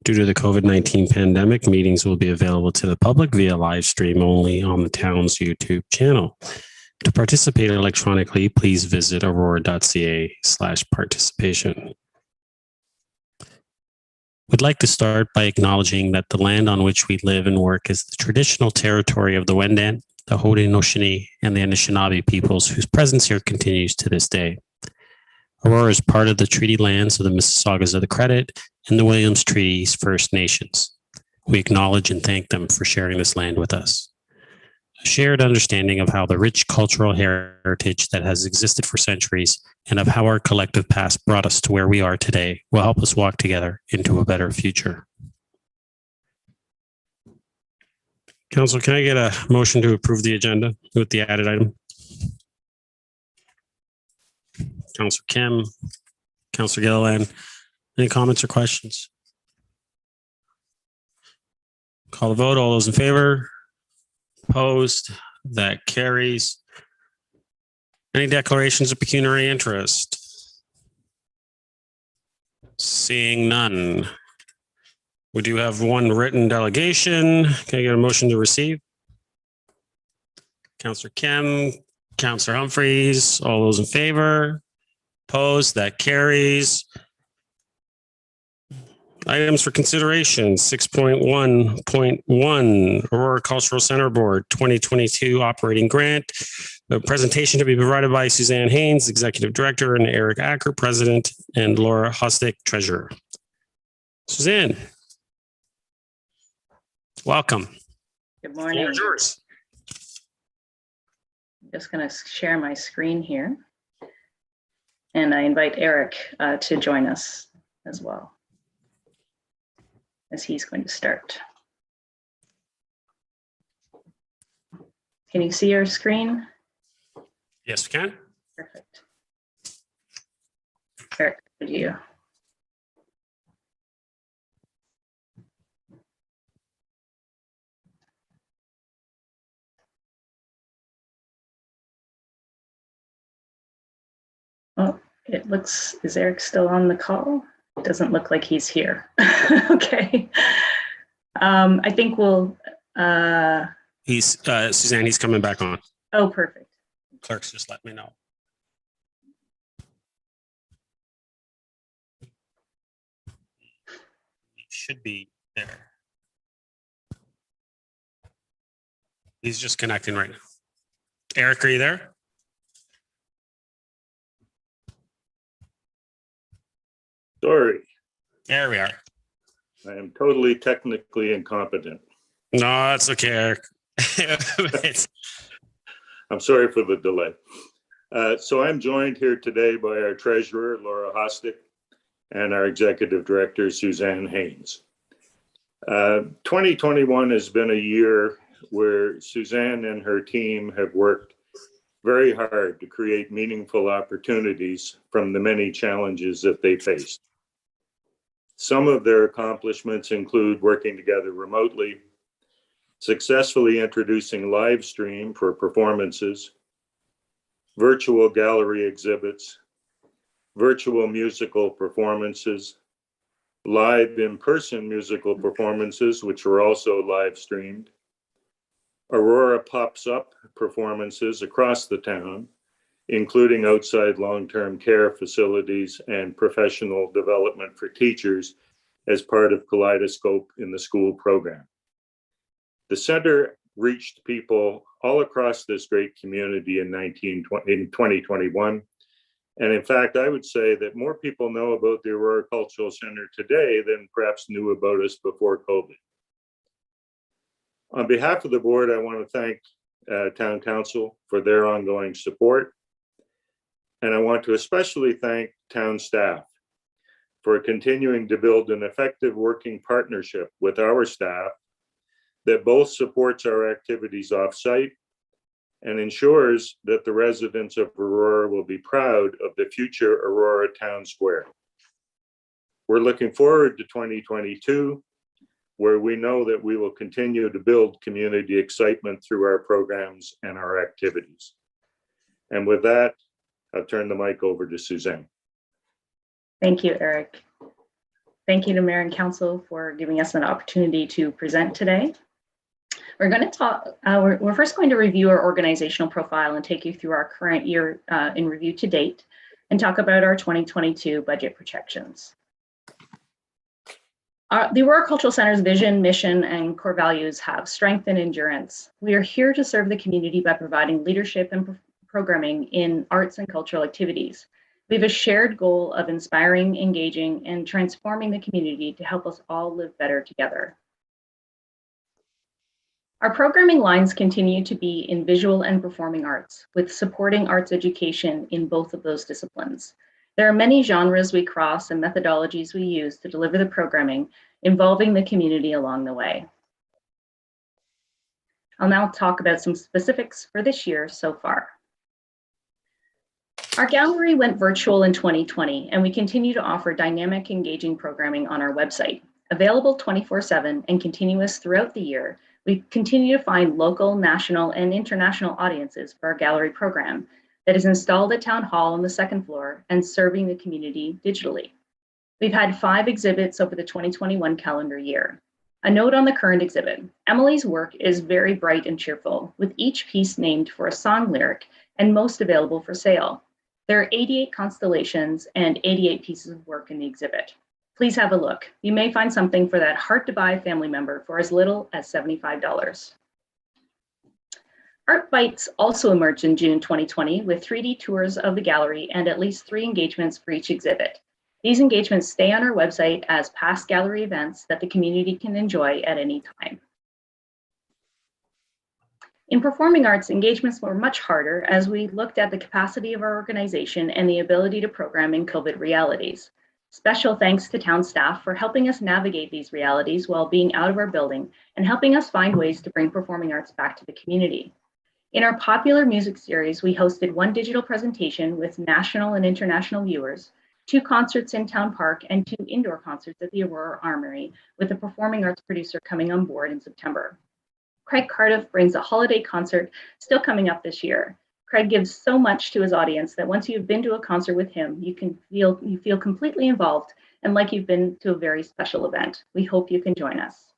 Due to the COVID-19 pandemic, meetings will be available to the public via live stream only on the town's YouTube channel. To participate electronically, please visit aurora.ca/participation. We'd like to start by acknowledging that the land on which we live and work is the traditional territory of the Wendat, the Haudenosaunee, and the Anishinaabe peoples whose presence here continues to this day. Aurora is part of the treaty lands of the Mississaugas of the Credit and the Williams Treaties First Nations. We acknowledge and thank them for sharing this land with us. A shared understanding of how the rich cultural heritage that has existed for centuries and of how our collective past brought us to where we are today will help us walk together into a better future. Council, can I get a motion to approve the agenda with the added item? Councilor Kim, Councilor Gilliland, any comments or questions? Call the vote. All those in favor? Opposed? That carries. Any declarations of pecuniary interest? Seeing none. We do have one written delegation. Can I get a motion to receive? Councilor Kim, Councilor Humphreys, all those in favor? Opposed? That carries. Items for consideration, 6.1.1, Aurora Cultural Center Board 2022 Operating Grant. The presentation to be provided by Suzanne Haynes, Executive Director, and Eric Acker, President, and Laura Hostick, Treasurer. Suzanne, welcome. Good morning. Yours. I'm just going to share my screen here. And I invite Eric to join us as well, as he's going to start. Can you see our screen? Yes, we can. Perfect. Eric, over to you. Oh, it looks, is Eric still on the call? It doesn't look like he's here. Okay. I think we'll. He's, Suzanne, he's coming back on. Oh, perfect. Clerks just let me know. He should be there. He's just connecting right now. Eric, are you there? Sorry, There we are. I am totally technically incompetent. No, that's okay, Eric. It's- I'm sorry for the delay. So I'm joined here today by our treasurer, Laura Hostick, and our executive director, Suzanne Haynes. 2021 has been a year where Suzanne and her team have worked very hard to create meaningful opportunities from the many challenges that they faced. Some of their accomplishments include working together remotely, successfully introducing live stream for performances, virtual gallery exhibits, virtual musical performances, live in-person musical performances, which were also live streamed, Aurora Pops Up performances across the town, including outside long-term care facilities and professional development for teachers as part of Kaleidoscope in the school program. The center reached people all across this great community in 2021. And in fact, I would say that more people know about the Aurora Cultural Center today than perhaps knew about us before COVID. On behalf of the board, I want to thank Town Council for their ongoing support. And I want to especially thank town staff for continuing to build an effective working partnership with our staff that both supports our activities off-site and ensures that the residents of Aurora will be proud of the future Aurora Town Square. We're looking forward to 2022, where we know that we will continue to build community excitement through our programs and our activities. And with that, I'll turn the mic over to Suzanne. Thank you, Eric. Thank you to Mayor and Council for giving us an opportunity to present today. We're going to talk, we're first going to review our organizational profile and take you through our current year in review to date and talk about our 2022 budget projections. The Aurora Cultural Center's vision, mission, and core values have strength and endurance. We are here to serve the community by providing leadership and programming in arts and cultural activities. We have a shared goal of inspiring, engaging, and transforming the community to help us all live better together. Our programming lines continue to be in visual and performing arts, with supporting arts education in both of those disciplines. There are many genres we cross and methodologies we use to deliver the programming, involving the community along the way. I'll now talk about some specifics for this year so far. Our gallery went virtual in 2020, and we continue to offer dynamic, engaging programming on our website. Available 24/7 and continuous throughout the year, we continue to find local, national, and international audiences for our gallery program that is installed at Town Hall on the second floor and serving the community digitally. We've had 5 exhibits over the 2021 calendar year. A note on the current exhibit: Emily's work is very bright and cheerful, with each piece named for a song lyric and most available for sale. There are 88 constellations and 88 pieces of work in the exhibit. Please have a look. You may find something for that hard-to-buy family member for as little as $75. Art Bites also emerged in June 2020 with 3D tours of the gallery and at least 3 engagements for each exhibit. These engagements stay on our website as past gallery events that the community can enjoy at any time. In performing arts, engagements were much harder as we looked at the capacity of our organization and the ability to program in COVID realities. Special thanks to town staff for helping us navigate these realities while being out of our building and helping us find ways to bring performing arts back to the community. In our popular music series, we hosted 1 digital presentation with national and international viewers, 2 concerts in Town Park, and 2 indoor concerts at the Aurora Armory, with a performing arts producer coming on board in September. Craig Cardiff brings a holiday concert still coming up this year. Craig gives so much to his audience that once you've been to a concert with him, you feel completely involved and like you've been to a very special event. We hope you can join us.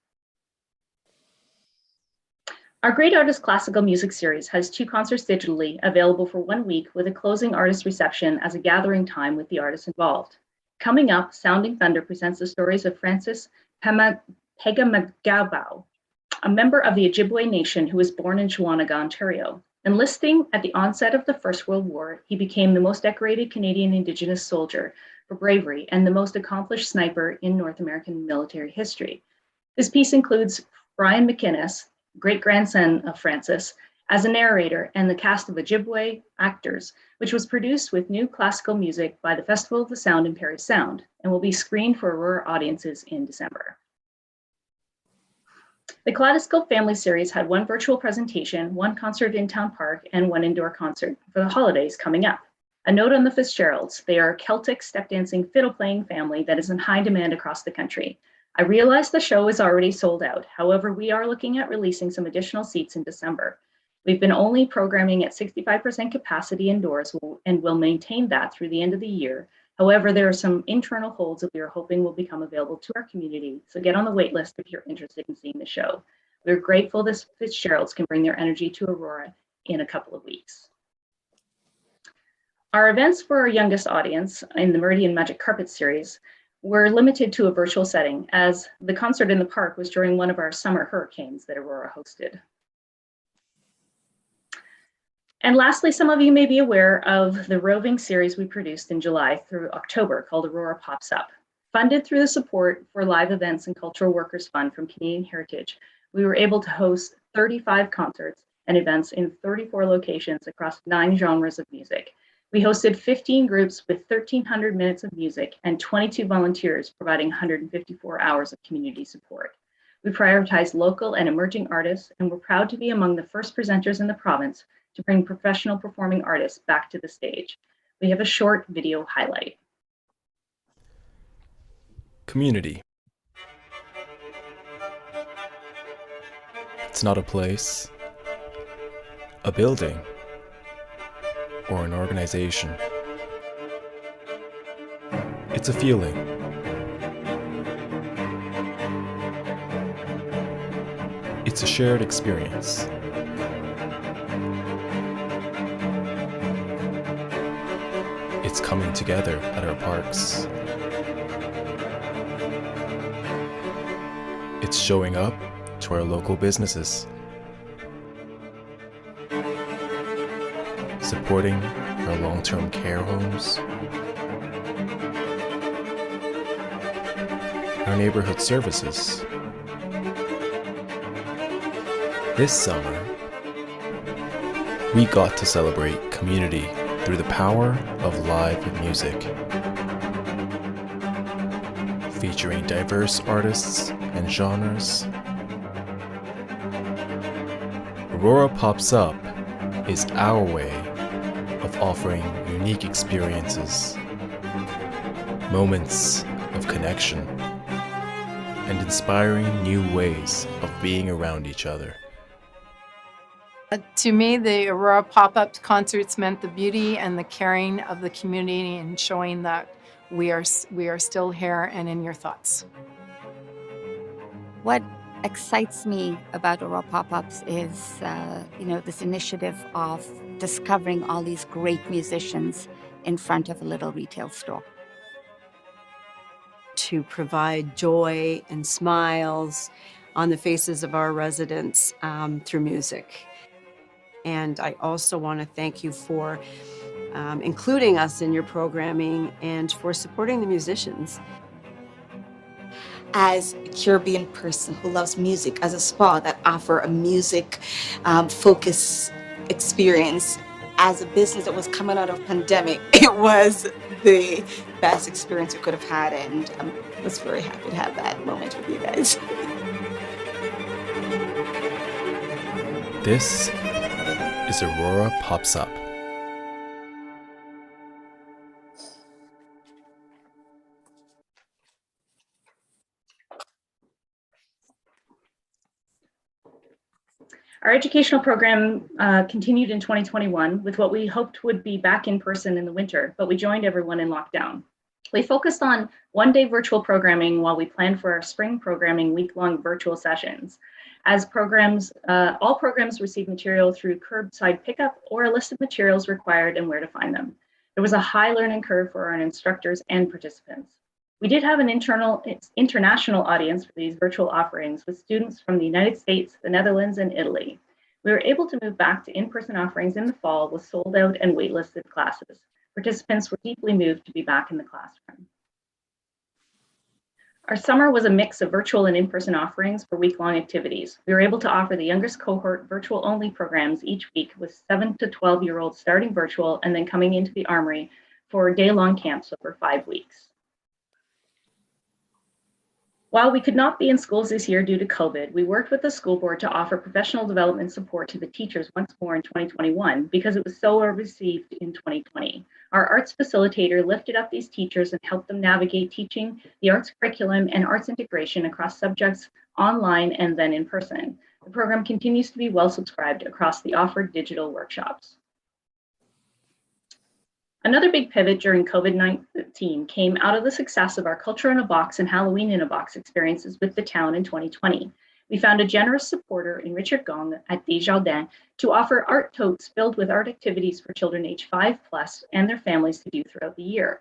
Our Great Artist Classical Music Series has 2 concerts digitally available for 1 week with a closing artist reception as a gathering time with the artists involved. Coming up, Sounding Thunder presents the stories of Francis Pegamagabao, a member of the Ojibwe Nation who was born in Shawanaga, Ontario. Enlisting at the onset of the First World War, he became the most decorated Canadian Indigenous soldier for bravery and the most accomplished sniper in North American military history. This piece includes Brian McInnes, great-grandson of Francis, as a narrator and the cast of Ojibwe actors, which was produced with new classical music by the Festival of the Sound in Parry Sound and will be screened for Aurora audiences in December. The Kaleidoscope Family Series had 1 virtual presentation, 1 concert in Town Park, and 1 indoor concert for the holidays coming up. A note on the Fitzgeralds: they are a Celtic step-dancing, fiddle-playing family that is in high demand across the country. I realize the show is already sold out. However, we are looking at releasing some additional seats in December. We've been only programming at 65% capacity indoors and will maintain that through the end of the year. However, there are some internal holds that we are hoping will become available to our community, so get on the wait list if you're interested in seeing the show. We're grateful the Fitzgeralds can bring their energy to Aurora in a couple of weeks. Our events for our youngest audience in the Meridian Magic Carpet series were limited to a virtual setting, as the concert in the park was during one of our summer hurricanes that Aurora hosted. And lastly, some of you may be aware of the roving series we produced in July through October called Aurora Pops Up. Funded through the support for Live Events and Cultural Workers Fund from Canadian Heritage, we were able to host 35 concerts and events in 34 locations across 9 genres of music. We hosted 15 groups with 1,300 minutes of music and 22 volunteers providing 154 hours of community support. We prioritized local and emerging artists, and we're proud to be among the first presenters in the province to bring professional performing artists back to the stage. We have a short video highlight. Community. It's not a place, a building, or an organization. It's a feeling, It's a shared experience. It's coming together at our parks. It's showing up to our local businesses. Supporting our long-term care homes. Our neighborhood services. This summer, we got to celebrate community through the power of live music, featuring diverse artists and genres. Aurora Pops Up is our way of offering unique experiences, moments of connection, and inspiring new ways of being around each other. To me, the Aurora pop-up concerts meant the beauty and the caring of the community and showing that we are still here and in your thoughts. What excites me about Aurora Pop-Ups is, this initiative of discovering all these great musicians in front of a little retail store. To provide joy and smiles on the faces of our residents through music. And I also want to thank you for including us in your programming and for supporting the musicians. As a Caribbean person who loves music, as a spa that offer a music focus experience, as a business that was coming out of pandemic, it was the best experience we could have had, and I was very happy to have that moment with you guys. This is Aurora Pops Up. Our educational program continued in 2021 with what we hoped would be back in person in the winter, but we joined everyone in lockdown. We focused on one-day virtual programming while we planned for our spring programming week-long virtual sessions. As all programs receive material through curbside pickup or a list of materials required and where to find them. There was a high learning curve for our instructors and participants. We did have an international audience for these virtual offerings with students from the United States, the Netherlands, and Italy. We were able to move back to in-person offerings in the fall with sold out and waitlisted classes. Participants were deeply moved to be back in the classroom. Our summer was a mix of virtual and in-person offerings for week-long activities. We were able to offer the youngest cohort virtual-only programs each week with 7 to 12-year-olds starting virtual and then coming into the Armory for day-long camps over 5 weeks. While we could not be in schools this year due to COVID, we worked with the school board to offer professional development support to the teachers once more in 2021 because it was so well received in 2020. Our arts facilitator lifted up these teachers and helped them navigate teaching the arts curriculum and arts integration across subjects online and then in person. The program continues to be well subscribed across the offered digital workshops. Another big pivot during COVID-19 came out of the success of our Culture in a Box and Halloween in a Box experiences with the town in 2020. We found a generous supporter in Richard Gong at Desjardins to offer art totes filled with art activities for children age 5+ and their families to do throughout the year.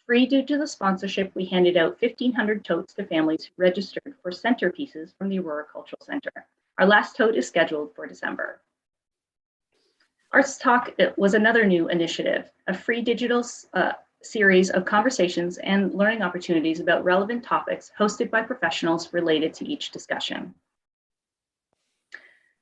Free due to the sponsorship, we handed out 1,500 totes to families who registered for centerpieces from the Aurora Cultural Center. Our last tote is scheduled for December. Arts Talk was another new initiative, a free digital series of conversations and learning opportunities about relevant topics hosted by professionals related to each discussion.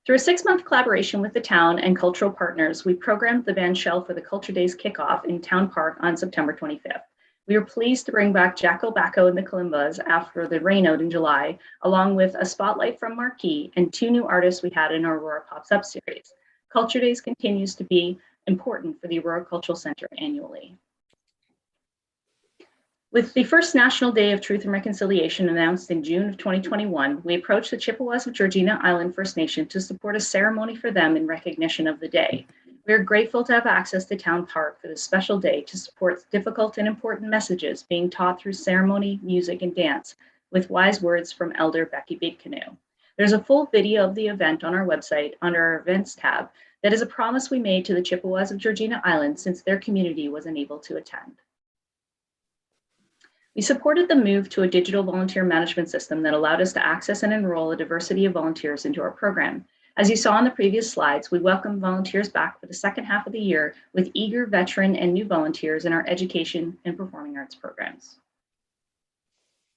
Through a 6-month collaboration with the town and cultural partners, we programmed the band Shell for the Culture Days kickoff in Town Park on September 25th. We were pleased to bring back Jacko Bacco and the Kalimbas after the rainout in July, along with a spotlight from Marquee and 2 new artists we had in our Aurora Pops Up series. Culture Days continues to be important for the Aurora Cultural Center annually. With the first National Day of Truth and Reconciliation announced in June of 2021, we approached the Chippewas of Georgina Island First Nation to support a ceremony for them in recognition of the day. We are grateful to have access to Town Park for this special day to support difficult and important messages being taught through ceremony, music, and dance with wise words from Elder Becky Big Canoe. There's a full video of the event on our website under our events tab that is a promise we made to the Chippewas of Georgina Island since their community was unable to attend. We supported the move to a digital volunteer management system that allowed us to access and enroll a diversity of volunteers into our program. As you saw in the previous slides, we welcome volunteers back for the second half of the year with eager veteran and new volunteers in our education and performing arts programs.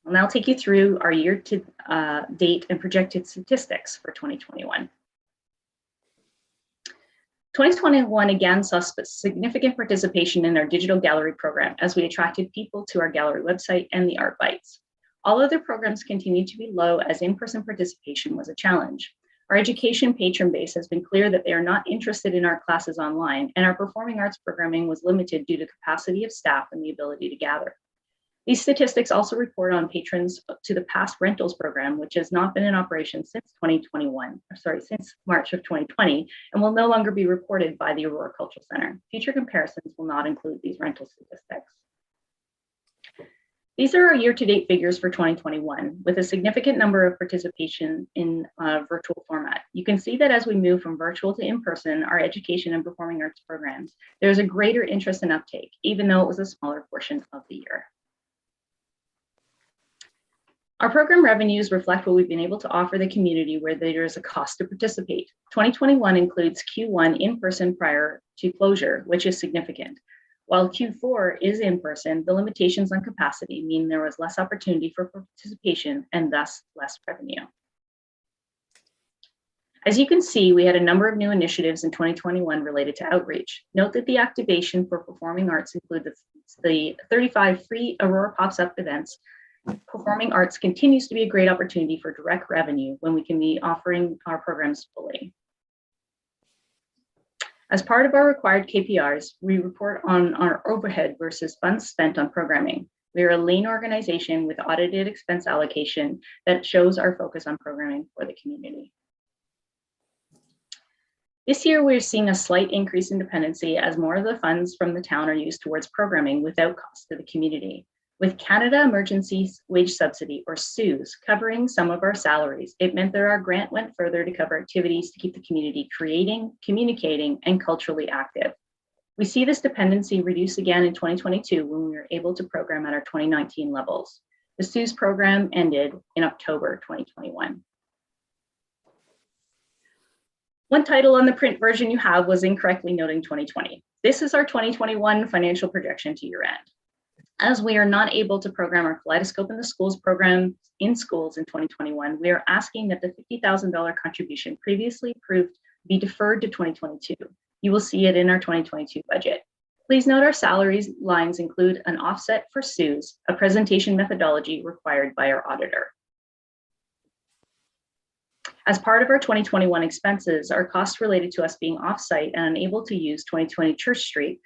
I'll now take you through our year-to-date and projected statistics for 2021. 2021 again saw significant participation in our digital gallery program as we attracted people to our gallery website and the Art Bites. All other programs continued to be low as in-person participation was a challenge. Our education patron base has been clear that they are not interested in our classes online, and our performing arts programming was limited due to capacity of staff and the ability to gather. These statistics also report on patrons to the past rentals program, which has not been in operation since since March of 2020, and will no longer be reported by the Aurora Cultural Center. Future comparisons will not include these rental statistics. These are our year-to-date figures for 2021, with a significant number of participation in virtual format. You can see that as we move from virtual to in-person, our education and performing arts programs, there's a greater interest and uptake, even though it was a smaller portion of the year. Our program revenues reflect what we've been able to offer the community where there is a cost to participate. 2021 includes Q1 in-person prior to closure, which is significant. While Q4 is in-person, the limitations on capacity mean there was less opportunity for participation and thus less revenue. As you can see, we had a number of new initiatives in 2021 related to outreach. Note that the activation for performing arts include the 35 free Aurora Pops Up events. Performing arts continues to be a great opportunity for direct revenue when we can be offering our programs fully. As part of our required KPIs, we report on our overhead versus funds spent on programming. We are a lean organization with audited expense allocation that shows our focus on programming for the community. This year, we're seeing a slight increase in dependency as more of the funds from the town are used towards programming without cost to the community. With Canada Emergency Wage Subsidy, or CEWS, covering some of our salaries, it meant that our grant went further to cover activities to keep the community creating, communicating, and culturally active. We see this dependency reduce again in 2022 when we were able to program at our 2019 levels. The CEWS program ended in October 2021. One title on the print version you have was incorrectly noting 2020. This is our 2021 financial projection to year end. As we are not able to program our Kaleidoscope in the Schools program in schools in 2021, we are asking that the $50,000 contribution previously approved be deferred to 2022. You will see it in our 2022 budget. Please note our salaries lines include an offset for CEWS, a presentation methodology required by our auditor. As part of our 2021 expenses, our costs related to us being off-site and unable to use 22 Church Street,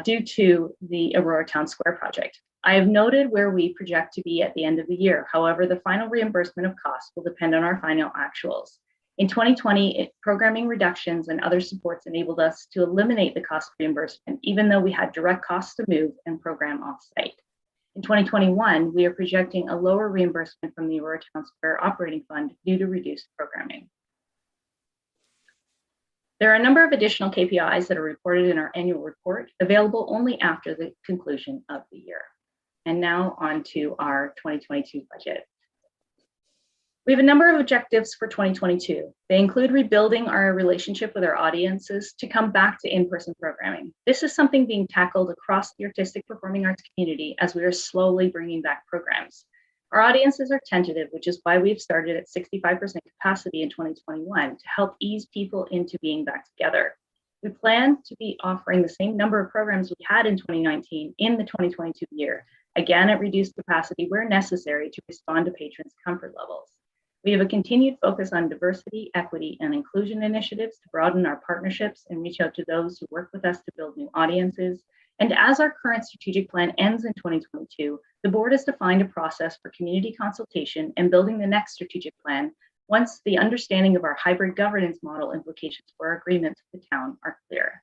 due to the Aurora Town Square project. I have noted where we project to be at the end of the year. However, the final reimbursement of costs will depend on our final actuals. In 2020, programming reductions and other supports enabled us to eliminate the cost reimbursement, even though we had direct costs to move and program off-site. In 2021, we are projecting a lower reimbursement from the Aurora Town Square Operating Fund due to reduced programming. There are a number of additional KPIs that are reported in our annual report, available only after the conclusion of the year. And now on to our 2022 budget. We have a number of objectives for 2022. They include rebuilding our relationship with our audiences to come back to in-person programming. This is something being tackled across the artistic performing arts community as we are slowly bringing back programs. Our audiences are tentative, which is why we've started at 65% capacity in 2021 to help ease people into being back together. We plan to be offering the same number of programs we had in 2019 in the 2022 year, again at reduced capacity where necessary to respond to patrons' comfort levels. We have a continued focus on diversity, equity, and inclusion initiatives to broaden our partnerships and reach out to those who work with us to build new audiences. And as our current strategic plan ends in 2022, the board has defined a process for community consultation and building the next strategic plan once the understanding of our hybrid governance model implications for our agreements with the town are clear.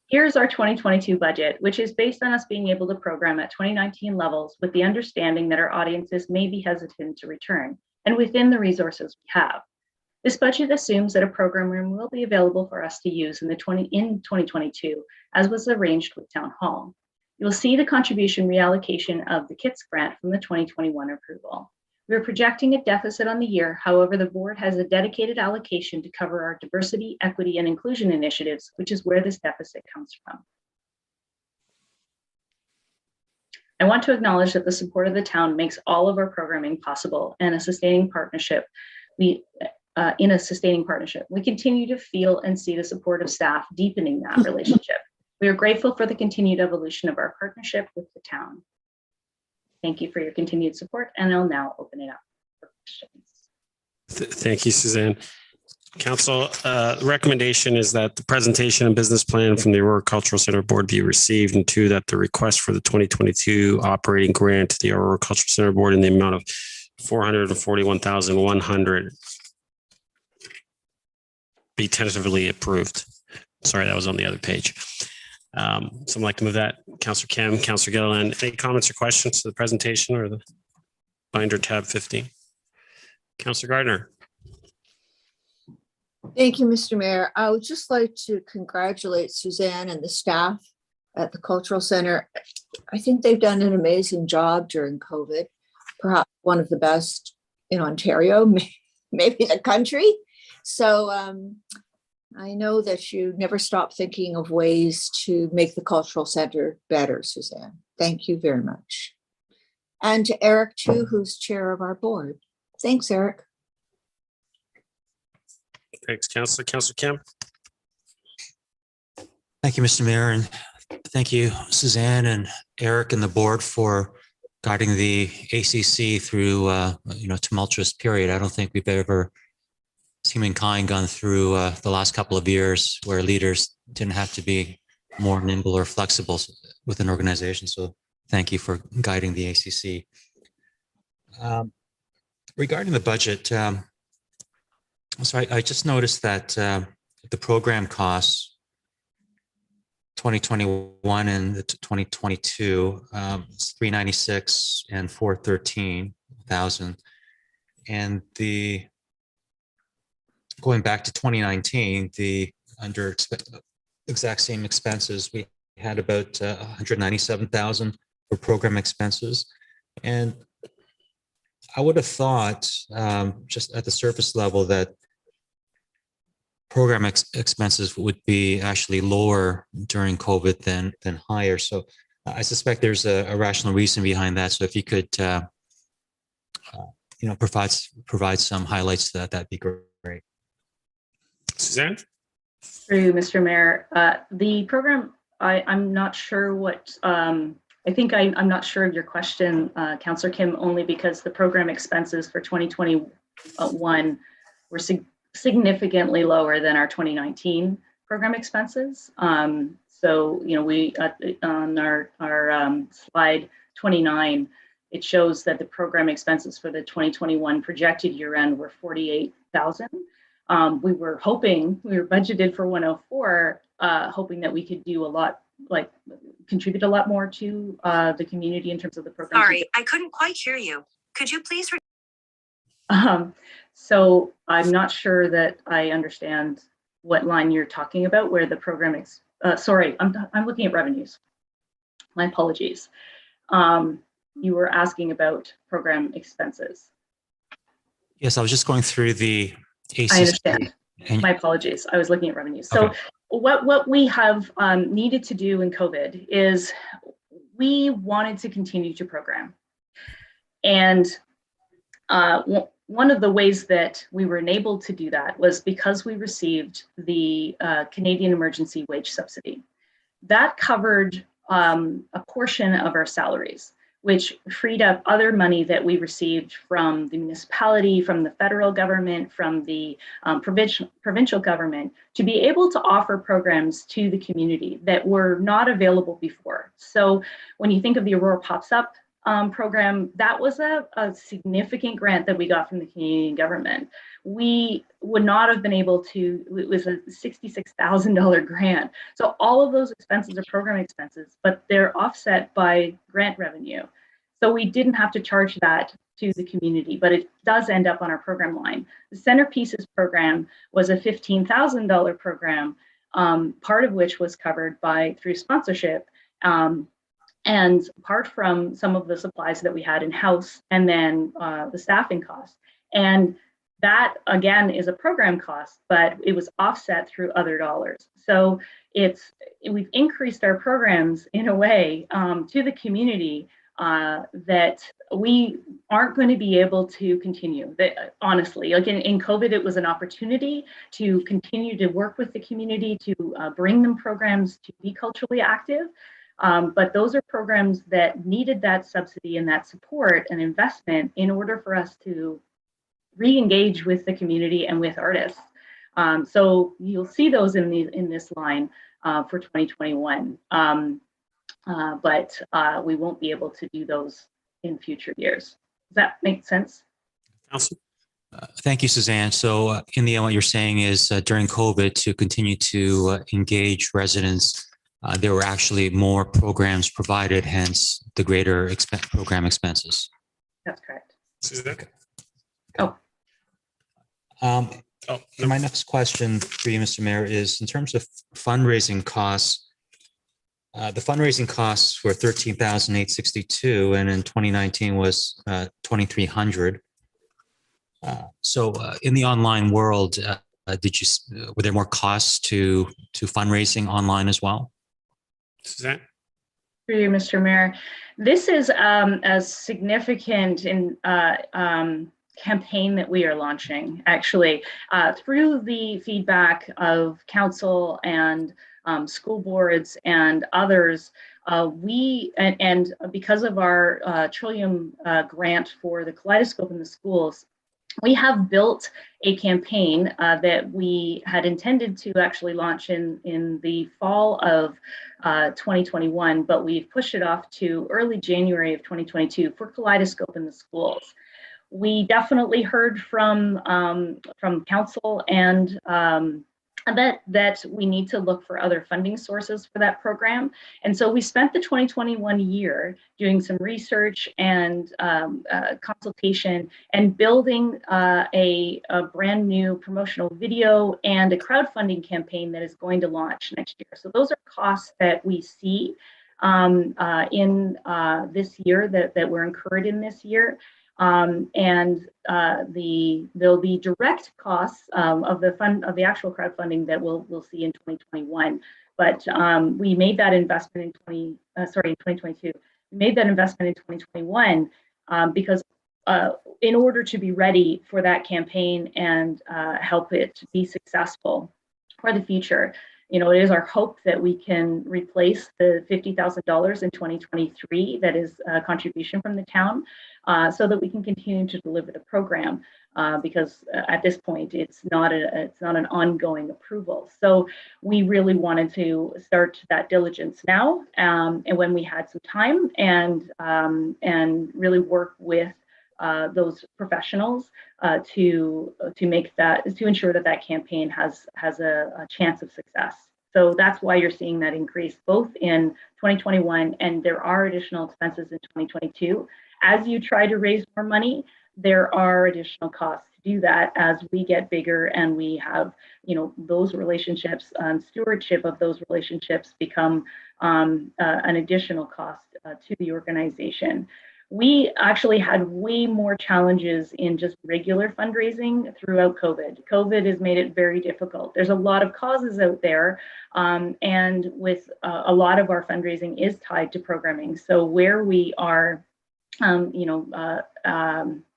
Here's our 2022 budget, which is based on us being able to program at 2019 levels with the understanding that our audiences may be hesitant to return and within the resources we have. This budget assumes that a program room will be available for us to use in 2022, as was arranged with Town Hall. You'll see the contribution reallocation of the KITS grant from the 2021 approval. We are projecting a deficit on the year. However, the board has a dedicated allocation to cover our diversity, equity, and inclusion initiatives, which is where this deficit comes from. I want to acknowledge that the support of the town makes all of our programming possible, and in a sustaining partnership, we continue to feel and see the support of staff deepening that relationship. We are grateful for the continued evolution of our partnership with the town. Thank you for your continued support, and I'll now open it up for questions. Thank you, Suzanne. Council, the recommendation is that the presentation and business plan from the Aurora Cultural Center Board be received, and two, that the request for the 2022 operating grant to the Aurora Cultural Center Board in the amount of $441,100 be tentatively approved. Sorry, that was on the other page. Someone like to move that? Councillor Kim, Councillor Gilliland. Any comments or questions to the presentation or the binder tab 15? Councillor Gardner. Thank you, Mr. Mayor. I would just like to congratulate Suzanne and the staff at the Cultural Center. I think they've done an amazing job during COVID, perhaps one of the best in Ontario, maybe the country. So I know that you never stop thinking of ways to make the Cultural Center better, Suzanne. Thank you very much. And to Eric, too, who's chair of our board. Thanks, Eric. Thanks, Councillor. Councillor Kim. Thank you, Mr. Mayor, and thank you, Suzanne and Eric and the board for guiding the ACC through tumultuous period. I don't think we've ever, as humankind, gone through the last couple of years where leaders didn't have to be more nimble or flexible with an organization. So thank you for guiding the ACC. Regarding the budget, so I just noticed that the program costs 2021 and 2022 it's $396 and $413,000, and the going back to 2019, the under exact same expenses, we had about $197,000 for program expenses, and I would have thought just at the surface level that program expenses would be actually lower during COVID than higher. So I suspect there's a rational reason behind that. So if you could, provide some highlights to that, that'd be great. Suzanne? Through Mr. Mayor, the program, I'm not sure what, I'm not sure of your question, Councillor Kim, only because the program expenses for 2021 were significantly lower than our 2019 program expenses. So, we on our slide 29, it shows that the program expenses for the 2021 projected year end were $48,000. We were budgeted for 104, hoping that we could do a lot, contribute a lot more to the community in terms of the program. Sorry, I couldn't quite hear you. Could you please? So I'm not sure that I understand what line you're talking about where the program is. Sorry, I'm looking at revenues. My apologies. You were asking about program expenses. Yes, I was just going through the ACC. I understand. My apologies. I was looking at revenues. So okay. What we have needed to do in COVID is we wanted to continue to program. And one of the ways that we were enabled to do that was because we received the Canadian Emergency Wage Subsidy. That covered a portion of our salaries, which freed up other money that we received from the municipality, from the federal government, from the provincial government, to be able to offer programs to the community that were not available before. So when you think of the Aurora Pops Up program, that was a significant grant that we got from the Canadian government. We would not have been able to, it was a $66,000 grant. So all of those expenses are program expenses, but they're offset by grant revenue. So we didn't have to charge that to the community, but it does end up on our program line. The Centerpieces program was a $15,000 program, part of which was covered through sponsorship. And apart from some of the supplies that we had in-house, and then the staffing costs. And that, again, is a program cost, but it was offset through other dollars. So we've increased our programs in a way to the community that we aren't going to be able to continue. Honestly, like in COVID, it was an opportunity to continue to work with the community, to bring them programs to be culturally active. But those are programs that needed that subsidy and that support and investment in order for us to re-engage with the community and with artists. So you'll see those in this line for 2021, but we won't be able to do those in future years. Does that make sense? Thank you, Suzanne. So in the end, what you're saying is during COVID, to continue to engage residents, there were actually more programs provided, hence the greater program expenses. That's correct. Suzanne? My next question for you, Mr. Mayor, is in terms of fundraising costs. The fundraising costs were $13,862, and in 2019 was $2,300. So in the online world, were there more costs to fundraising online as well? Suzanne? Through you, Mr. Mayor. This is a significant campaign that we are launching, actually, through the feedback of council and school boards and others. And because of our Trillium grant for the Kaleidoscope in the schools, we have built a campaign that we had intended to actually launch in the fall of 2021, but we've pushed it off to early January of 2022 for Kaleidoscope in the schools. We definitely heard from council and that we need to look for other funding sources for that program. And so we spent the 2021 year doing some research and consultation and building a brand new promotional video and a crowdfunding campaign that is going to launch next year. So those are costs that we see in this year that were incurred in this year. There'll be direct costs of the actual crowdfunding that we'll see in 2021. But we made that investment in 2022. We made that investment in 2021 because in order to be ready for that campaign and help it be successful for the future. You know, it is our hope that we can replace the $50,000 in 2023 that is a contribution from the town, so that we can continue to deliver the program. Because at this point, it's not an ongoing approval. So we really wanted to start that diligence now, and when we had some time, and really work with those professionals to ensure that campaign has a chance of success. So that's why you're seeing that increase both in 2021, and there are additional expenses in 2022. As you try to raise more money, there are additional costs to do that as we get bigger and we have, those relationships, stewardship of those relationships become an additional cost to the organization. We actually had way more challenges in just regular fundraising throughout COVID. COVID has made it very difficult. There's a lot of causes out there, and with a lot of our fundraising is tied to programming. So where we are,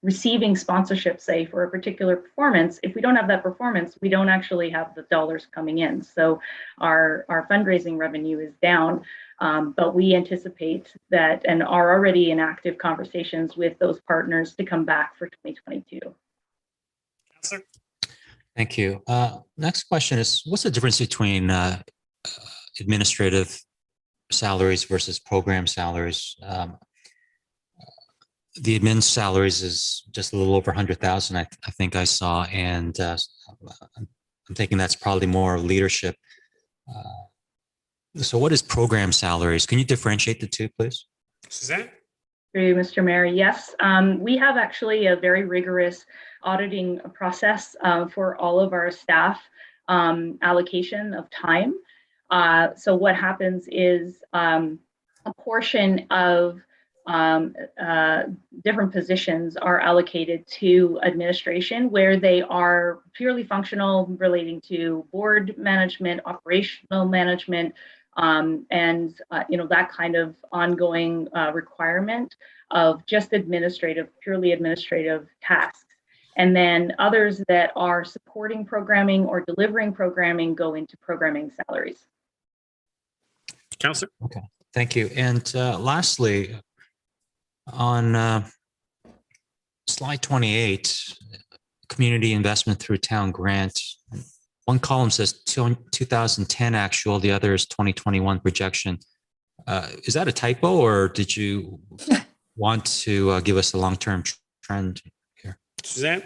receiving sponsorship, say, for a particular performance, if we don't have that performance, we don't actually have the dollars coming in. So our fundraising revenue is down. But we anticipate that and are already in active conversations with those partners to come back for 2022. Thank you. Next question is, what's the difference between administrative salaries versus program salaries? the admin salaries is just a little over 100,000. I think I saw, and I'm thinking that's probably more leadership. So what is program salaries? Can you differentiate the two, please? Suzanne? Through Mr. Mayor, yes. We have actually a very rigorous auditing process for all of our staff allocation of time. So what happens is a portion of different positions are allocated to administration where they are purely functional, relating to board management, operational management, and that kind of ongoing requirement of just purely administrative tasks. And then others that are supporting programming or delivering programming go into programming salaries. Councillor? Okay, thank you. And lastly, on slide 28, community investment through town grant, one column says 2010 actual, the other is 2021 projection. Is that a typo, or did you want to give us a long-term trend here? Suzanne?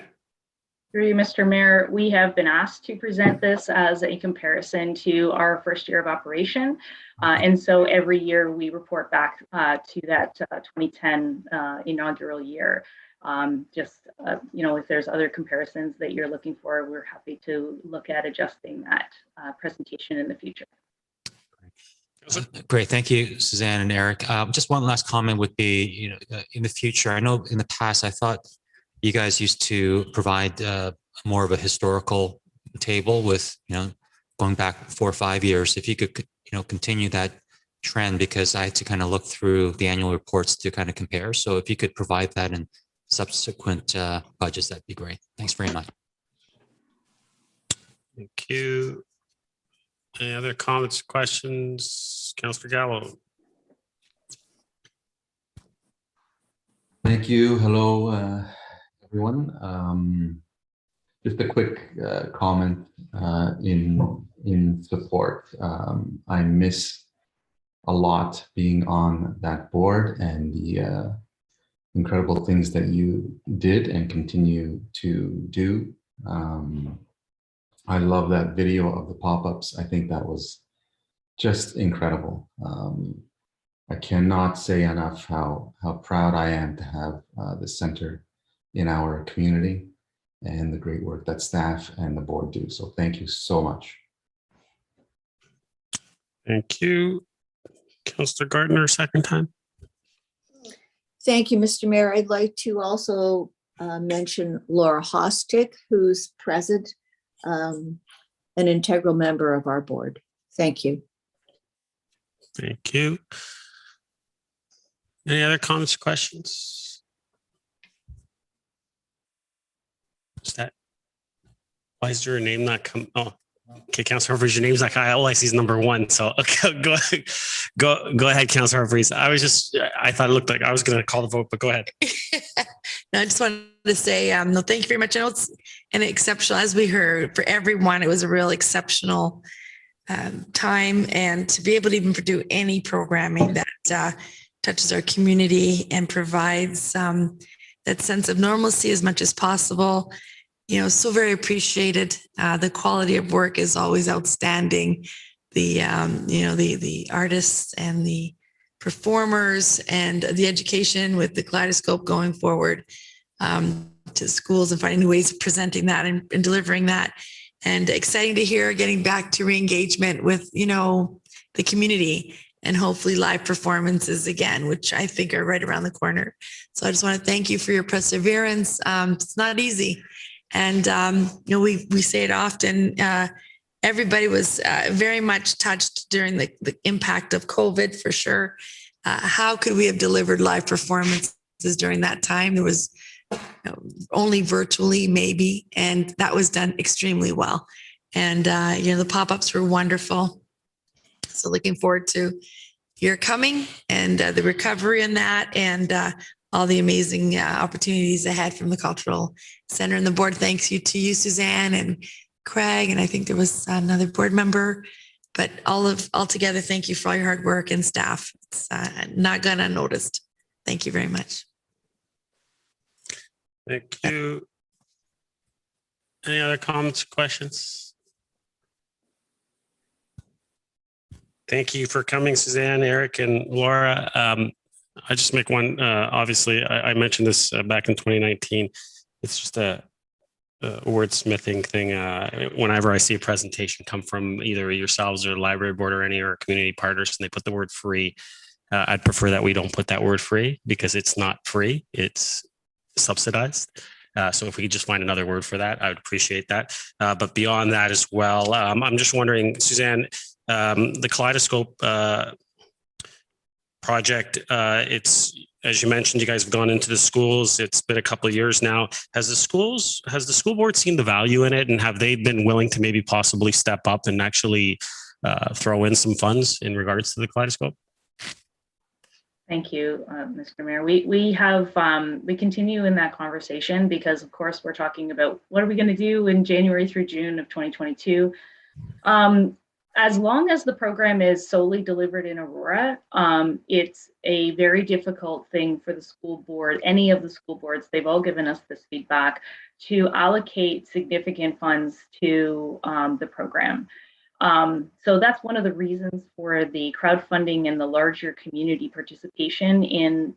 Through you, Mr. Mayor, we have been asked to present this as a comparison to our first year of operation. And so every year we report back to that 2010 inaugural year. If there's other comparisons that you're looking for, we're happy to look at adjusting that presentation in the future. Great, thank you, Suzanne and Eric. Just one last comment would be, in the future, I know in the past I thought you guys used to provide more of a historical table with, going back 4 or 5 years. If you could, continue that trend, because I had to kind of look through the annual reports to kind of compare. So if you could provide that in subsequent budgets, that'd be great. Thanks very much. Thank you. Any other comments, questions? Councillor Gallo? Thank you. Hello, everyone. Just a quick comment in support. I miss a lot being on that board and the incredible things that you did and continue to do. I love that video of the pop-ups. I think that was just incredible. I cannot say enough how proud I am to have this center in our community and the great work that staff and the board do. So thank you so much. Thank you. Councillor Gardner, second time. Thank you, Mr. Mayor. I'd like to also mention Laura Hostick, who's present, an integral member of our board. Thank you. Thank you. Any other comments or questions? Why is your name not come? Oh, okay, Councillor Humphries, your name's not. All I see is number 1. So okay, go ahead, Councillor Humphries. I thought it looked like I was going to call the vote, but go ahead. No, I just wanted to say, no, thank you very much. I know it's an exceptional, as we heard, for everyone, it was a real exceptional time, and to be able to even do any programming that touches our community and provides that sense of normalcy as much as possible. So very appreciated. The quality of work is always outstanding. The artists and the performers and the education with the Kaleidoscope going forward to schools and finding new ways of presenting that and delivering that. And exciting to hear getting back to re-engagement with, the community and hopefully live performances again, which I think are right around the corner. So I just want to thank you for your perseverance. It's not easy. And, we say it often, everybody was very much touched during the impact of COVID, for sure. How could we have delivered live performances during that time? There was only virtually, maybe, and that was done extremely well. And, the pop-ups were wonderful. So looking forward to your coming and the recovery in that, and all the amazing opportunities ahead from the Cultural Center. And the board thanks you to you, Suzanne and Craig, and I think there was another board member, but all together, thank you for all your hard work and staff. It's not gone unnoticed. Thank you very much. Thank you. Any other comments, questions? Thank you for coming, Suzanne, Eric, and Laura. I just make one, obviously, I mentioned this back in 2019. It's just a wordsmithing thing. Whenever I see a presentation come from either yourselves or the library board or any of our community partners, and they put the word free, I'd prefer that we don't put that word free because it's not free, it's subsidized. So if we could just find another word for that, I would appreciate that. But beyond that as well, I'm just wondering, Suzanne, the Kaleidoscope project, it's, as you mentioned, you guys have gone into the schools. It's been a couple of years now. Has the school board seen the value in it, and have they been willing to maybe possibly step up and actually throw in some funds in regards to the Kaleidoscope? Thank you, Mr. Mayor. We continue in that conversation because, of course, we're talking about what are we going to do in January through June of 2022. As long as the program is solely delivered in Aurora, it's a very difficult thing for the school board, any of the school boards, they've all given us this feedback, to allocate significant funds to the program. So that's one of the reasons for the crowdfunding and the larger community participation in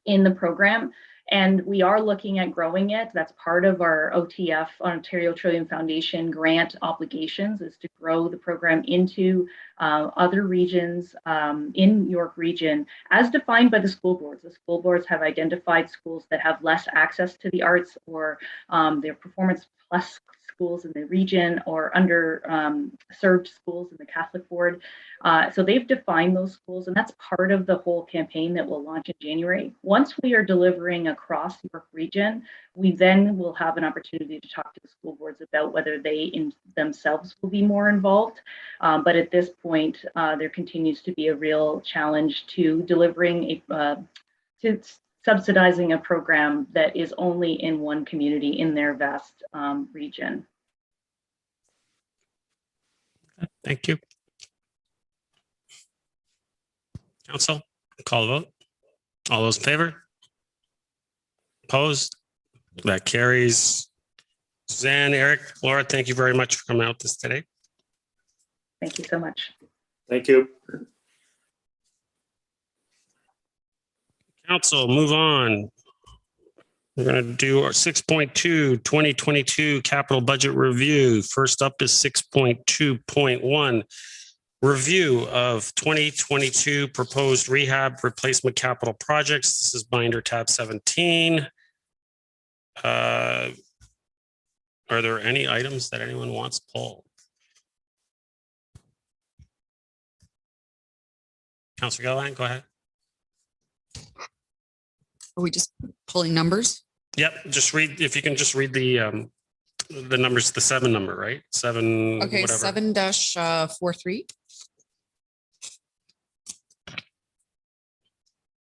the program. And we are looking at growing it. That's part of our OTF, Ontario Trillium Foundation grant obligations, is to grow the program into other regions in York Region, as defined by the school boards. The school boards have identified schools that have less access to the arts, or their performance plus schools in the region, or under served schools in the Catholic board. So they've defined those schools, and that's part of the whole campaign that will launch in January. Once we are delivering across York Region, we then will have an opportunity to talk to the school boards about whether they in themselves will be more involved. But at this point, there continues to be a real challenge to delivering to subsidizing a program that is only in one community in their vast region. Thank you. Council, call the vote. All those in favor? Opposed? That carries. Suzanne, Eric, Laura, thank you very much for coming out this today. Thank you so much. Thank you. Council, move on. We're going to do our 6.2 2022 capital budget review. First up is 6.2.1. Review of 2022 proposed rehab replacement capital projects. This is binder tab 17. Are there any items that anyone wants pulled? Councilor Gilliland, go ahead. Are we just pulling numbers? Yep, just read, if you can just read the numbers, the 7 number, right? 7, Okay, whatever. 7-43.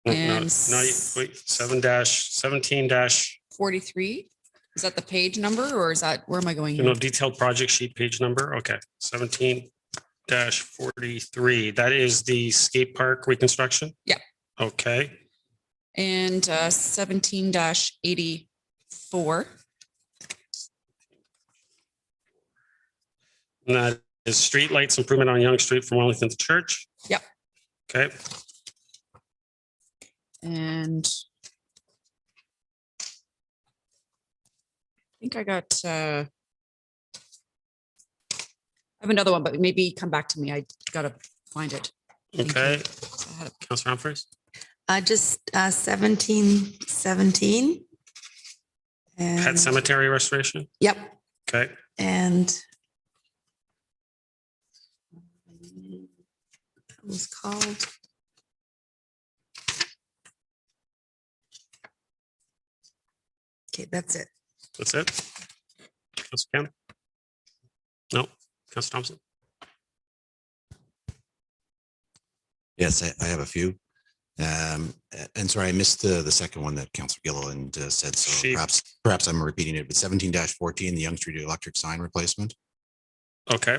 No, And wait, 7-17 43. Is that the page number, or is that, where am I going? here? detailed project sheet page number. Okay, 17-43. That is the skate park reconstruction? Yeah. Okay. And 17-84. And that is street lights improvement on Young Street from Wellington to Church? Yep. Okay. And I think I got, I have another one, but maybe come back to me. I gotta find it. Okay. Councilor Humphries? Just 1717. Pet And cemetery restoration? yep, Okay. and it was called. Okay, that's it. That's it? Councilor Kemp? No. Councilor Thompson? Yes, I have a few. And sorry, I missed the second one that Councillor Gilliland said, so perhaps I'm repeating it, but 17-14, the Young Street electric sign replacement. Okay.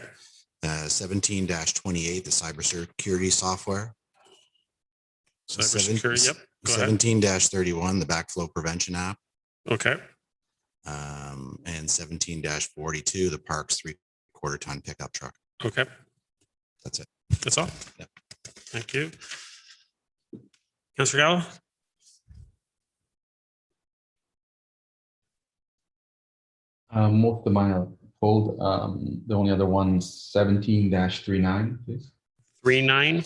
17-28, the cybersecurity software. Cybersecurity, yep. Go ahead. 17-31, the backflow prevention app. Okay. And 17-42, the parks 3/4 ton pickup truck. Okay. That's it. That's all? Yep. Thank you. Councillor Gallo? Most of mine are pulled. The only other one's 17-39, please. 39.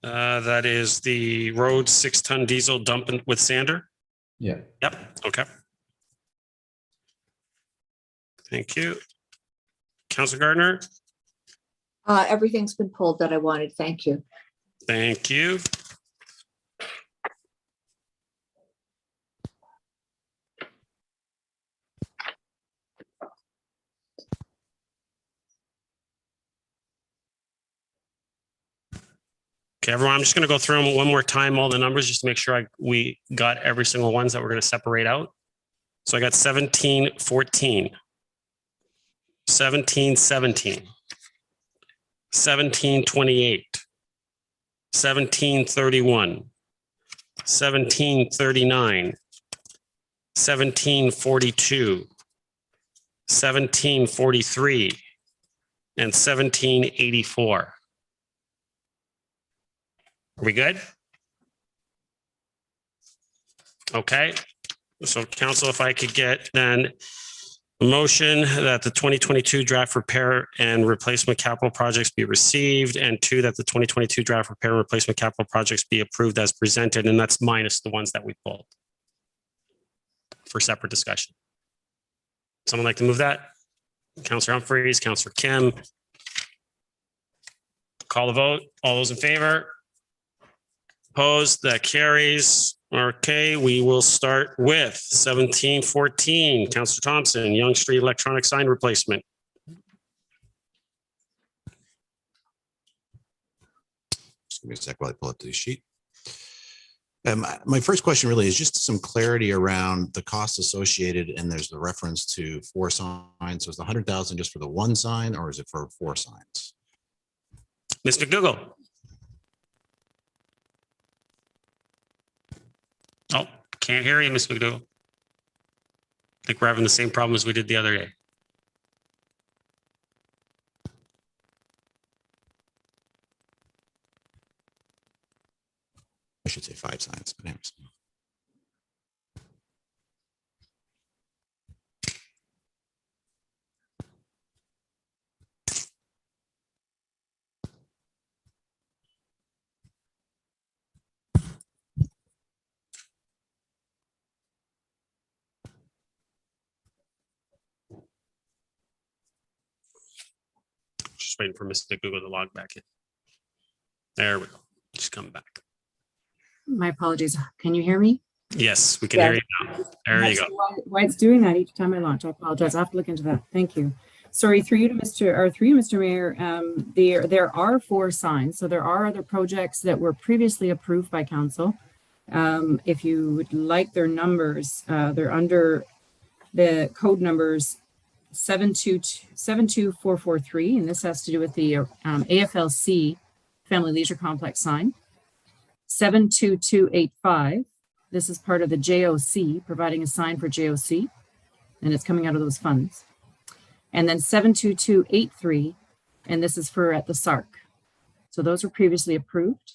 That is the road 6-ton diesel dump with sander. Yeah. Yep. Okay. Thank you. Councillor Gardner? Everything's been pulled that I wanted. Thank you. Thank you. Okay, everyone, I'm just going to go through them one more time, all the numbers, just to make sure we got every single ones that we're going to separate out. So I got 1714, 1717, 1728, 1731, 1739, 1742, 1743, and 1784. Are we good? Okay. So council, if I could get then a motion that the 2022 draft repair and replacement capital projects be received, and 2, that the 2022 draft repair and replacement capital projects be approved as presented, and that's minus the ones that we pulled for separate discussion. Someone like to move that? Councillor Humphreys, Councillor Kim. Call the vote. All those in favor? Opposed? That carries. Okay, we will start with 1714. Councillor Thompson, Yonge Street electronic sign replacement. Just give me a sec while I pull up the sheet. My first question really is just some clarity around the costs associated, and there's the reference to 4 signs. So is the 100,000 just for the 1 sign, or is it for 4 signs? Ms. McDougall. Oh, can't hear you, Ms. McDougall. I think we're having the same problem as we did the other day. I should say 5 signs, but anyways. Just waiting for Ms. McDougall to log back in. There we go. Just come back. My apologies. Can you hear me? Yes, we can hear you now. There you go. Why it's doing that each time I launch? I apologize. I have to look into that. Thank you. Sorry, through you, Mr. Mayor. There are 4 signs. So there are other projects that were previously approved by council. If you would like their numbers, they're under the code numbers 72443, and this has to do with the AFLC Family Leisure Complex sign. 72285. This is part of the JOC, providing a sign for JOC, and it's coming out of those funds. And then 72283, and this is for at the SARC. So those were previously approved.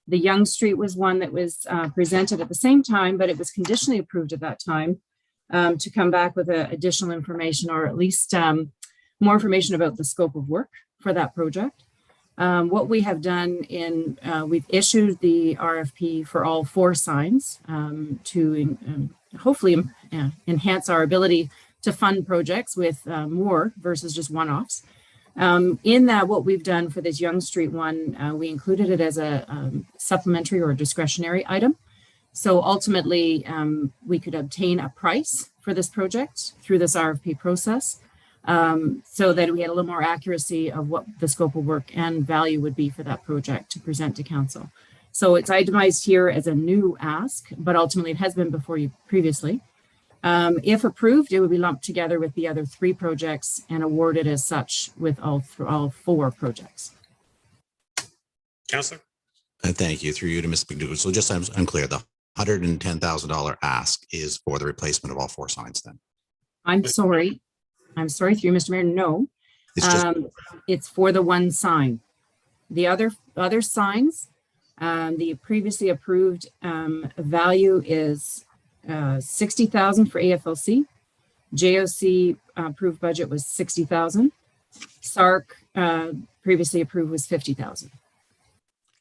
The Yonge Street was one that was presented at the same time, but it was conditionally approved at that time to come back with additional information, or at least more information about the scope of work for that project. What we have done we've issued the RFP for all 4 signs to hopefully enhance our ability to fund projects with more versus just one-offs. In that, what we've done for this Yonge Street one, we included it as a supplementary or discretionary item. So ultimately, we could obtain a price for this project through this RFP process, so that we had a little more accuracy of what the scope of work and value would be for that project to present to council. So it's itemized here as a new ask, but ultimately it has been before you previously. If approved, it would be lumped together with the other 3 projects and awarded as such with all 4 projects. Councillor? Thank you. Through you to Ms. McDougall. So just so I'm unclear, the $110,000 ask is for the replacement of all 4 signs then? I'm sorry. I'm sorry through you, Mr. Mayor. No, It's just, it's for the one sign. The other signs, the previously approved value is 60,000 for AFLC. JOC approved budget was 60,000. SARC previously approved was 50,000.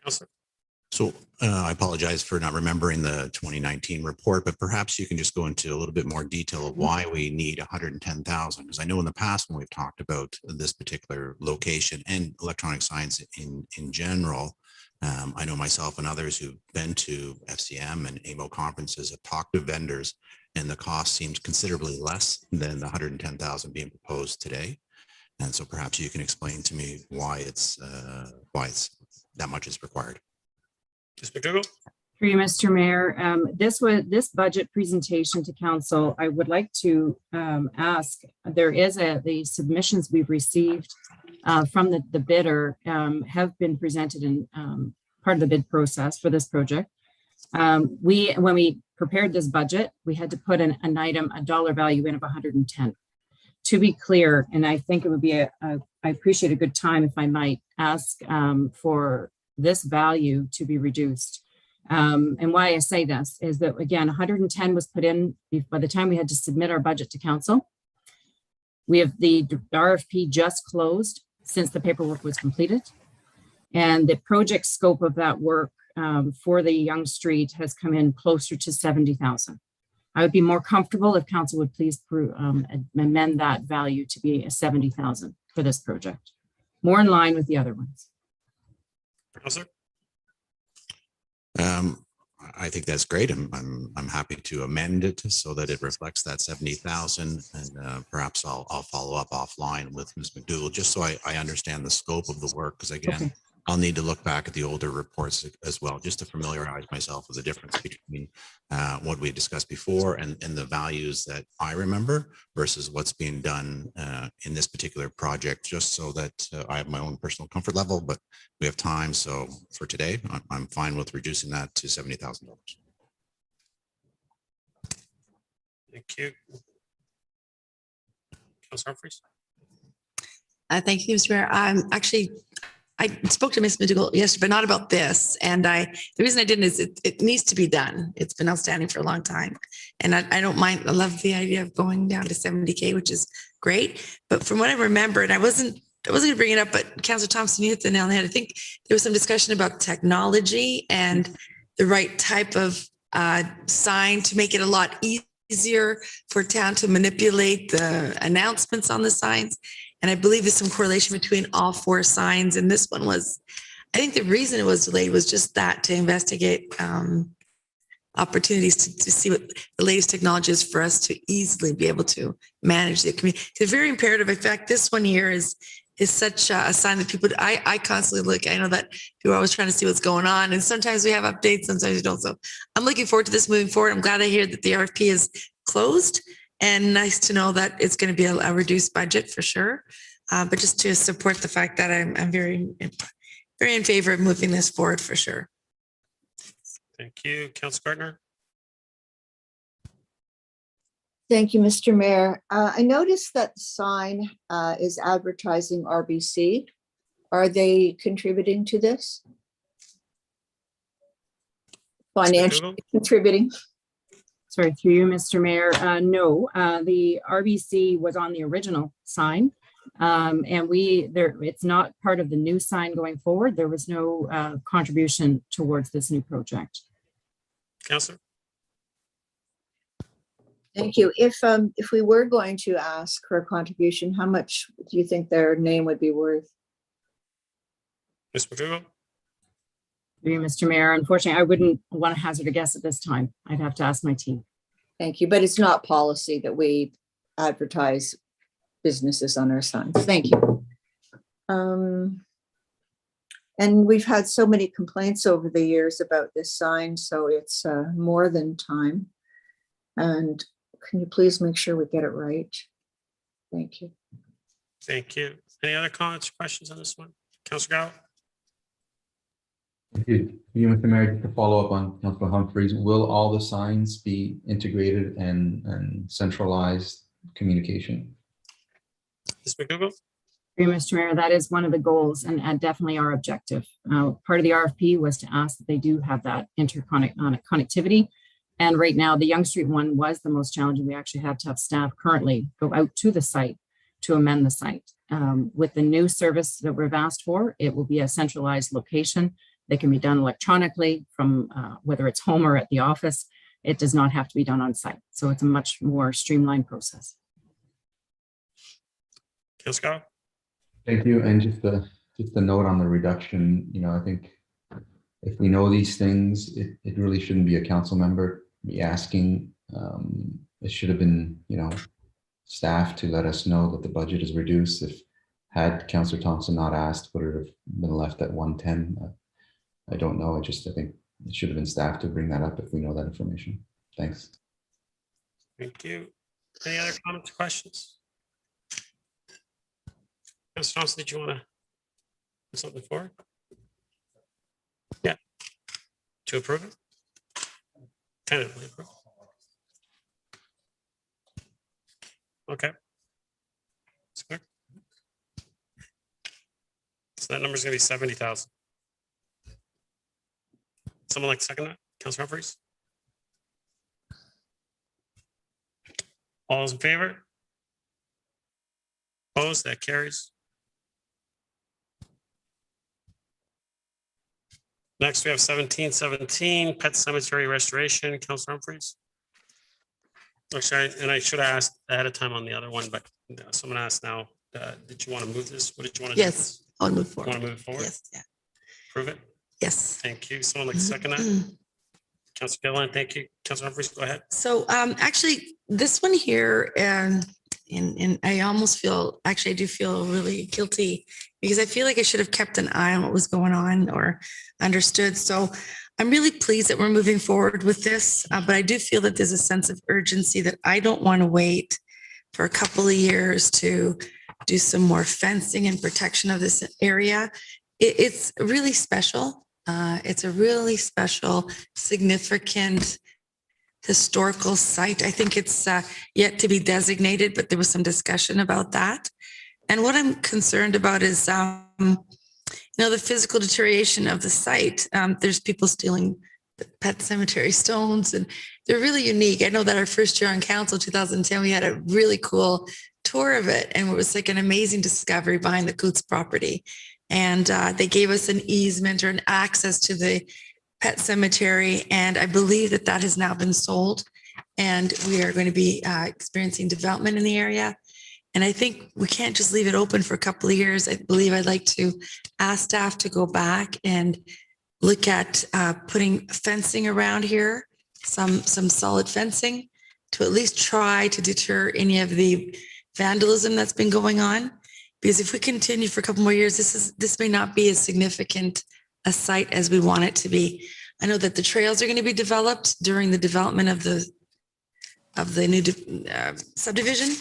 Councillor. so I apologize for not remembering the 2019 report, but perhaps you can just go into a little bit more detail of why we need 110,000. Because I know in the past when we've talked about this particular location and electronic signs in general, I know myself and others who've been to FCM and AMO conferences have talked to vendors, and the cost seems considerably less than the 110,000 being proposed today. And so perhaps you can explain to me why it's that much is required. Ms. McDougall. Through you, Mr. Mayor, this budget presentation to council, I would like to ask, there is the submissions we've received from the bidder have been presented in part of the bid process for this project. When we prepared this budget, we had to put an item, a dollar value in of 110. To be clear, and I think it would be I appreciate a good time if I might ask for this value to be reduced. And why I say this is that, again, 110 was put in by the time we had to submit our budget to council. We have the RFP just closed since the paperwork was completed. And the project scope of that work for the Yonge Street has come in closer to 70,000. I would be more comfortable if council would please amend that value to be a 70,000 for this project, more in line with the other ones. Councillor. I think that's great. I'm happy to amend it so that it reflects that 70,000, and perhaps I'll follow up offline with Ms. McDougall just so I understand the scope of the work. Because again, Okay. I'll need to look back at the older reports as well, just to familiarize myself with the difference between what we discussed before and the values that I remember versus what's being done in this particular project, just so that I have my own personal comfort level, but we have time. So for today, I'm fine with reducing that to $70,000. Thank you. Councillor Humphries. Thank you, Mr. Mayor. I spoke to Ms. McDougall yesterday, but not about this. And the reason I didn't is it needs to be done. It's been outstanding for a long time. And I don't mind. I love the idea of going down to 70K, which is great. But from what I remember, and I wasn't going to bring it up, but Councillor Thompson, you hit the nail on the head. I think there was some discussion about technology and the right type of sign to make it a lot easier for town to manipulate the announcements on the signs. And I believe there's some correlation between all 4 signs. And this one was, I think the reason it was delayed was just that, to investigate opportunities to see what the latest technology is for us to easily be able to manage the community. It's very imperative. In fact, this one here is such a sign that people, I constantly look, I know that people are always trying to see what's going on. And sometimes we have updates, sometimes we don't. So I'm looking forward to this moving forward. I'm glad I hear that the RFP is closed. And nice to know that it's going to be a reduced budget for sure. But just to support the fact that I'm very, very in favor of moving this forward for sure. Thank you. Councillor Gardner. Thank you, Mr. Mayor. I noticed that the sign is advertising RBC. Are they contributing to this? Financially contributing? Sorry, through you, Mr. Mayor. No, the RBC was on the original sign. And it's not part of the new sign going forward. There was no contribution towards this new project. Councillor. Thank you. If we were going to ask for a contribution, how much do you think their name would be worth? Ms. McDougall. Through you, Mr. Mayor. Unfortunately, I wouldn't want to hazard a guess at this time. I'd have to ask my team. Thank you. But it's not policy that we advertise businesses on our signs. Thank you. And we've had so many complaints over the years about this sign, so it's more than time. And can you please make sure we get it right? Thank you. Thank you. Any other comments or questions on this one? Councillor Gow. Thank you. Mr. Mayor, just to follow up on Councilor Humphreys, will all the signs be integrated and centralized communication? Ms. McDougall? Mr. Mayor, that is one of the goals and definitely our objective. Part of the RFP was to ask that they do have that connectivity. And right now, the Yonge Street one was the most challenging. We actually have to have staff currently go out to the site to amend the site. With the new service that we've asked for, it will be a centralized location. They can be done electronically from whether it's home or at the office. It does not have to be done on site. So it's a much more streamlined process. Councilor? Thank you. And just a note on the reduction, I think if we know these things, it really shouldn't be a council member be asking. It should have been, staff to let us know that the budget is reduced. If had Councillor Thompson not asked, would it have been left at 110? I don't know. I think it should have been staff to bring that up if we know that information. Thanks. Thank you. Any other comments or questions? Councillor Thompson, did you want to put something forward? Yeah. To approve it? Tentatively approve. Okay. That's clear. So that number is going to be 70,000. Someone like to second that? Councilor Humphreys? All those in favor? Opposed? That carries. Next, we have 1717, Pet Cemetery Restoration. Councilor Humphreys? Actually, and I should have asked ahead of time on the other one, but someone asked now, did you want to move this? What did you want to do? Yes, I'll move forward. Want to move forward? Yes, yeah. Prove it? Yes. Thank you. Someone like to second that? Councilor Gilliland, thank you. Councilor Humphreys, go ahead. So actually, this one here, and I almost feel, actually, I do feel really guilty because I feel like I should have kept an eye on what was going on or understood. So I'm really pleased that we're moving forward with this, but I do feel that there's a sense of urgency that I don't want to wait for a couple of years to do some more fencing and protection of this area. It's really special. It's a really special, significant historical site. I think it's yet to be designated, but there was some discussion about that. And what I'm concerned about is, the physical deterioration of the site. There's people stealing the pet cemetery stones, and they're really unique. I know that our first year on council, 2010, we had a really cool tour of it, and it was like an amazing discovery behind the Coots property. And they gave us an easement or an access to the pet cemetery, and I believe that has now been sold, and we are going to be experiencing development in the area. And I think we can't just leave it open for a couple of years. I believe I'd like to ask staff to go back and look at putting fencing around here, some solid fencing, to at least try to deter any of the vandalism that's been going on. Because if we continue for a couple more years, this may not be as significant a site as we want it to be. I know that the trails are going to be developed during the development of the new subdivision.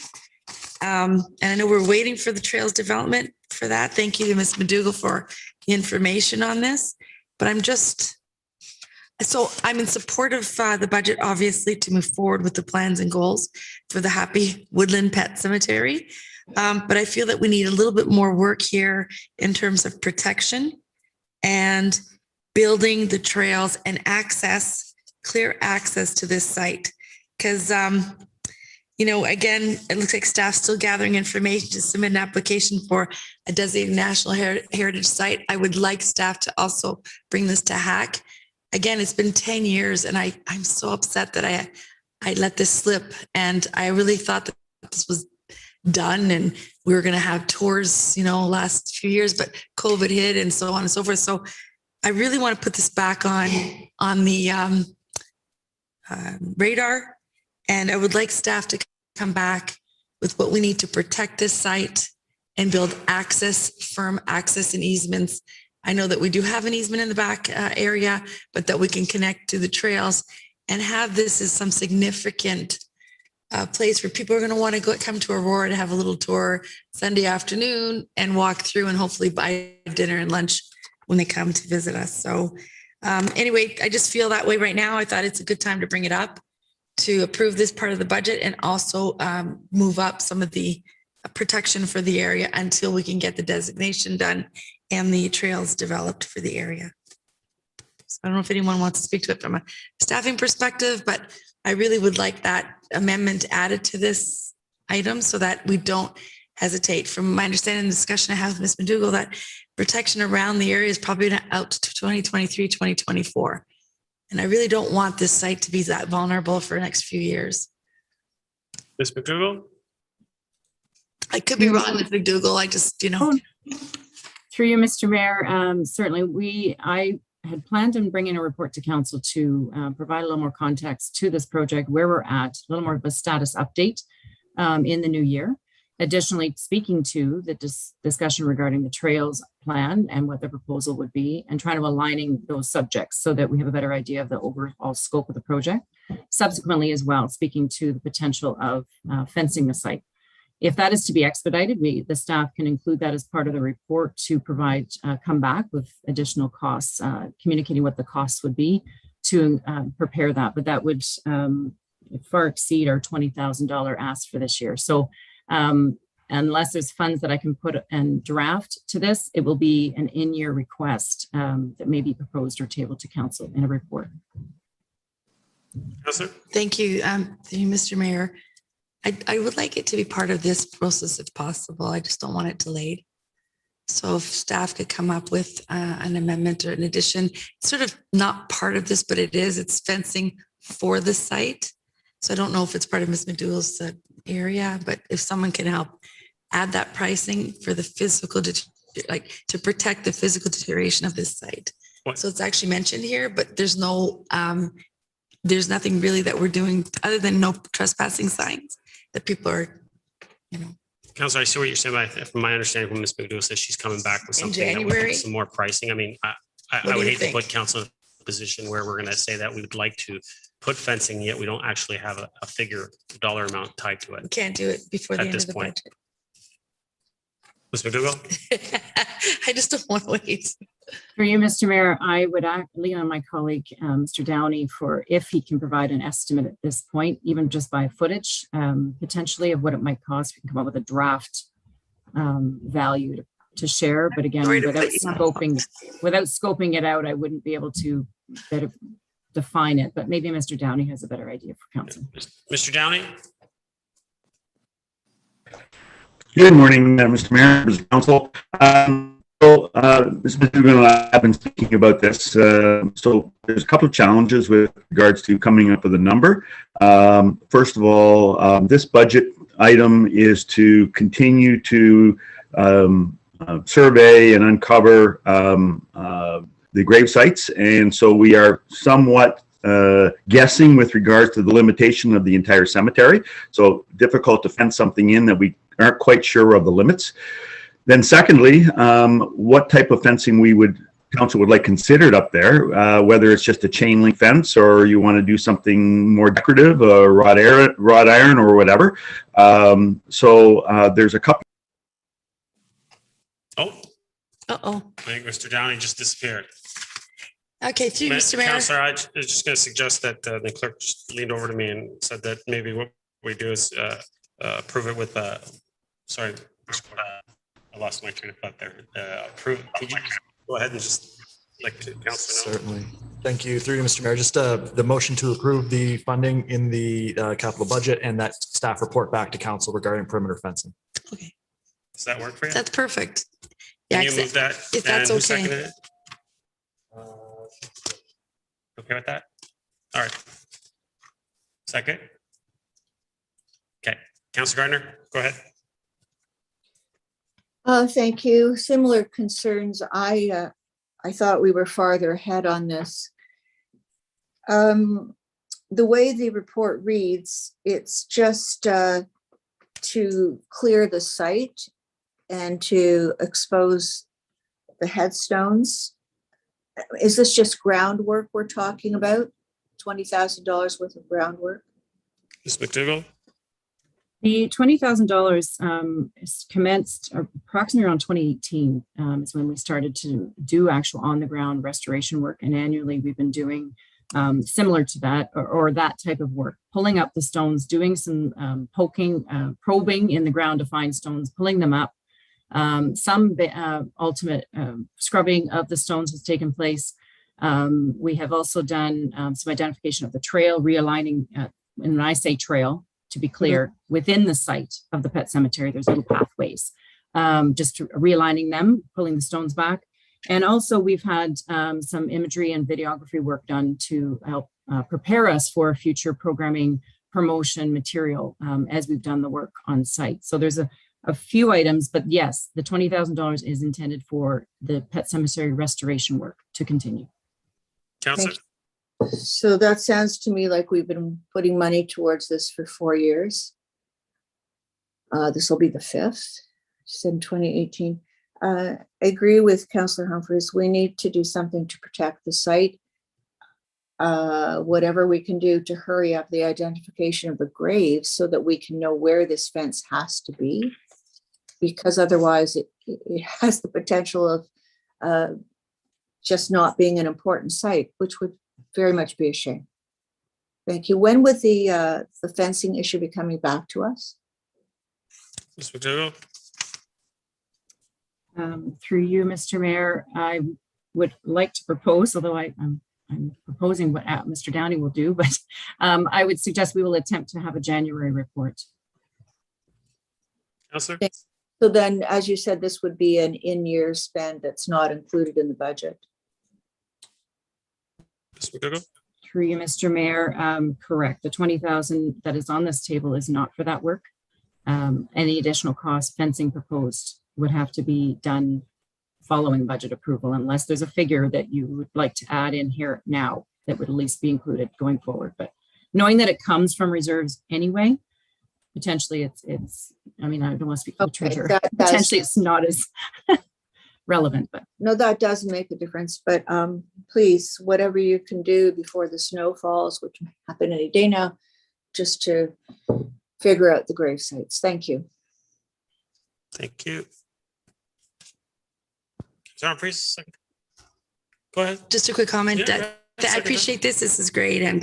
And I know we're waiting for the trails development for that. Thank you to Ms. McDougall for the information on this. But I'm in support of the budget, obviously, to move forward with the plans and goals for the Happy Woodland Pet Cemetery. But I feel that we need a little bit more work here in terms of protection and building the trails and clear access to this site. Because again, it looks like staff still gathering information to submit an application for a designated national heritage site. I would like staff to also bring this to HAC. Again, it's been 10 years and I'm so upset that I let this slip. And I really thought that this was done and we were going to have tours, last few years, but COVID hit and so on and so forth. So I really want to put this back on the radar. And I would like staff to come back with what we need to protect this site and build firm access and easements. I know that we do have an easement in the back area, but that we can connect to the trails and have this as some significant place where people are going to want to come to Aurora to have a little tour Sunday afternoon and walk through and hopefully buy dinner and lunch when they come to visit us. So anyway, I just feel that way right now. I thought it's a good time to bring it up, to approve this part of the budget and also move up some of the protection for the area until we can get the designation done and the trails developed for the area. So I don't know if anyone wants to speak to it from a staffing perspective, but I really would like that amendment added to this item so that we don't hesitate. From my understanding, the discussion I have with Ms. McDougall, that protection around the area is probably not out to 2023, 2024. And I really don't want this site to be that vulnerable for the next few years. Ms. McDougall? I could be wrong, Ms. McDougall. I just, Through you, Mr. Mayor, certainly I had planned on bringing a report to council to provide a little more context to this project, where we're at, a little more of a status update in the new year. Additionally, speaking to the discussion regarding the trails plan and what the proposal would be, and trying to aligning those subjects so that we have a better idea of the overall scope of the project. Subsequently as well, speaking to the potential of fencing the site. If that is to be expedited, the staff can include that as part of the report to provide, come back with additional costs, communicating what the costs would be to prepare that. But that would far exceed our $20,000 ask for this year. So unless there's funds that I can put and draft to this, it will be an in-year request that may be proposed or tabled to council in a report. Yes, sir. Thank you, Mr. Mayor. I would like it to be part of this process if possible. I just don't want it delayed. So if staff could come up with an amendment or an addition, it's sort of not part of this, but it's fencing for the site. So I don't know if it's part of Ms. McDougall's area, but if someone can help add that pricing for the physical, to protect the physical deterioration of this site. So it's actually mentioned here, but there's nothing really that we're doing other than no trespassing signs that people are, Councilor, I see what you're saying, but from my understanding, when Ms. McDougall says she's coming back with something that would January? give some more pricing, I mean, I would hate to put council in a position where we're going to say that we would like to put fencing, yet we don't actually have a figure, dollar amount tied to it. We can't do it before the At end this of the point. budget. Ms. McDougall? I just don't want to wait. For you, Mr. Mayor, I would lean on my colleague, Mr. Downey, for if he can provide an estimate at this point, even just by footage, potentially of what it might cost. We can come up with a draft value to share. But again, without scoping it out, I wouldn't be able to better define it. But maybe Mr. Downey has a better idea for council. Mr. Downey? Good morning, Mr. Mayor, members of council. Ms. McDougall and I have been speaking about this. So there's a couple of challenges with regards to coming up with a number. First of all, this budget item is to continue to survey and uncover the grave sites. And so we are somewhat guessing with regards to the limitation of the entire cemetery. So difficult to fence something in that we aren't quite sure of the limits. Then secondly, what type of fencing council would like considered up there, whether it's just a chain link fence or you want to do something more decorative, wrought iron or whatever. So there's a couple. I think Mr. Downey just disappeared. Okay, through Mr. Mayor. Councilor, I was just going to suggest that the clerk just leaned over to me and said that maybe what we do is approve it with sorry, I lost my train of thought there. Approve. Could you go ahead and just Councilor? Certainly. Thank you. Through you, Mr. Mayor, just the motion to approve the funding in the capital budget and that staff report back to council regarding perimeter fencing. Okay. Does that work for you? That's perfect. Can you move that? If that's And who okay. seconded it? Okay with that? All right. Second? Okay. Councilor Gardner, go ahead. Thank you. Similar concerns. I thought we were farther ahead on this. The way the report reads, it's just to clear the site and to expose the headstones. Is this just groundwork we're talking about? $20,000 worth of groundwork? Ms. McDougall? The $20,000 is commenced approximately around 2018 is when we started to do actual on the ground restoration work. And annually we've been doing similar to that or that type of work, pulling up the stones, doing some poking, probing in the ground to find stones, pulling them up. Some ultimate scrubbing of the stones has taken place. We have also done some identification of the trail, realigning, and when I say trail, to be clear, within the site of the pet cemetery, there's little pathways, just realigning them, pulling the stones back. And also we've had some imagery and videography work done to help prepare us for future programming promotion material as we've done the work on site. So there's a few items, but yes, the $20,000 is intended for the pet cemetery restoration work to continue. Councillor? So that sounds to me like we've been putting money towards this for 4 years. This will be the 5th, said in 2018. I agree with Councillor Humphries. We need to do something to protect the site. Whatever we can do to hurry up the identification of the graves so that we can know where this fence has to be, because otherwise it has the potential of just not being an important site, which would very much be a shame. Thank you. When would the fencing issue be coming back to us? Ms. McDougall? Through you, Mr. Mayor, I would like to propose, although I'm proposing what Mr. Downey will do, but I would suggest we will attempt to have a January report. Councillor? So then, as you said, this would be an in-year spend that's not included in the budget. Ms. McDougall? Through you, Mr. Mayor, correct. The 20,000 that is on this table is not for that work. Any additional cost fencing proposed would have to be done following budget approval, unless there's a figure that you would like to add in here now that would at least be included going forward. But knowing that it comes from reserves anyway, potentially it's I mean, I don't want to speak for the treasurer. Potentially it's not as relevant, but no, that does make a difference. But please, whatever you can do before the snow falls, which may happen any day now, just to figure out the grave sites. Thank you. Thank you. John Priest, go ahead. Just a quick comment. Yeah, I appreciate this. This is great. And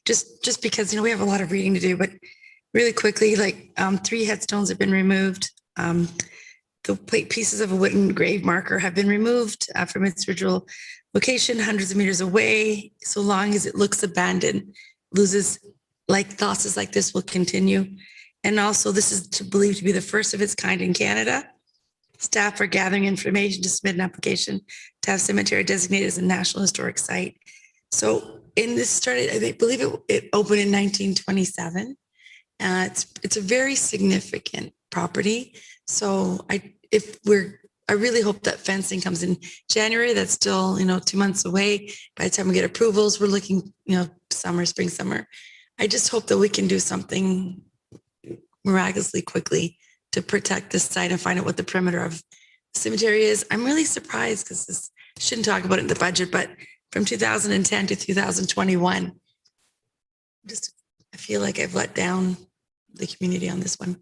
just because, we have a lot of reading to do, but really quickly, like 3 headstones have been removed. The pieces of a wooden grave marker have been removed from its original location, hundreds of meters away. So long as it looks abandoned, loses losses like this will continue. And also this is believed to be the first of its kind in Canada. Staff are gathering information to submit an application to have cemetery designated as a National Historic Site. So this started, I believe it opened in 1927. It's a very significant property. So I really hope that fencing comes in January. That's still, 2 months away. By the time we get approvals, we're looking, spring, summer. I just hope that we can do something miraculously quickly to protect this site and find out what the perimeter of the cemetery is. I'm really surprised because this shouldn't talk about it in the budget, but from 2010 to 2021, I feel like I've let down the community on this one.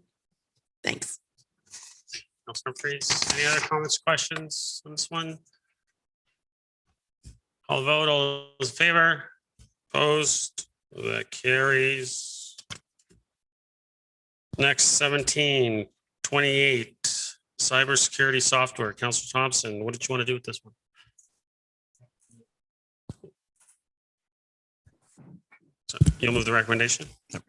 Thanks. Councilor Priest, any other comments, questions on this one? I'll vote. All those in favor? Opposed? That carries. Next, 1728, cybersecurity software. Councilor Thompson, what did you want to do with this one? So you'll move the recommendation? But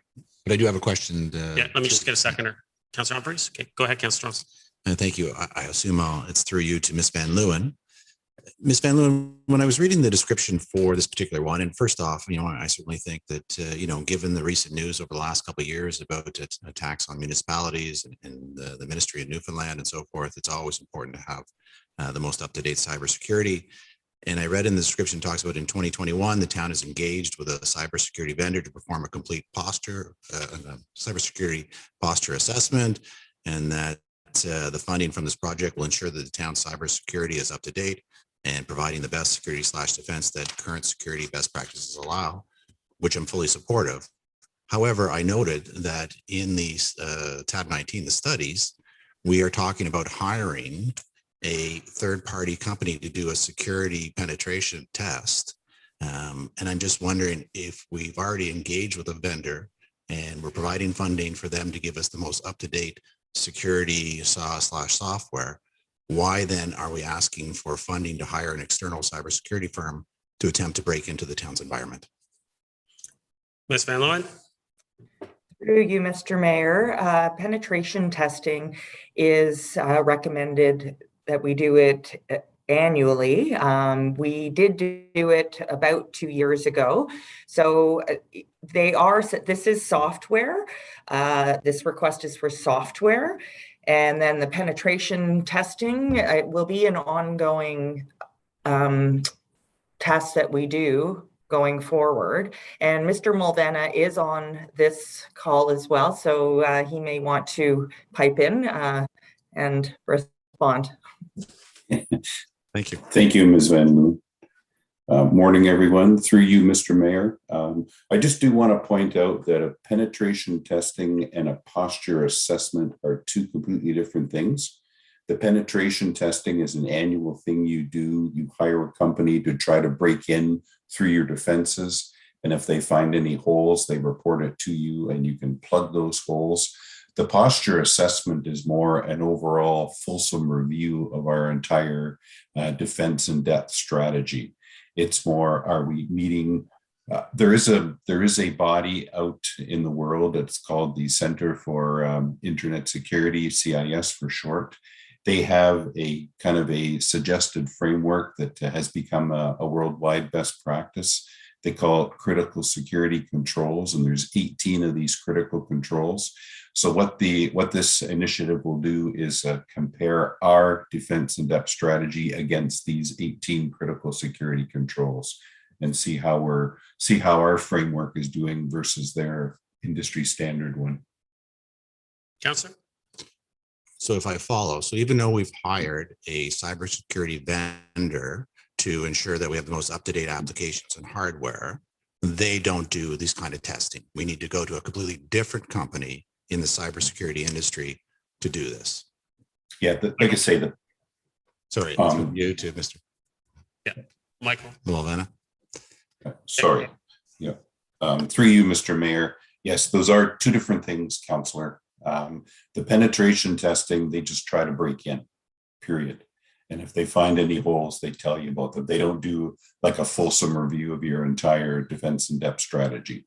I do have a question. Yeah, let me just get a seconder. Councilor Humphries? Okay, go ahead, Councilor Thompson. Thank you. I assume it's through you to Ms. Van Leeuwen. Ms. Van Leeuwen, when I was reading the description for this particular one, and first off, I certainly think that, given the recent news over the last couple of years about attacks on municipalities and the Ministry of Newfoundland and so forth, it's always important to have the most up-to-date cybersecurity. And I read in the description talks about in 2021, the town is engaged with a cybersecurity vendor to perform a complete cybersecurity posture assessment, and that the funding from this project will ensure that the town's cybersecurity is up to date and providing the best security/defense that current security best practices allow, which I'm fully supportive. However, I noted that in the tab 19, the studies, we are talking about hiring a third-party company to do a security penetration test. And I'm just wondering if we've already engaged with a vendor and we're providing funding for them to give us the most up-to-date security software, why then are we asking for funding to hire an external cybersecurity firm to attempt to break into the town's environment? Ms. Van Leeuwen? Through you, Mr. Mayor, penetration testing is recommended that we do it annually. We did do it about 2 years ago. So this is software. This request is for software. And then the penetration testing, it will be an ongoing test that we do going forward. And Mr. Mulvanna is on this call as well, so he may want to pipe in and respond. Thank you. Thank you, Ms. Van Loon. Morning, everyone. Through you, Mr. Mayor. I just do want to point out that a penetration testing and a posture assessment are two completely different things. The penetration testing is an annual thing you do. You hire a company to try to break in through your defenses. And if they find any holes, they report it to you and you can plug those holes. The posture assessment is more an overall fulsome review of our entire defense in depth strategy. It's more, are we meeting? There is a body out in the world. It's called the Center for Internet Security, CIS for short. They have a kind of a suggested framework that has become a worldwide best practice. They call it critical security controls, and there's 18 of these critical controls. So what this initiative will do is compare our defense in depth strategy against these 18 critical security controls and see how our framework is doing versus their industry standard one. Councillor? So if I follow, so even though we've hired a cybersecurity vendor to ensure that we have the most up-to-date applications and hardware, they don't do this kind of testing. We need to go to a completely different company in the cybersecurity industry to do this. Yeah, like I say, sorry, you to Mr. Yeah, Michael Mulvanna. Sorry. Yeah. Through you, Mr. Mayor. Yes, those are two different things, Councillor. The penetration testing, they just try to break in, period. And if they find any holes, they tell you about them. They don't do like a fulsome review of your entire defense in depth strategy.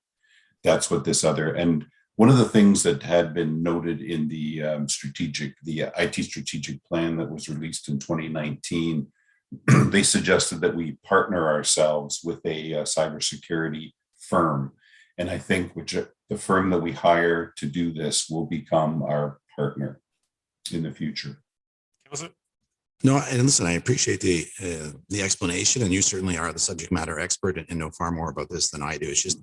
That's what this other, and one of the things that had been noted in the IT strategic plan that was released in 2019, they suggested that we partner ourselves with a cybersecurity firm. And I think the firm that we hire to do this will become our partner in the future. No, and listen, I appreciate the explanation, and you certainly are the subject matter expert and know far more about this than I do. It's just,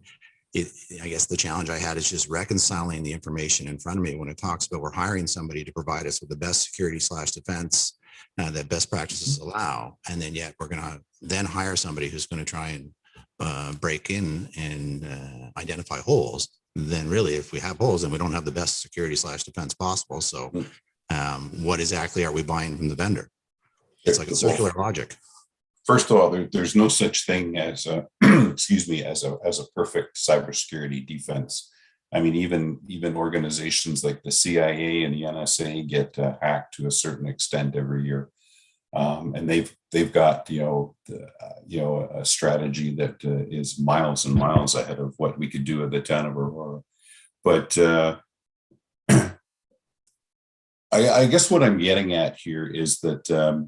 I guess the challenge I had is just reconciling the information in front of me when it talks about we're hiring somebody to provide us with the best security / defense that best practices allow, and then yet we're going to then hire somebody who's going to try and break in and identify holes. Then really, if we have holes, then we don't have the best security / defense possible. So what exactly are we buying from the vendor? It's like a circular logic. First of all, there's no such thing as a, excuse me, as a perfect cybersecurity defense. I mean, even organizations like the CIA and the NSA get hacked to a certain extent every year, and they've got a strategy that is miles and miles ahead of what we could do at the town of Aurora. But I guess what I'm getting at here is that.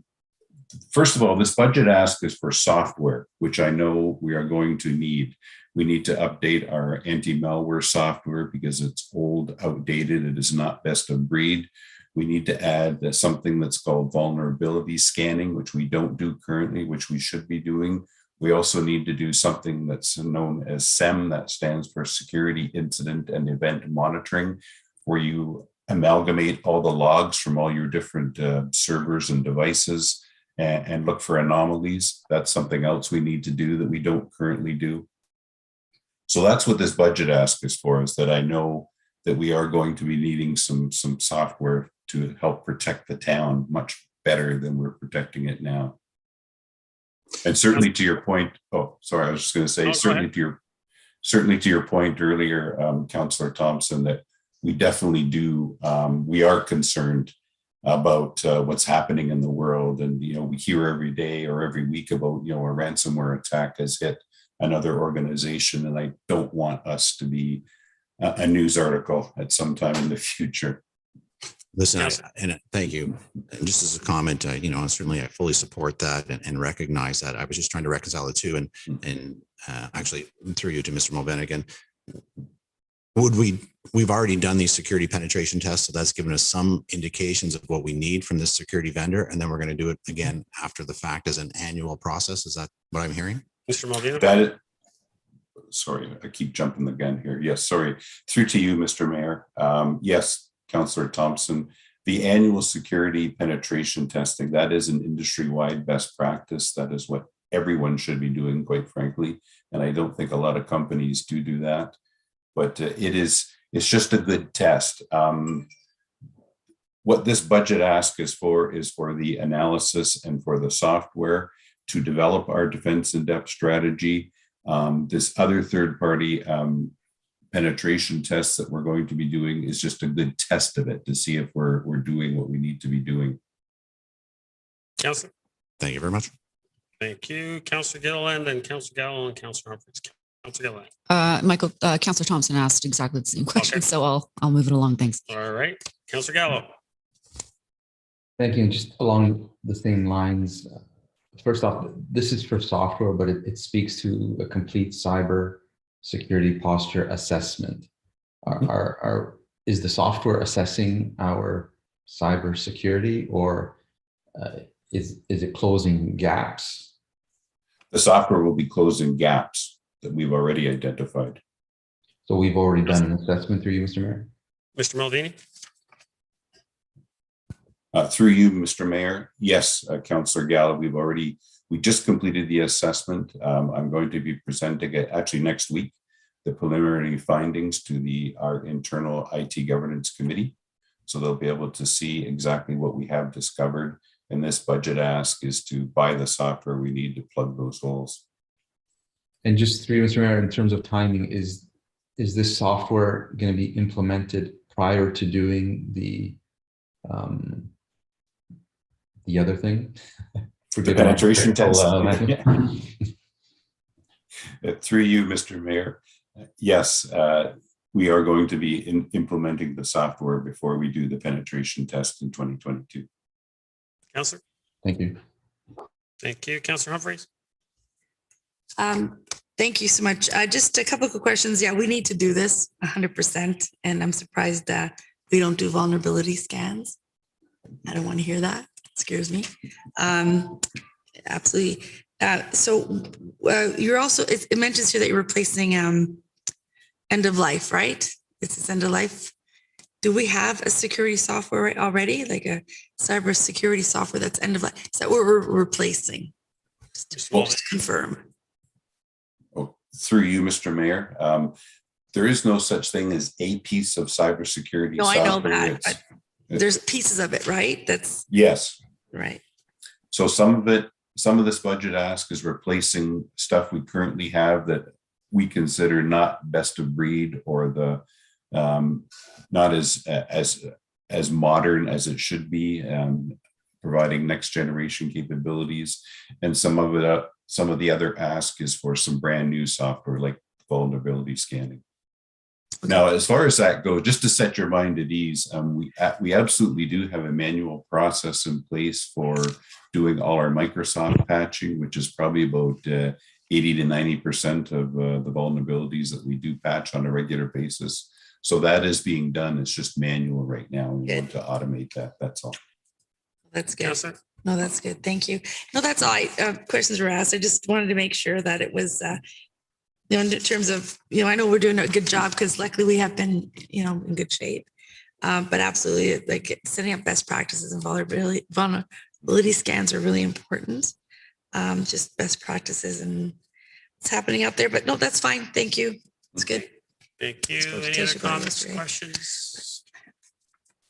First of all, this budget ask is for software, which I know we are going to need. We need to update our anti-malware software because it's old, outdated. It is not best of breed. We need to add something that's called vulnerability scanning, which we don't do currently, which we should be doing. We also need to do something that's known as SEM, that stands for Security Incident and Event Monitoring, where you amalgamate all the logs from all your different servers and devices and look for anomalies. That's something else we need to do that we don't currently do. So that's what this budget ask is for, is that I know that we are going to be needing some software to help protect the town much better than we're protecting it now. And certainly to your point, oh, sorry, I was just going to say, certainly to your point earlier, Councillor Thompson, that we definitely do, we are concerned about what's happening in the world. And, we hear every day or every week about, a ransomware attack has hit another organization. And I don't want us to be a news article at some time in the future. Listen, and thank you. And just as a comment, certainly I fully support that and recognize that. I was just trying to reconcile the two, and actually through you to Mr. Mulvaney again. We've already done these security penetration tests, so that's given us some indications of what we need from this security vendor, and then we're going to do it again after the fact as an annual process. Is that what I'm hearing? Mr. Mulvaney? That is, sorry, I keep jumping the gun here. Yes, sorry. Through to you, Mr. Mayor. Yes, Councillor Thompson, the annual security penetration testing, that is an industry-wide best practice. That is what everyone should be doing, quite frankly. And I don't think a lot of companies do that. But it's just a good test. What this budget ask is for the analysis and for the software to develop our defense in-depth strategy. This other third-party penetration tests that we're going to be doing is just a good test of it to see if we're doing what we need to be doing. Councillor. Thank you very much. Thank you, Councillor Gilliland, and Councillor Gallo and Councillor Humphries. Councillor Gilliland. Michael, Councillor Thompson asked exactly the same question, so I'll move it along. Thanks. All right, Councillor Gallo. Thank you. And just along the same lines, first off, this is for software, but it speaks to a complete cyber security posture assessment. Is the software assessing our cyber security, or is it closing gaps? The software will be closing gaps that we've already identified. So we've already done an assessment through you, Mr. Mayor? Mr. Mulvaney? Through you, Mr. Mayor. Yes, Councillor Gallo, we just completed the assessment. I'm going to be presenting it actually next week, the preliminary findings to our internal IT governance committee. So they'll be able to see exactly what we have discovered. And this budget ask is to buy the software we need to plug those holes. And just through you, Mr. Mayor, in terms of timing, is this software going to be implemented prior to doing the other thing? For the penetration test. Through you, Mr. Mayor. Yes, we are going to be implementing the software before we do the penetration test in 2022. Councillor. Thank you. Thank you, Councillor Humphries. Thank you so much. Just a couple of questions. Yeah, we need to do this 100%. And I'm surprised that we don't do vulnerability scans. I don't want to hear that. It scares me. Absolutely. So you're also, it mentions here that you're replacing end of life, right? It's end of life. Do we have a security software already, like a cyber security software that's end of life? Is that what we're replacing? Just to confirm. Through you, Mr. Mayor. There is no such thing as a piece of cybersecurity software. I know that, but there's pieces of it, right? That's yes. Right. So some of this budget ask is replacing stuff we currently have that we consider not best of breed, or the not as modern as it should be, providing next generation capabilities. And some of the other ask is for some brand new software like vulnerability scanning. Okay. Now, as far as that goes, just to set your mind at ease, we absolutely do have a manual process in place for doing all our Microsoft patching, which is probably about 80 to 90% of the vulnerabilities that we do patch on a regular basis. So that is being done. It's just manual right now. We want to automate that. That's all. That's good. No, that's good. Thank you. No, that's all. Questions were asked. I just wanted to make sure that it was, in terms of, I know we're doing a good job because luckily we have been, in good shape. But absolutely, like setting up best practices and vulnerability scans are really important. Just best practices and what's happening out there. But no, that's fine. Thank you. It's good. Thank you. Spoke to Any Tisha other about it comments, yesterday. questions?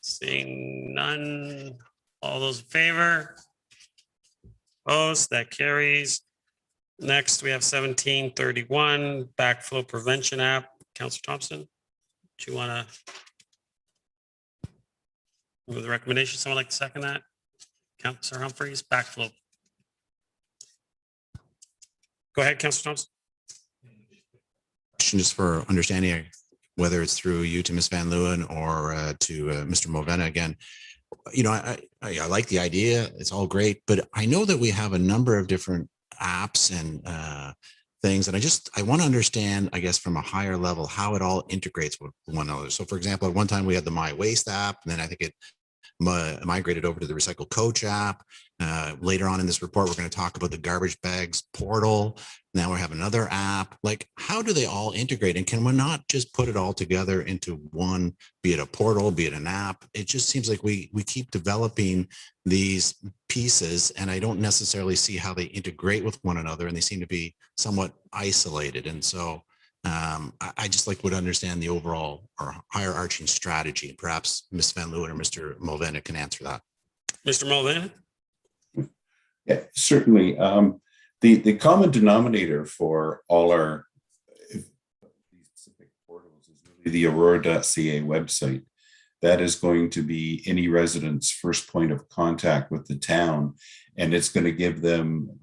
Seeing none. All those in favor? Opposed? That carries. Next, we have 1731 backflow prevention app. Councillor Thompson, do you want to move the recommendation? Someone like to second that? Councillor Humphreys, backflow. Go ahead, Councillor Thompson. Question just for understanding, whether it's through you to Ms. Van Leeuwen or to Mr. Movena again. You know, I like the idea. It's all great, but I know that we have a number of different apps and things, and I want to understand, I guess, from a higher level, how it all integrates with one another. So, for example, at one time we had the My Waste app, and then I think it migrated over to the Recycle Coach app. Later on in this report, we're going to talk about the garbage bags portal. Now we have another app. Like, how do they all integrate? And can we not just put it all together into one, be it a portal, be it an app? It just seems like we keep developing these pieces, and I don't necessarily see how they integrate with one another, and they seem to be somewhat isolated. And so I just would understand the overall or higher arching strategy. Perhaps Ms. Van Leeuwen or Mr. Movena can answer that. Mr. Movena? Yeah, certainly. The common denominator for all our specific portals is really the aurora.ca website. That is going to be any resident's first point of contact with the town, and it's going to give them,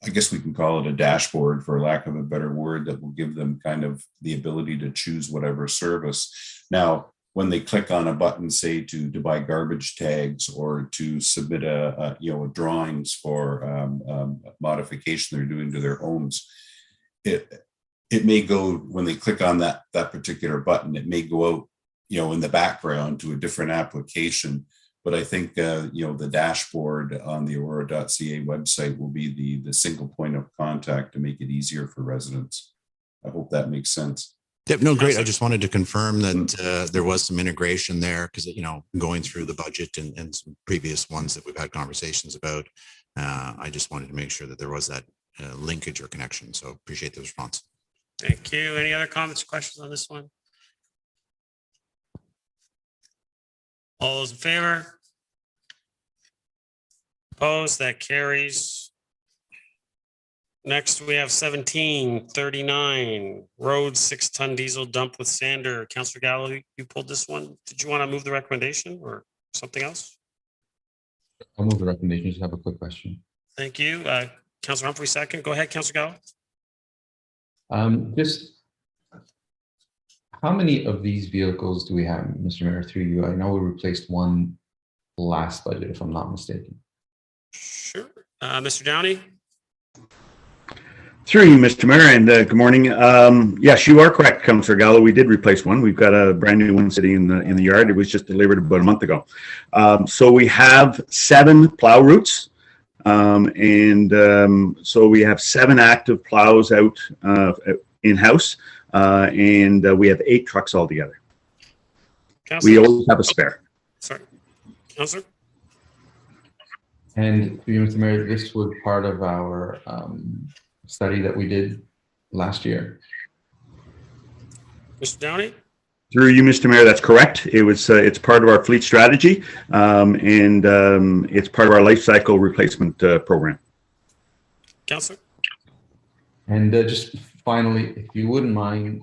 I guess we can call it a dashboard, for lack of a better word, that will give them kind of the ability to choose whatever service. Now, when they click on a button, say to buy garbage tags or to submit a drawings for modification they're doing to their homes, it may go, when they click on that particular button, it may go out, in the background to a different application. But I think, the dashboard on the aurora.ca website will be the single point of contact to make it easier for residents. I hope that makes sense. Yep, no, great. I just wanted to confirm that there was some integration there because, going through the budget and some previous ones that we've had conversations about, I just wanted to make sure that there was that linkage or connection. So appreciate the response. Thank you. Any other comments or questions on this one? All those in favor? Opposed? That carries. Next, we have 1739 road 6-ton diesel dump with sander. Councillor Gallo, you pulled this one. Did you want to move the recommendation or something else? I'll move the recommendation. Just have a quick question. Thank you. Councillor Humphrey, second. Go ahead, Councillor Gallo. Just how many of these vehicles do we have, Mr. Mayor, through you? I know we replaced one last budget, if I'm not mistaken. Sure. Mr. Downey? Through you, Mr. Mayor, and good morning. Yes, you are correct, Councillor Gallo. We did replace one. We've got a brand new one sitting in the yard. It was just delivered about a month ago. So we have 7 plow routes, so we have 7 active plows out in-house, and we have 8 trucks altogether. We always have a spare. Sorry, Councillor. And Mr. Mayor, this was part of our study that we did last year. Mr. Downey? Through you, Mr. Mayor, that's correct. It was it's part of our fleet strategy, and it's part of our life cycle replacement program. Councillor? And just finally, if you wouldn't mind,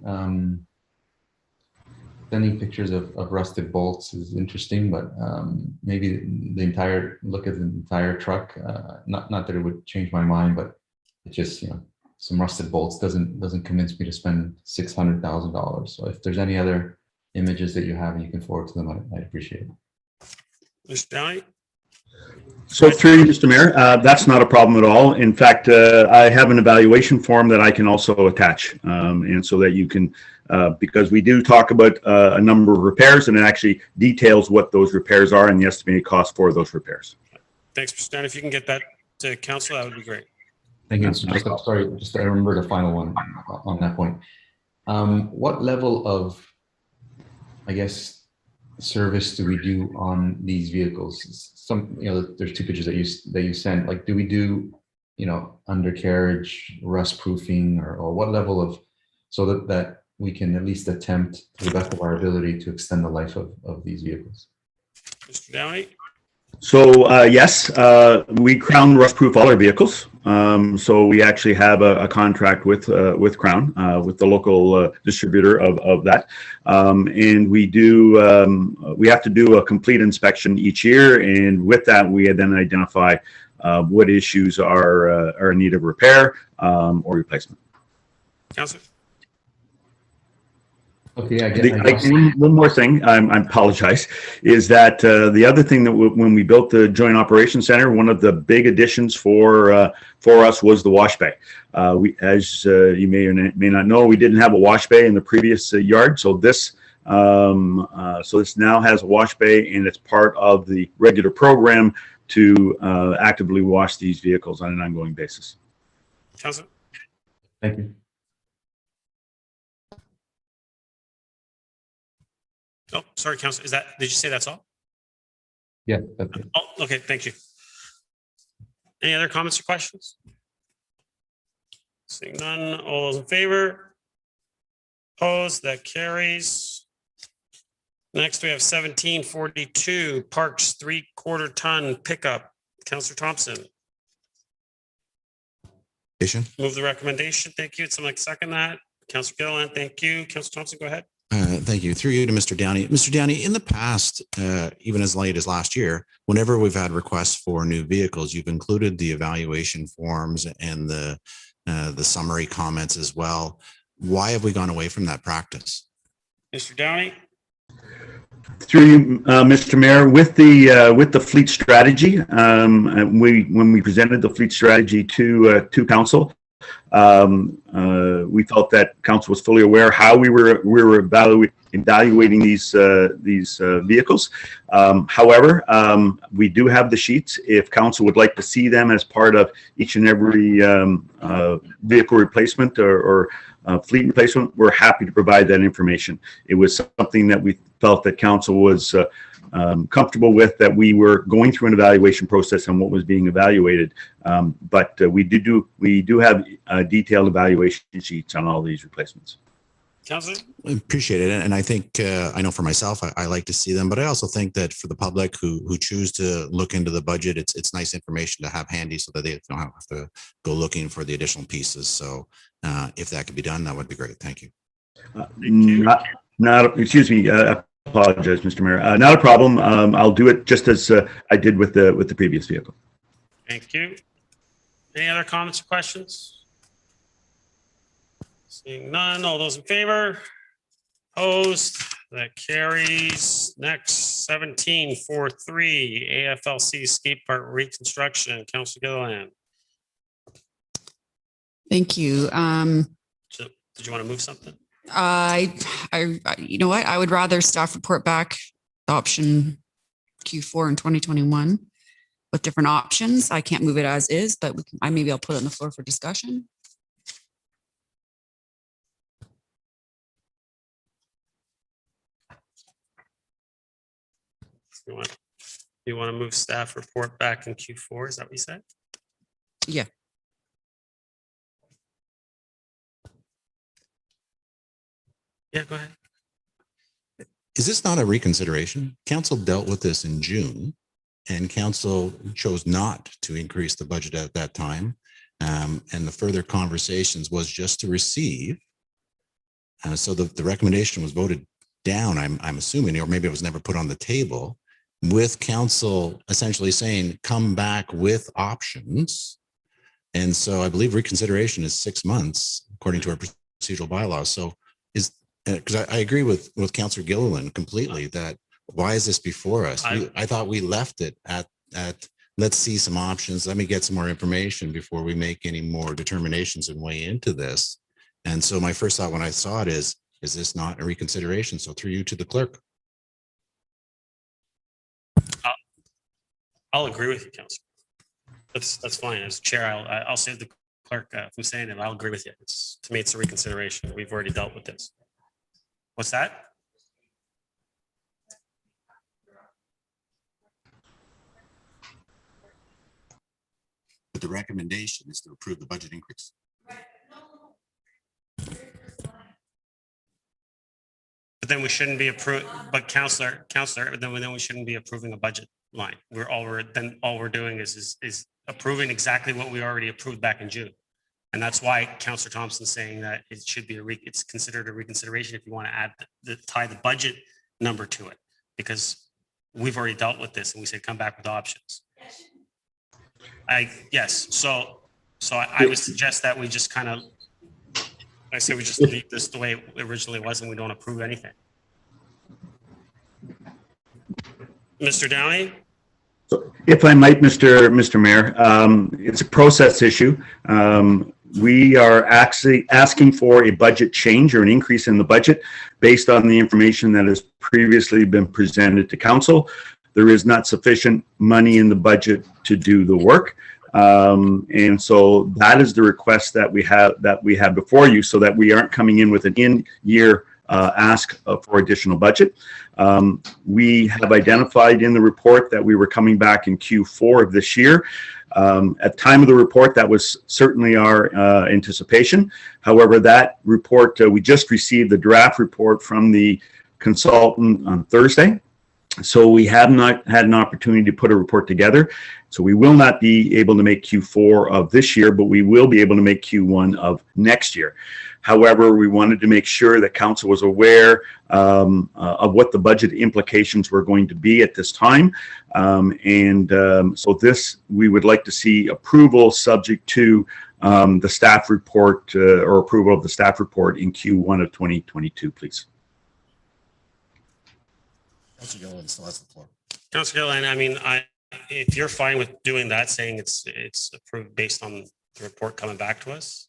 sending pictures of rusted bolts is interesting, but maybe the entire look at the entire truck, not that it would change my mind, but it just, some rusted bolts doesn't convince me to spend $600,000. So if there's any other images that you have and you can forward to them, I'd appreciate it. Mr. Downey? So through you, Mr. Mayor, that's not a problem at all. In fact, I have an evaluation form that I can also attach, and so that you can, because we do talk about a number of repairs, and it actually details what those repairs are and the estimated cost for those repairs. Thanks, Mr. Downey. If you can get that to council, that would be great. Thank you. Sorry, just I remember the final one on that point. What level of, I guess, service do we do on these vehicles? Some, there's 2 pictures that you sent. Like, do we do, undercarriage, rust proofing, or what level of, so that we can at least attempt to the best of our ability to extend the life of these vehicles. Mr. Downey? So yes, we Crown rust-proof all our vehicles. So we actually have a contract with Crown, with the local distributor of that, and we have to do a complete inspection each year, and with that we then identify what issues are in need of repair or replacement. Councilor? Okay, I guess. One more thing, I apologize, is that the other thing that when we built the Joint Operations Center, one of the big additions for us was the wash bay. As you may or may not know, we didn't have a wash bay in the previous yard, so this now has a wash bay, and it's part of the regular program to actively wash these vehicles on an ongoing basis. Councilor? Thank you. Oh, sorry, Councilor. Did you say that's all? Yeah. That's it. Oh, okay. Thank you. Any other comments or questions? Seeing none, all those in favor? Opposed? That carries. Next, we have 1742 Parks 3/4 ton pickup. Councilor Thompson. Move the recommendation. Thank you. Would someone like to second that? Councilor Gilliland, thank you. Councilor Thompson, go ahead. Thank you. Through you to Mr. Downey. Mr. Downey, in the past, even as late as last year, whenever we've had requests for new vehicles, you've included the evaluation forms and the summary comments as well. Why have we gone away from that practice? Mr. Downey? Through you, Mr. Mayor, with the fleet strategy, when we presented the fleet strategy to council, we felt that council was fully aware how we were evaluating these vehicles. However, we do have the sheets. If council would like to see them as part of each and every vehicle replacement or fleet replacement, we're happy to provide that information. It was something that we felt that council was comfortable with, that we were going through an evaluation process on what was being evaluated. But we do have detailed evaluation sheets on all these replacements. Councilor? Appreciate it. And I think, I know for myself, I like to see them, but I also think that for the public who choose to look into the budget, it's nice information to have handy so that they don't have to go looking for the additional pieces. So if that could be done, that would be great. Thank you. Excuse me. Apologize, Mr. Mayor. Not a problem. I'll do it just as I did with the previous vehicle. Thank you. Any other comments or questions? Seeing none, all those in favor? Opposed? That carries. Next, 1743 AFLC skate park reconstruction. Councilor Gilliland. Thank you. Did you want to move something? You know what? I would rather staff report back the option Q4 in 2021 with different options. I can't move it as is, but maybe I'll put it on the floor for discussion. You want to move staff report back in Q4? Is that what you said? Yeah. Yeah, go ahead. Is this not a reconsideration? Council dealt with this in June, and council chose not to increase the budget at that time. And the further conversations was just to receive. So the recommendation was voted down, I'm assuming, or maybe it was never put on the table, with council essentially saying, come back with options. And so I believe reconsideration is 6 months, according to our procedural bylaws. So because I agree with Councillor Gilliland completely that why is this before us? I thought we left it at let's see some options. Let me get some more information before we make any more determinations and weigh into this. And so my first thought when I saw it is this not a reconsideration? So through you to the clerk. I'll agree with you, Councillor. That's fine. As chair, I'll save the clerk from saying it. I'll agree with you. To me, it's a reconsideration. We've already dealt with this. What's that? But the recommendation is to approve the budget increase. But then we shouldn't be but Counselor, then we shouldn't be approving a budget line. All we're doing is approving exactly what we already approved back in June. And that's why Counselor Thompson's saying that it should be it's considered a reconsideration if you want to add tie the budget number to it, because we've already dealt with this and we said come back with options. Yes. So I would suggest that we just we just leave this the way it originally was and we don't approve anything. Mr. Downey? So if I might, Mr. Mayor, it's a process issue. We are actually asking for a budget change or an increase in the budget based on the information that has previously been presented to council. There is not sufficient money in the budget to do the work. And so that is the request that we have before you, so that we aren't coming in with an in-year ask for additional budget. We have identified in the report that we were coming back in Q4 of this year. At the time of the report, that was certainly our anticipation. However, that report, we just received the draft report from the consultant on Thursday. So we have not had an opportunity to put a report together. So we will not be able to make Q4 of this year, but we will be able to make Q1 of next year. However, we wanted to make sure that council was aware of what the budget implications were going to be at this time. So this, we would like to see approval subject to the staff report or approval of the staff report in Q1 of 2022, please. Councilor Gilliland still has the floor. Councilor Gilliland, I mean, if you're fine with doing that, saying it's approved based on the report coming back to us,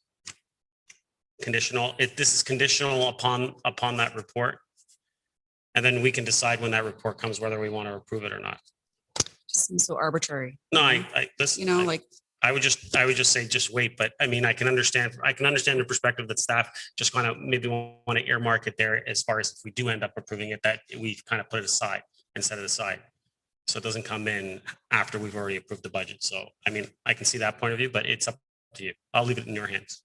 conditional. This is conditional upon that report, and then we can decide when that report comes whether we want to approve it or not. Just seems so arbitrary. No, I listen. I would just say just wait. But I mean, I can understand the perspective that staff just kind of maybe want to earmark it there as far as if we do end up approving it, that we've kind of put it aside and set it aside, so it doesn't come in after we've already approved the budget. So I mean, I can see that point of view, but it's up to you. I'll leave it in your hands.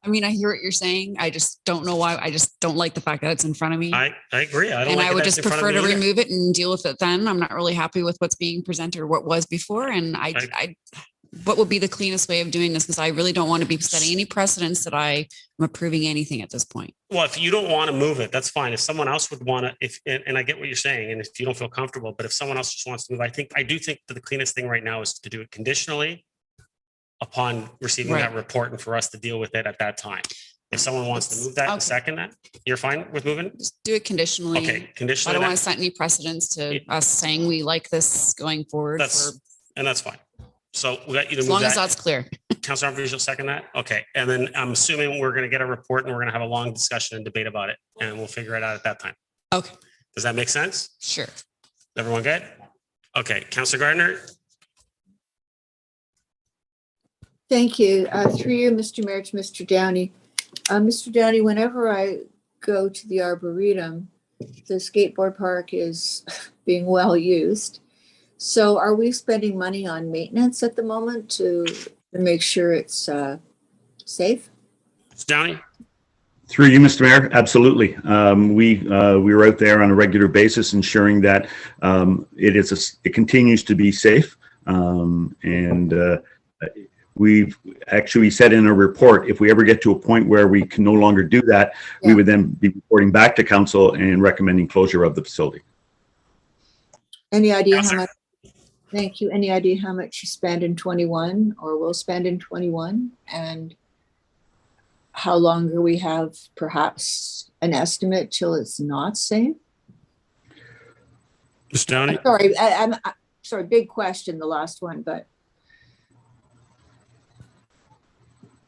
I mean, I hear what you're saying. I just don't know why. I just don't like the fact that it's in front of me. I agree. I would just prefer to remove it and deal with it then. I'm not really happy with what's being presented or what was before. And what would be the cleanest way of doing this? Because I really don't want to be setting any precedents that I am approving anything at this point. Well, if you don't want to move it, that's fine. If someone else would want to, and I get what you're saying, and if you don't feel comfortable, but if someone else just wants to move, I do think that the cleanest thing right now is to do it conditionally upon receiving that report and for us to deal with it at that time. If someone wants to move that and second that, you're fine with moving? Just do it conditionally. Okay, conditionally. I don't want to set any precedents to us saying we like this going forward. And that's fine. So we got you to move that. As long as that's clear. Councilor Humphries, you'll second that? Okay. And then I'm assuming we're going to get a report and we're going to have a long discussion and debate about it, and we'll figure it out at that time. Okay. Does that make sense? Sure. Everyone good? Okay. Councilor Gardner? Thank you. Through you, Mr. Mayor, to Mr. Downey. Mr. Downey, whenever I go to the Arboretum, the skateboard park is being well used. So are we spending money on maintenance at the moment to make sure it's safe? Mr. Downey? Through you, Mr. Mayor, absolutely. We were out there on a regular basis ensuring that it continues to be safe. We've actually said in a report, if we ever get to a point where we can no longer do that, we would then be reporting back to council and recommending closure of the facility. Any idea how much? Thank you. Any idea how much you spend in 21 or will spend in 21? And how long do we have perhaps an estimate till it's not safe? Mr. Downey? Sorry, I'm sorry, big question, the last one, but.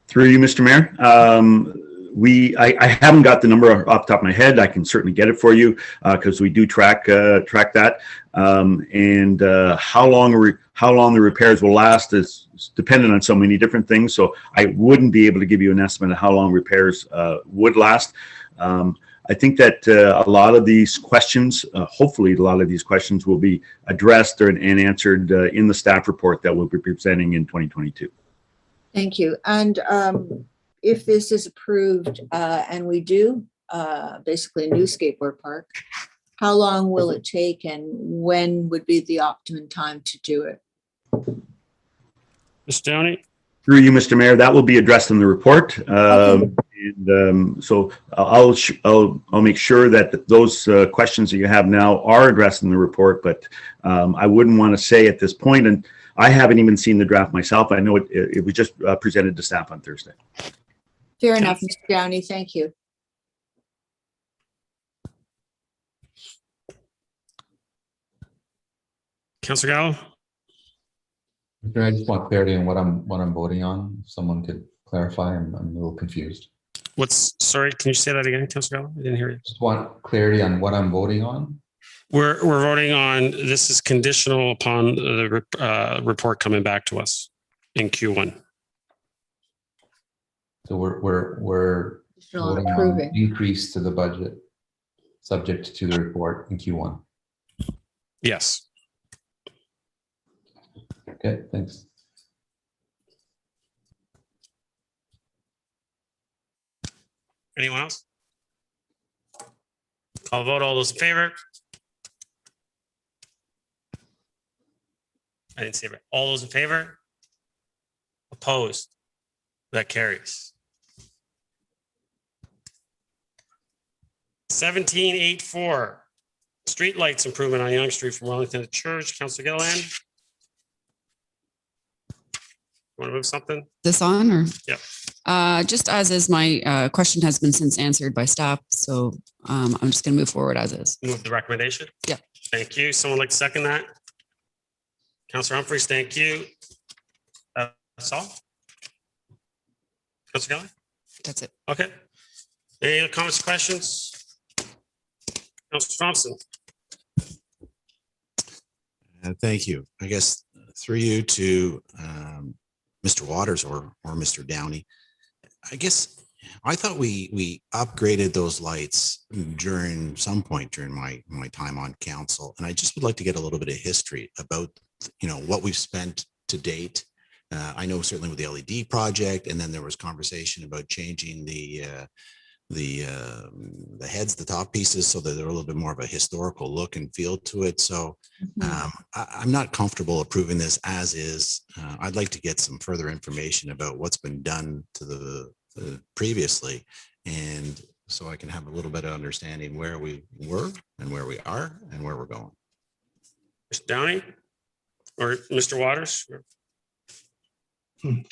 Through you, Mr. Mayor. I haven't got the number off the top of my head. I can certainly get it for you because we do track that. How long the repairs will last is dependent on so many different things. So I wouldn't be able to give you an estimate of how long repairs would last. I think that a lot of these questions, hopefully a lot of these questions will be addressed and answered in the staff report that we'll be presenting in 2022. Thank you. And if this is approved and we do basically a new skateboard park. How long will it take and when would be the optimum time to do it? Mr. Downey? Through you, Mr. Mayor, that will be addressed in the report. So I'll make sure that those questions that you have now are addressed in the report, but I wouldn't want to say at this point, and I haven't even seen the draft myself. I know it was just presented to staff on Thursday. Fair enough, Mr. Downey. Thank you. Councillor Gallo? I just want clarity on what I'm voting on. If someone could clarify, I'm a little confused. Sorry, can you say that again, Councillor Gallo? I didn't hear you. Just want clarity on what I'm voting on. We're voting on, this is conditional upon the report coming back to us in Q1. So we're voting on increase to the budget subject to the report in Q1. Yes. Okay, thanks. Anyone else? Call vote. All those in favor? I didn't see it. All those in favor? Opposed? That carries. 1784. Street lights improvement on Young Street from Wellington to Church. Councillor Gilliland. Want to move something? This on or? Yep. Just as is, my question has been since answered by staff, so I'm just going to move forward as is. Move the recommendation? Yeah. Thank you. Someone like to second that? Councillor Humphreys, thank you. That's all? Councillor Gilliland? That's it. Okay. Any other comments, questions? Councillor Thompson? Thank you. I guess through you to Mr. Waters or Mr. Downey. I guess I thought we upgraded those lights during some point during my time on council, and I just would like to get a little bit of history about what we've spent to date. I know certainly with the LED project, and then there was conversation about changing the heads, the top pieces, so that they're a little bit more of a historical look and feel to it. So I'm not comfortable approving this as is. I'd like to get some further information about what's been done to the previously, and so I can have a little bit of understanding where we were and where we are and where we're going. Mr. Downey or Mr. Waters?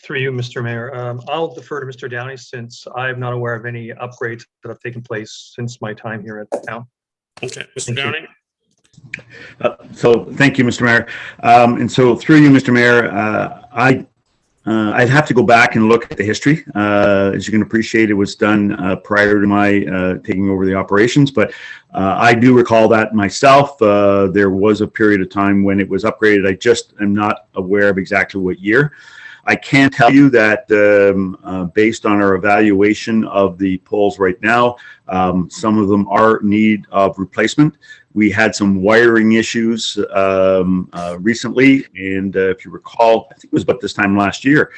Through you, Mr. Mayor. I'll defer to Mr. Downey since I'm not aware of any upgrades that have taken place since my time here at the town. Okay, Mr. Downey. So thank you, Mr. Mayor. And so through you, Mr. Mayor, I'd have to go back and look at the history. As you can appreciate, it was done prior to my taking over the operations, but I do recall that myself. There was a period of time when it was upgraded. I just am not aware of exactly what year. I can tell you that based on our evaluation of the poles right now, some of them are in need of replacement. We had some wiring issues recently, and if you recall, I think it was about this time last year,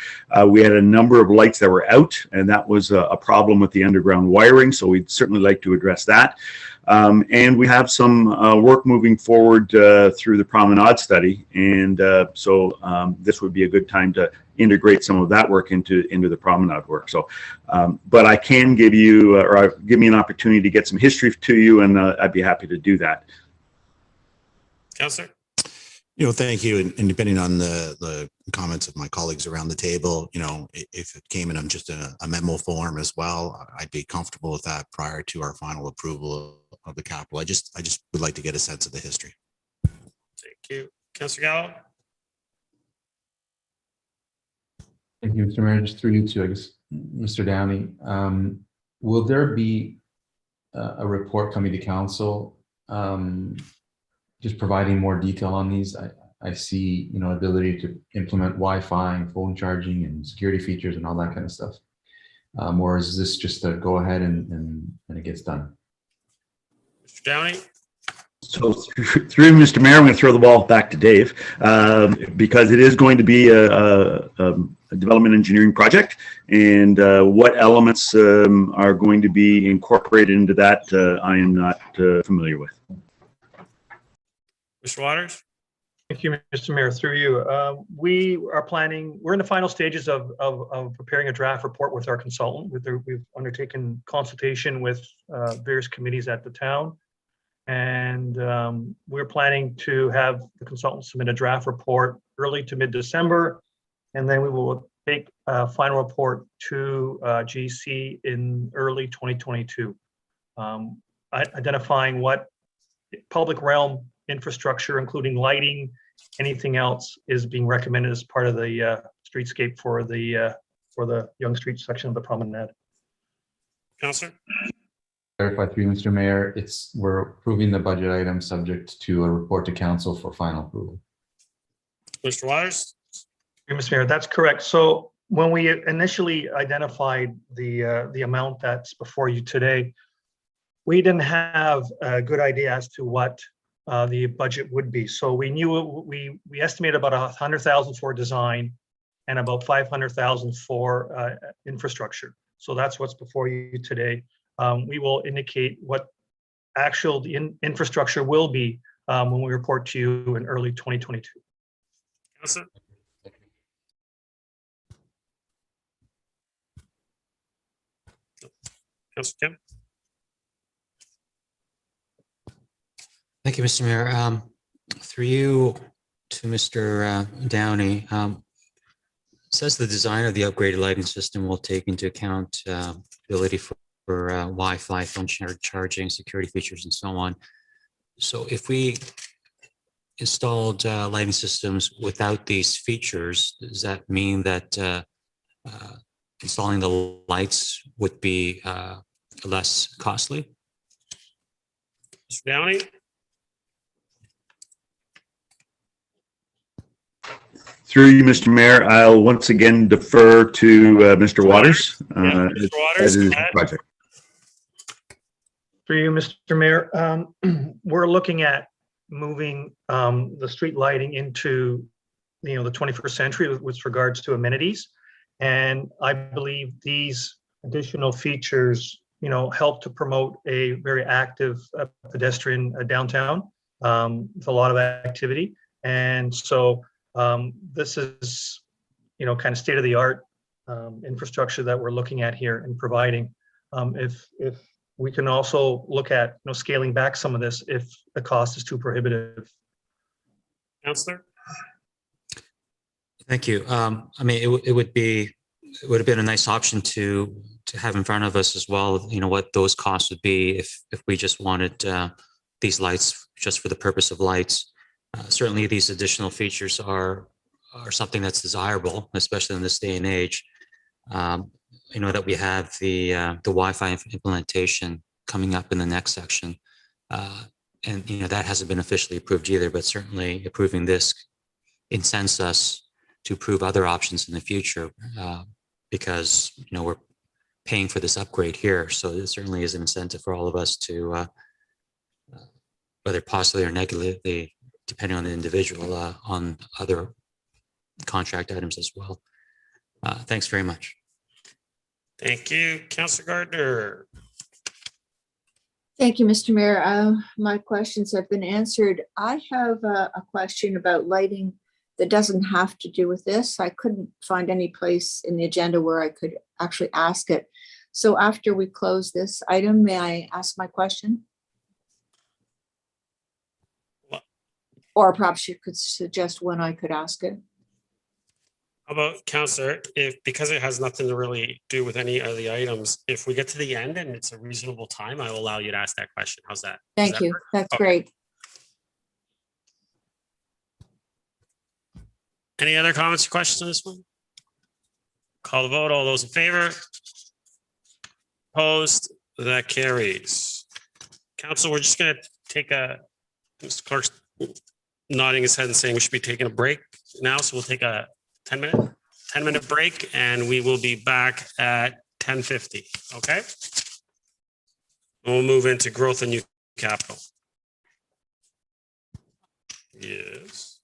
we had a number of lights that were out, and that was a problem with the underground wiring, so we'd certainly like to address that. And we have some work moving forward through the promenade study, and so this would be a good time to integrate some of that work into the promenade work. So, but I can give you, or give me an opportunity to get some history to you, and I'd be happy to do that. Councillor? Thank you. And depending on the comments of my colleagues around the table, if it came in just a memo form as well, I'd be comfortable with that prior to our final approval of the capital. I just would like to get a sense of the history. Thank you. Councillor Gallo? Thank you, Mr. Mayor. Just through you to, I guess, Mr. Downey. Will there be a report coming to council just providing more detail on these? I see, ability to implement Wi-Fi and phone charging and security features and all that kind of stuff. Or is this just a go ahead and it gets done? Mr. Downey? So through Mr. Mayor, I'm going to throw the ball back to Dave because it is going to be a development engineering project, and what elements are going to be incorporated into that, I am not familiar with. Mr. Waters? Thank you, Mr. Mayor. Through you, we are planning. We're in the final stages of preparing a draft report with our consultant. We've undertaken consultation with various committees at the town, and we're planning to have the consultant submit a draft report early to mid-December, and then we will take a final report to GC in early 2022, identifying what public realm infrastructure, including lighting, anything else, is being recommended as part of the streetscape for the Yonge Street section of the promenade. Councillor? Clarify through Mr. Mayor, we're approving the budget item subject to a report to council for final approval. Mr. Waters? Mr. Mayor, that's correct. So when we initially identified the amount that's before you today, we didn't have a good idea as to what the budget would be. So we knew we estimated about 100,000 for design and about 500,000 for infrastructure. So that's what's before you today. We will indicate what actual infrastructure will be when we report to you in early 2022. Councillor? Councillor Kim? Thank you, Mr. Mayor. Through you to Mr. Downey, says the design of the upgraded lighting system will take into account ability for Wi-Fi, phone charging, security features, and so on. So if we installed lighting systems without these features, does that mean that installing the lights would be less costly? Mr. Downey? Through you, Mr. Mayor, I'll once again defer to Mr. Waters. Mr. Waters, as is go the ahead. project. Through you, Mr. Mayor, we're looking at moving the street lighting into the 21st century with regards to amenities, and I believe these additional features help to promote a very active pedestrian downtown with a lot of activity. And so this is kind of state-of-the-art infrastructure that we're looking at here and providing. If we can also look at scaling back some of this if the cost is too prohibitive. Councillor? Thank you. I mean, it would have been a nice option to have in front of us as well, what those costs would be if we just wanted these lights just for the purpose of lights. Certainly these additional features are something that's desirable, especially in this day and age. That we have the Wi-Fi implementation coming up in the next section. And that hasn't been officially approved either, but certainly approving this incents us to approve other options in the future because we're paying for this upgrade here. So it certainly is an incentive for all of us to, whether positively or negatively, depending on the individual, on other contract items as well. Thanks very much. Thank you. Councillor Gardner? Thank you, Mr. Mayor. My questions have been answered. I have a question about lighting that doesn't have to do with this. I couldn't find any place in the agenda where I could actually ask it. So after we close this item, may I ask my question? Or perhaps you could suggest when I could ask it. How about, Councillor, because it has nothing to really do with any of the items, if we get to the end and it's a reasonable time, I will allow you to ask that question. How's that? Thank you. Work? That's Okay. great. Any other comments or questions on this one? Call the vote. All those in favor? Opposed? That carries. Council, we're just going to take Mr. Clark's nodding his head and saying we should be taking a break now. So we'll take a 10-minute break and we will be back at 10:50. Okay. And we'll move into growth and new capital. Yes.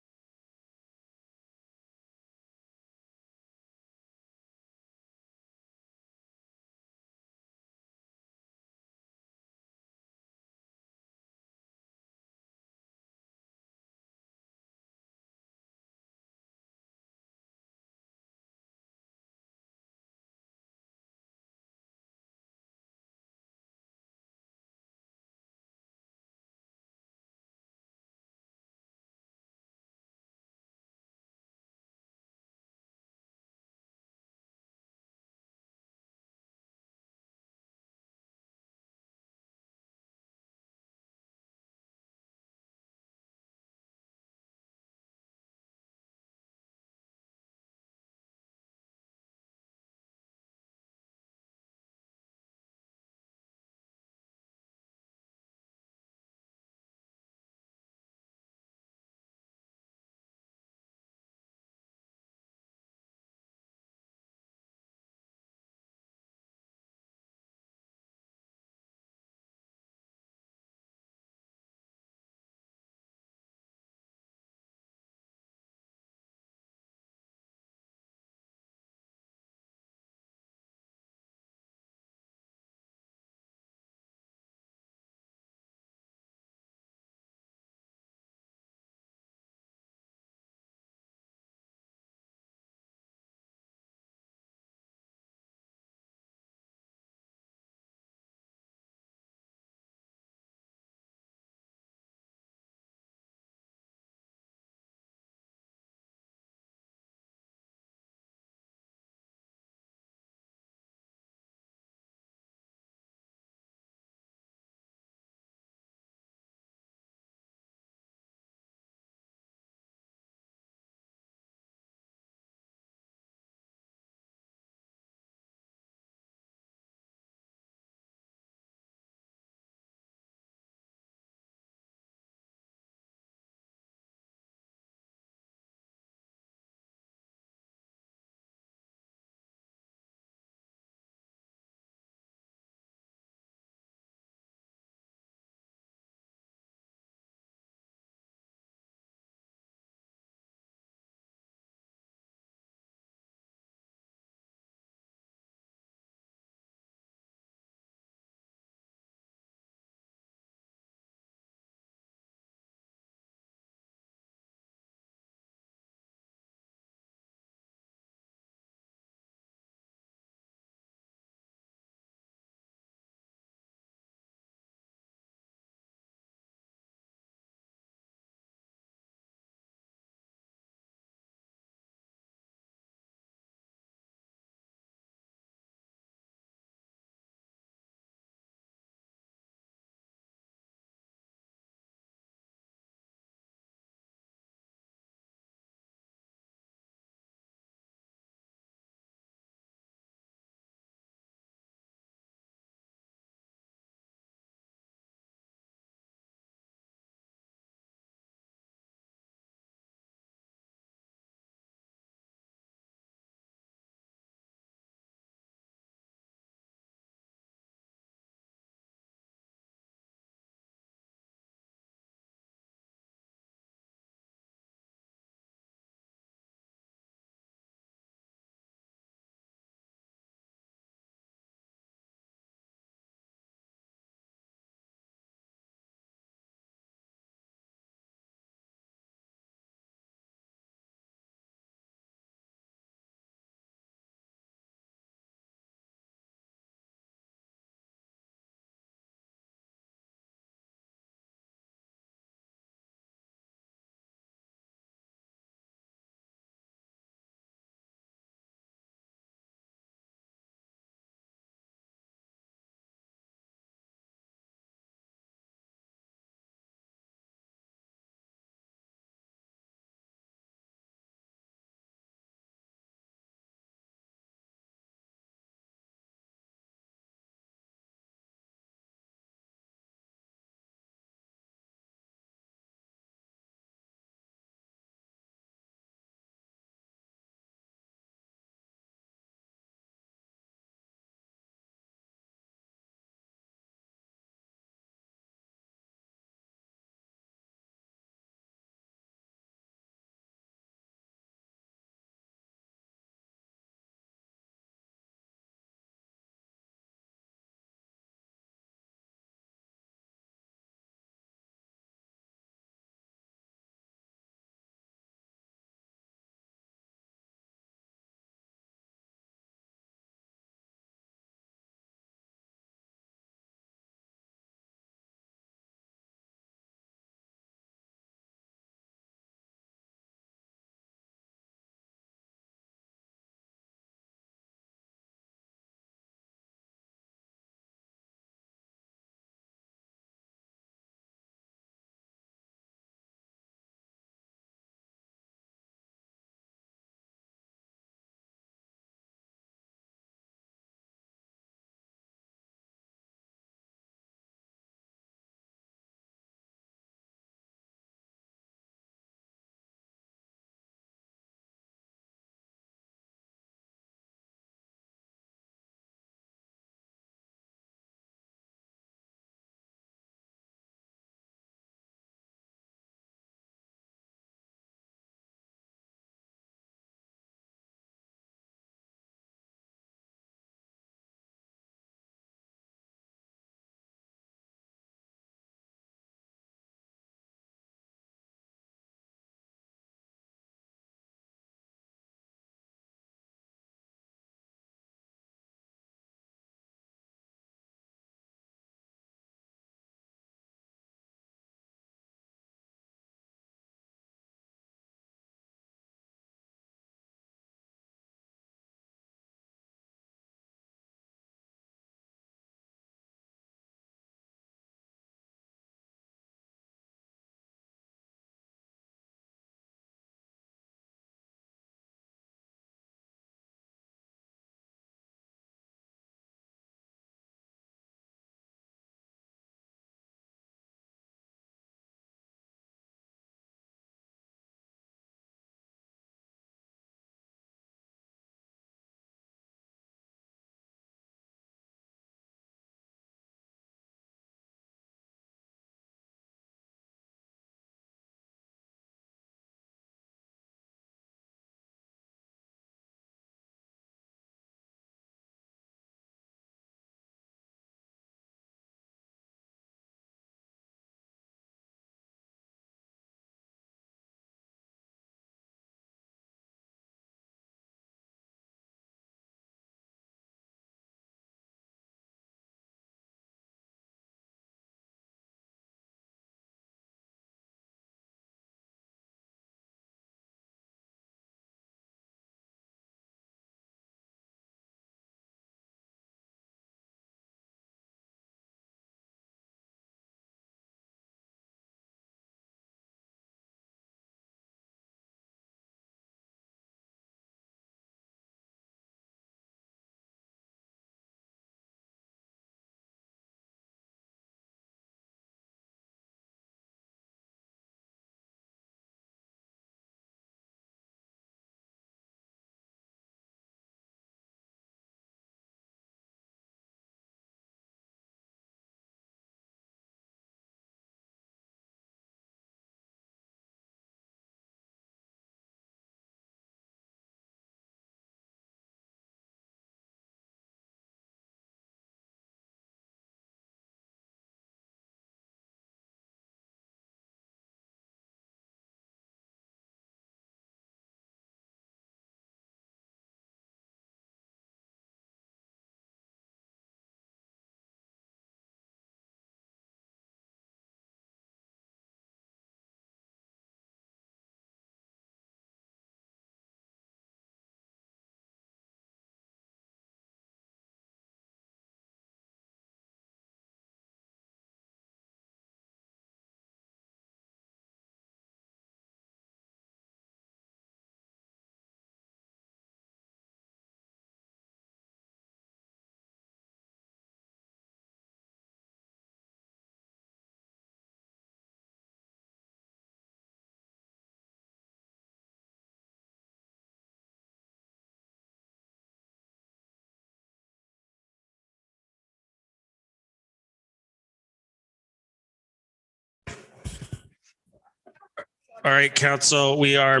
All right, council, we are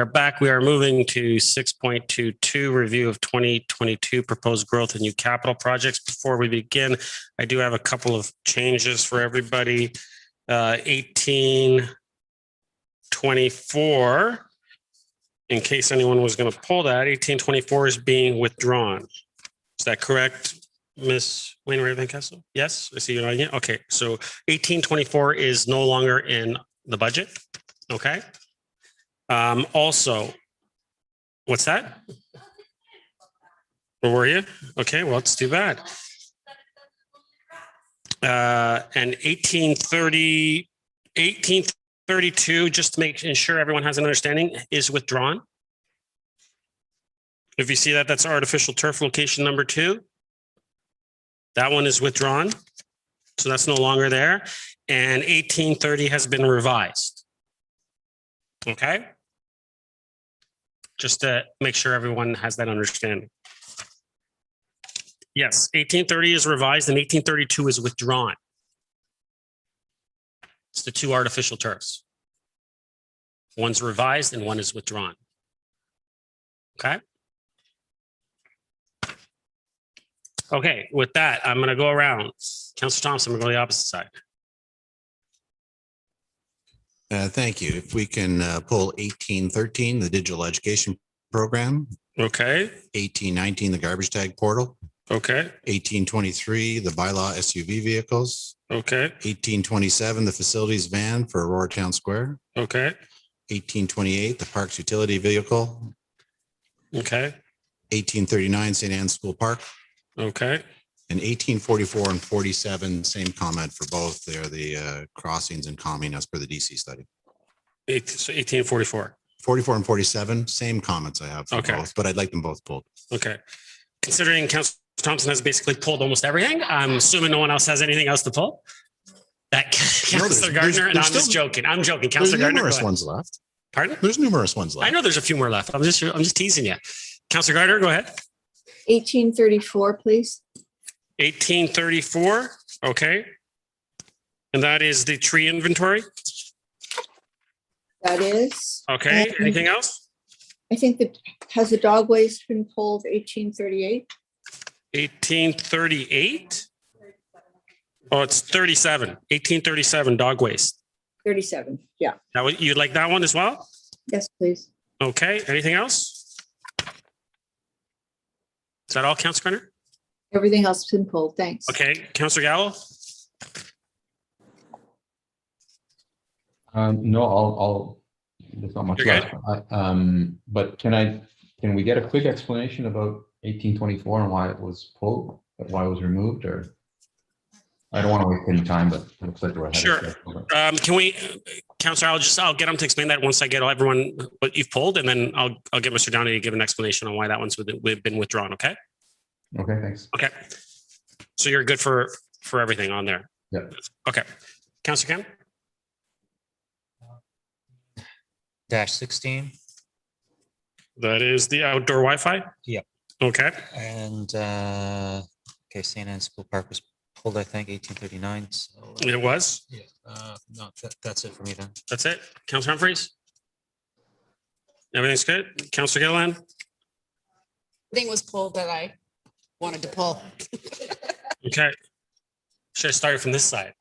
back. We are moving to 6.22, review of 2022 proposed growth and new capital projects. Before we begin, I do have a couple of changes for everybody. 1824, in case anyone was going to pull that, 1824 is being withdrawn. Is that correct, Ms. Wainwright Van Kessel? Yes, I see you're nodding. Okay, so 1824 is no longer in the budget. Okay. Also, what's that? Where were you? Okay, well, it's too bad. And 1832, just to make ensure everyone has an understanding, is withdrawn. If you see that, that's artificial turf location number 2. That one is withdrawn. So that's no longer there. And 1830 has been revised. Okay. Just to make sure everyone has that understanding. Yes, 1830 is revised and 1832 is withdrawn. It's the 2 artificial turfs. One's revised and one is withdrawn. Okay. Okay, with that, I'm going to go around. Councillor Thompson, we're going to the opposite side. Thank you. If we can pull 1813, the digital education program. Okay. 1819, the garbage tag portal. Okay. 1823, the bylaw SUV vehicles. Okay. 1827, the facilities van for Aurora Town Square. Okay. 1828, the parks utility vehicle. Okay. 1839, St. Anne's School Park. Okay. And 1844 and 47, same comment for both. They're the crossings and calming as per the DC study. So 1844. 44 and 47, same comments I have for both, but I'd like them both pulled. Okay. Considering Councillor Thompson has basically pulled almost everything, I'm assuming no one else has anything else to pull. That Councillor Gardner, and I'm just joking. I'm joking. Councillor Gardner, numerous ones left. Pardon? There's numerous ones left. I know there's a few more left. I'm just teasing you. Councillor Gardner, go ahead. 1834, please. 1834. Okay. And that is the tree inventory. That is. Okay. And Anything else? I think that has the dog waste been pulled 1838? 1838. Oh, it's 37. 1837 dog waste. 37. Yeah. Now you'd like that one as well? Yes, please. Okay. Anything else? Is that all, Councillor Gardner? Everything else has been pulled. Thanks. Okay. Councillor Gallo? No, I'll. There's not much left. But can we get a quick explanation about 1824 and why it was pulled, why it was removed, or? I don't want to waste any time, but it looks like we're ahead. Sure. Can we, Councillor, I'll get him to explain that once I get everyone what you've pulled, and then I'll get Mr. Downey to give an explanation on why that one's been withdrawn. Okay. Okay. Thanks. Okay. So you're good for everything on there. Yeah. Okay. Councillor Kemp. -16. That is the outdoor Wi-Fi. Yep. Okay. And okay, St. Anne's School Park was pulled, I think, 1839. So it was. Yeah. No, that's it for me then. That's it. Councillor Humphreys. Everything's good. Councillor Gilliland. Everything was pulled that I wanted to pull. Okay. Should I start from this side?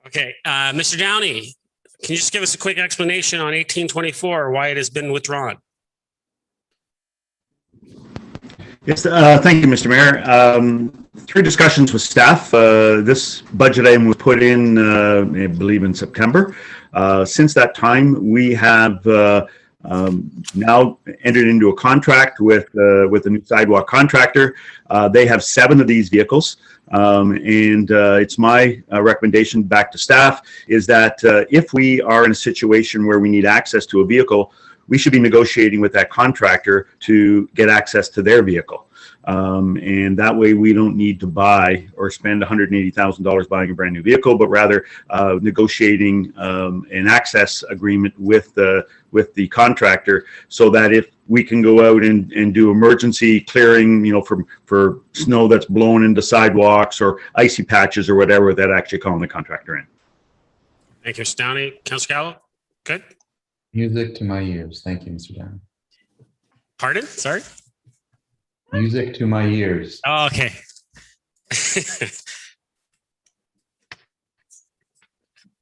Okay, Mr. Downey, can you just give us a quick explanation on 1824, why it has been withdrawn? Yes, thank you, Mr. Mayor. Through discussions with staff, this budget item was put in, I believe, in September. Since that time, we have now entered into a contract with a new sidewalk contractor. They have 7 of these vehicles. And it's my recommendation back to staff is that if we are in a situation where we need access to a vehicle, we should be negotiating with that contractor to get access to their vehicle. And that way we don't need to buy or spend $180,000 buying a brand new vehicle, but rather negotiating an access agreement with the contractor, so that if we can go out and do emergency clearing, for snow that's blown into sidewalks or icy patches or whatever, that actually calling the contractor in. Thank you, Mr. Downey. Councillor Gallo, good. Music to my ears. Thank you, Mr. Downey. Pardon? Sorry. Music to my ears. Oh, okay.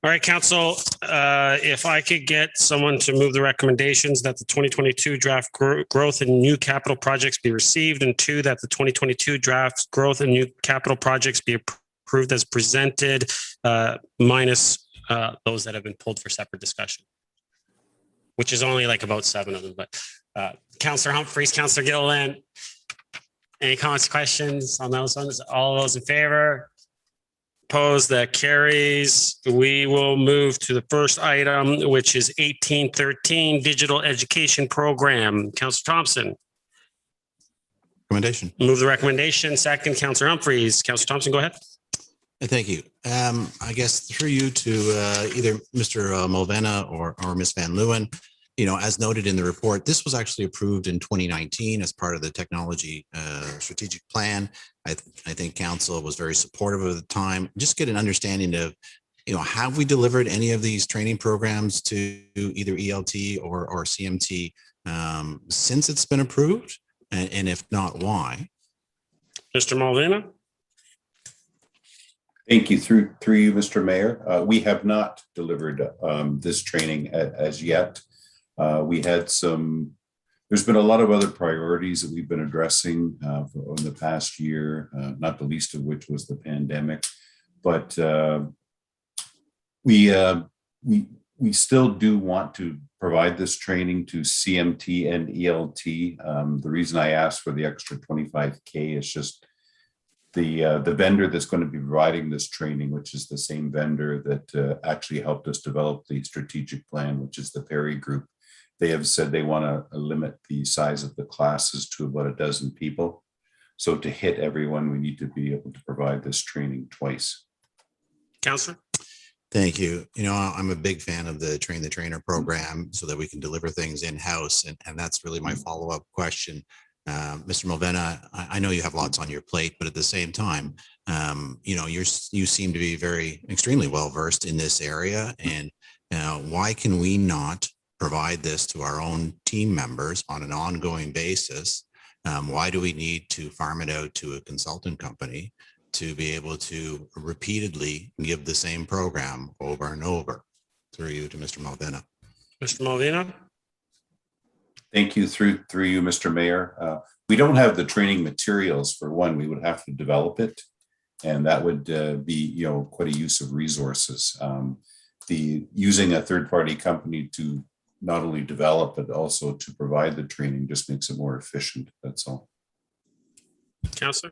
All right, council, if I could get someone to move the recommendations that the 2022 draft growth and new capital projects be received, and 2, that the 2022 draft growth and new capital projects be approved as presented, minus those that have been pulled for separate discussion, which is only like about 7 of them. But Councillor Humphreys, Councillor Gilliland, any comments, questions on those ones? All those in favor? Opposed? That carries. We will move to the first item, which is 1813 Digital Education Program. Councillor Thompson. Recommendation. Move the recommendation. Second, Councillor Humphreys. Councillor Thompson, go ahead. Thank you. I guess through you to either Mr. Mulvena or Ms. Van Leeuwen, as noted in the report, this was actually approved in 2019 as part of the technology strategic plan. I think council was very supportive of the time. Just get an understanding of, have we delivered any of these training programs to either ELT or CMT since it's been approved? And if not, why? Mr. Mulvena. Thank you. Through you, Mr. Mayor. We have not delivered this training as yet. We had there's been a lot of other priorities that we've been addressing in the past year, not the least of which was the pandemic. But we still do want to provide this training to CMT and ELT. The reason I asked for the extra 25K is just the vendor that's going to be providing this training, which is the same vendor that actually helped us develop the strategic plan, which is the Perry Group. They have said they want to limit the size of the classes to about 12 people. So to hit everyone, we need to be able to provide this training twice. Councillor. Thank you. I'm a big fan of the Train the Trainer program so that we can deliver things in-house. And that's really my follow-up question. Mr. Mulvena, I know you have lots on your plate, but at the same time, you seem to be extremely well-versed in this area. And why can we not provide this to our own team members on an ongoing basis? Why do we need to farm it out to a consultant company to be able to repeatedly give the same program over and over? Through you to Mr. Mulvena. Mr. Mulvena. Thank you. Through you, Mr. Mayor. We don't have the training materials for one. We would have to develop it, and that would be quite a use of resources. Using a third-party company to not only develop but also to provide the training just makes it more efficient. That's all. Councillor.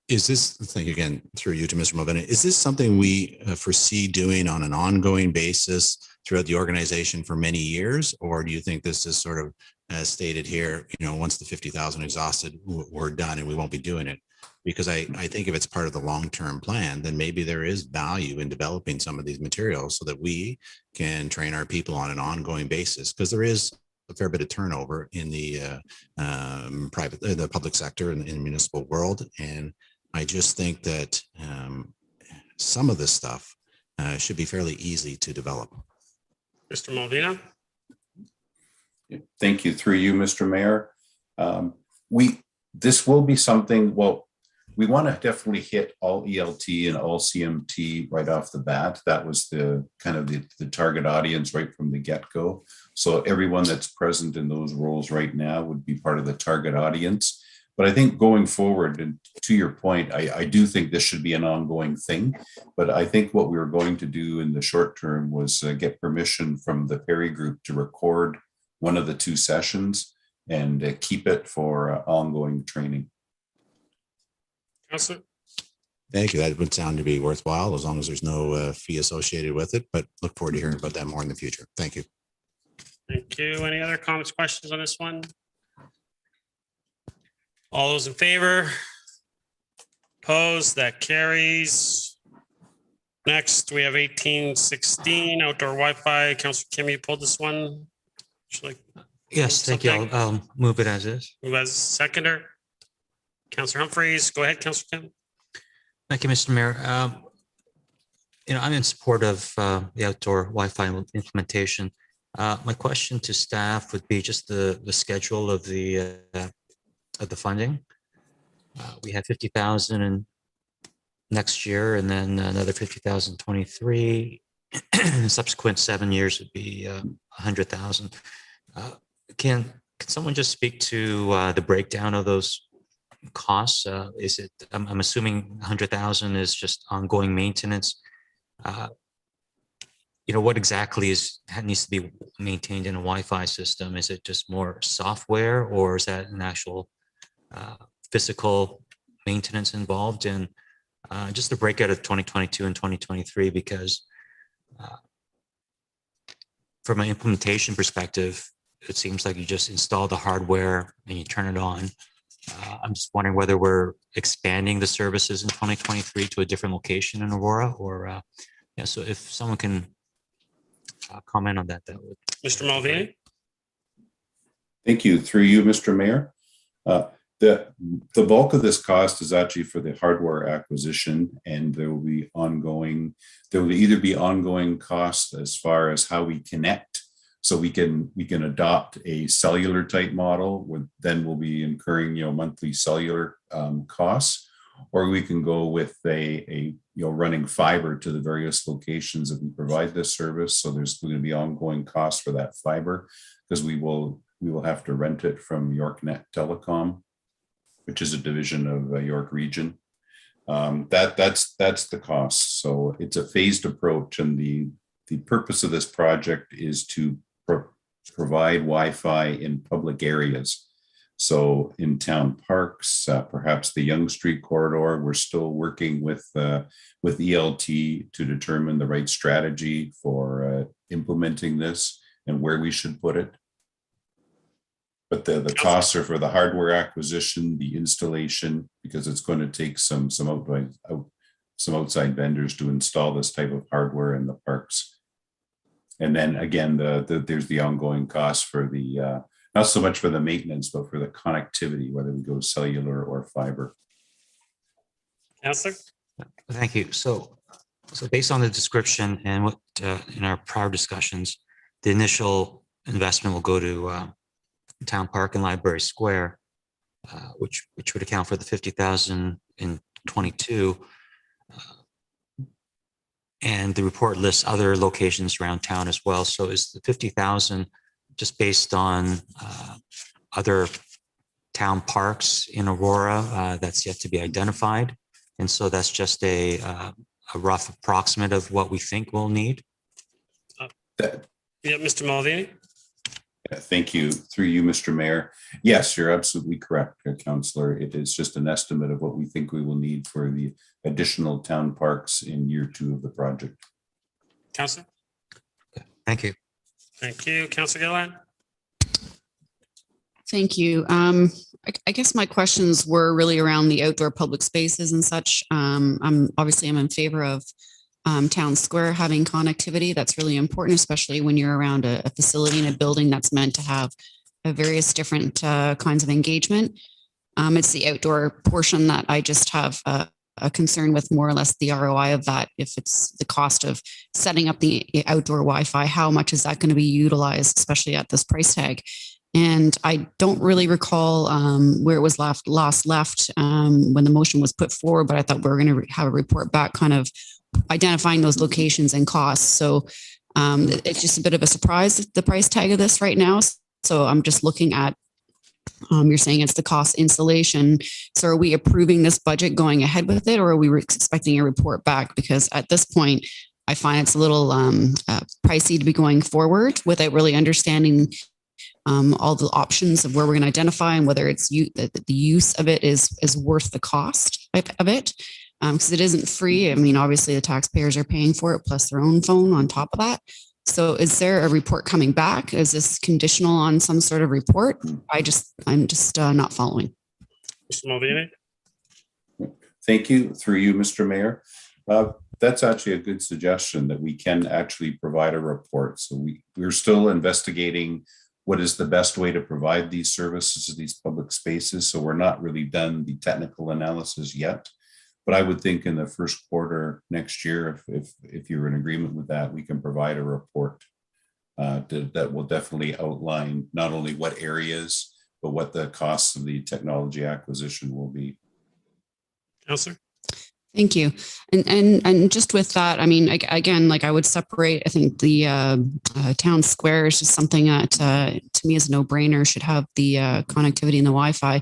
Is this, thank you again, through you to Mr. Mulvena, is this something we foresee doing on an ongoing basis throughout the organization for many years? Or do you think this is sort of, as stated here, once the 50,000 exhausted, we're done and we won't be doing it? Because I think if it's part of the long-term plan, then maybe there is value in developing some of these materials so that we can train our people on an ongoing basis, because there is a fair bit of turnover in the the public sector and in the municipal world. And I just think that some of this stuff should be fairly easy to develop. Mr. Mulvena. Thank you. Through you, Mr. Mayor. This will be something, we want to definitely hit all ELT and all CMT right off the bat. That was the kind of the target audience right from the get-go. So everyone that's present in those roles right now would be part of the target audience. But I think going forward, and to your point, I do think this should be an ongoing thing. But I think what we were going to do in the short term was get permission from the Perry Group to record one of the 2 sessions and keep it for ongoing training. Councillor. Thank you. That would sound to be worthwhile as long as there's no fee associated with it, but look forward to hearing about that more in the future. Thank you. Thank you. Any other comments, questions on this one? All those in favor? Opposed? That carries. Next, we have 1816 outdoor Wi-Fi. Councillor Kim, you pulled this one. Yes, thank you. I'll move it as is. Move as seconder. Councillor Humphreys, go ahead, Councillor Kim. Thank you, Mr. Mayor. I'm in support of the outdoor Wi-Fi implementation. My question to staff would be just the schedule of the funding. We had 50,000 in next year, and then another 50,000 23. Subsequent 7 years would be 100,000. Can someone just speak to the breakdown of those costs? Is it? I'm assuming 100,000 is just ongoing maintenance. What exactly needs to be maintained in a Wi-Fi system? Is it just more software, or is that an actual physical maintenance involved? And just the breakout of 2022 and 2023, because from an implementation perspective, it seems like you just install the hardware and you turn it on. I'm just wondering whether we're expanding the services in 2023 to a different location in Aurora, or so if someone can comment on that, that would. Mr. Mulvaney? Thank you. Through you, Mr. Mayor. The bulk of this cost is actually for the hardware acquisition, and there will either be ongoing costs as far as how we connect. So we can adopt a cellular type model, where then we'll be incurring monthly cellular costs, or we can go with a running fiber to the various locations that we provide this service. So there's going to be ongoing costs for that fiber, because we will have to rent it from YorkNet Telecom, which is a division of York Region. That's the cost. So it's a phased approach, and the purpose of this project is to provide Wi-Fi in public areas. So in town parks, perhaps the Yonge Street corridor, we're still working with ELT to determine the right strategy for implementing this and where we should put it. But the costs are for the hardware acquisition, the installation, because it's going to take some outside vendors to install this type of hardware in the parks. And then again, there's the ongoing cost for the not so much for the maintenance, but for the connectivity, whether we go cellular or fiber. Councillor? Thank you. So based on the description and what in our prior discussions, the initial investment will go to Town Park and Library Square, which would account for the 50,000 in 22. And the report lists other locations around town as well. So is the 50,000 just based on other town parks in Aurora that's yet to be identified? And so that's just a rough approximate of what we think we'll need? Yeah, Mr. Mulvaney? Thank you. Through you, Mr. Mayor. Yes, you're absolutely correct, Councillor. It is just an estimate of what we think we will need for the additional town parks in year 2 of the project. Councillor? Thank you. Thank you. Councillor Gilliland? Thank you. I guess my questions were really around the outdoor public spaces and such. I'm in favor of Town Square having connectivity. That's really important, especially when you're around a facility and a building that's meant to have various different kinds of engagement. It's the outdoor portion that I just have a concern with, more or less the ROI of that. If it's the cost of setting up the outdoor Wi-Fi, how much is that going to be utilized, especially at this price tag? And I don't really recall where it was left when the motion was put forward, but I thought we were going to have a report back kind of identifying those locations and costs. So it's just a bit of a surprise, the price tag of this right now. So I'm just looking at, you're saying it's the cost installation. So are we approving this budget going ahead with it, or are we expecting a report back? Because at this point, I find it's a little pricey to be going forward without really understanding all the options of where we're going to identify and whether it's the use of it is worth the cost of it. Because it isn't free. I mean, obviously the taxpayers are paying for it plus their own phone on top of that. So is there a report coming back? Is this conditional on some sort of report? I'm just not following. Mr. Mulvaney? Thank you. Through you, Mr. Mayor. That's actually a good suggestion, that we can actually provide a report. So we're still investigating what is the best way to provide these services to these public spaces. So we're not really done the technical analysis yet. But I would think in the first quarter next year, if you're in agreement with that, we can provide a report that will definitely outline not only what areas, but what the costs of the technology acquisition will be. Councillor? Thank you. And just with that, I mean, again, like I would separate, I think the town square is just something that to me is a no-brainer, should have the connectivity and the Wi-Fi.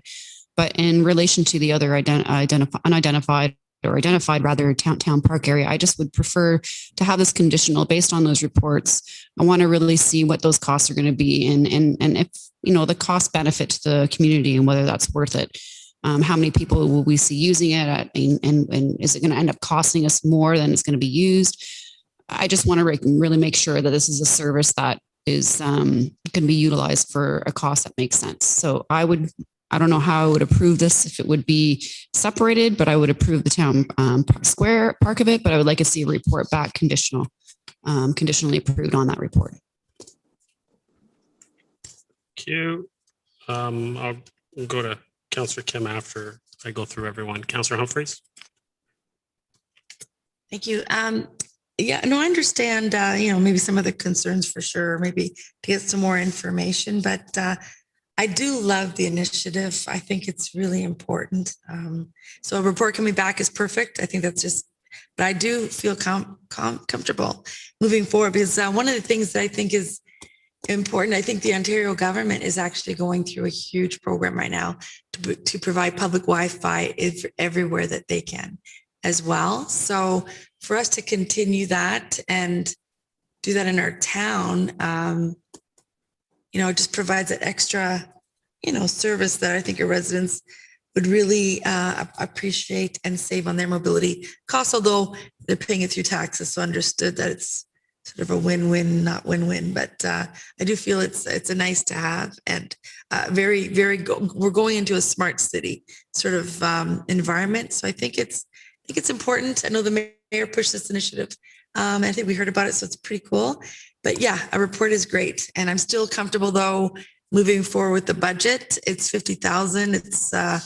But in relation to the other unidentified or identified rather town park area, I just would prefer to have this conditional based on those reports. I want to really see what those costs are going to be and if, you know, the cost benefit to the community and whether that's worth it. How many people will we see using it at, and is it going to end up costing us more than it's going to be used? I just want to really make sure that this is a service that is going to be utilized for a cost that makes sense. So I don't know how I would approve this if it would be separated, but I would approve the town square park of it, but I would like to see a report back conditionally approved on that report. Thank you. I'll go to Councillor Kim after I go through everyone. Councillor Humphreys. Thank you. Yeah, no, I understand, you know, maybe some of the concerns for sure, maybe to get some more information, but I do love the initiative. I think it's really important. So a report coming back is perfect. I think that's just, but I do feel comfortable moving forward because one of the things that I think is important, I think the Ontario government is actually going through a huge program right now to provide public Wi-Fi everywhere that they can as well. So for us to continue that and do that in our town, you know, it just provides that extra, you know, service that I think our residents would really appreciate and save on their mobility costs, although they're paying it through taxes. So understood that it's sort of a win-win, not win-win, but I do feel it's a nice to have and we're going into a smart city sort of environment. So I think it's important. I know the mayor pushed this initiative. I think we heard about it, so it's pretty cool. But yeah, a report is great. And I'm still comfortable though, moving forward with the budget. It's 50,000. It's not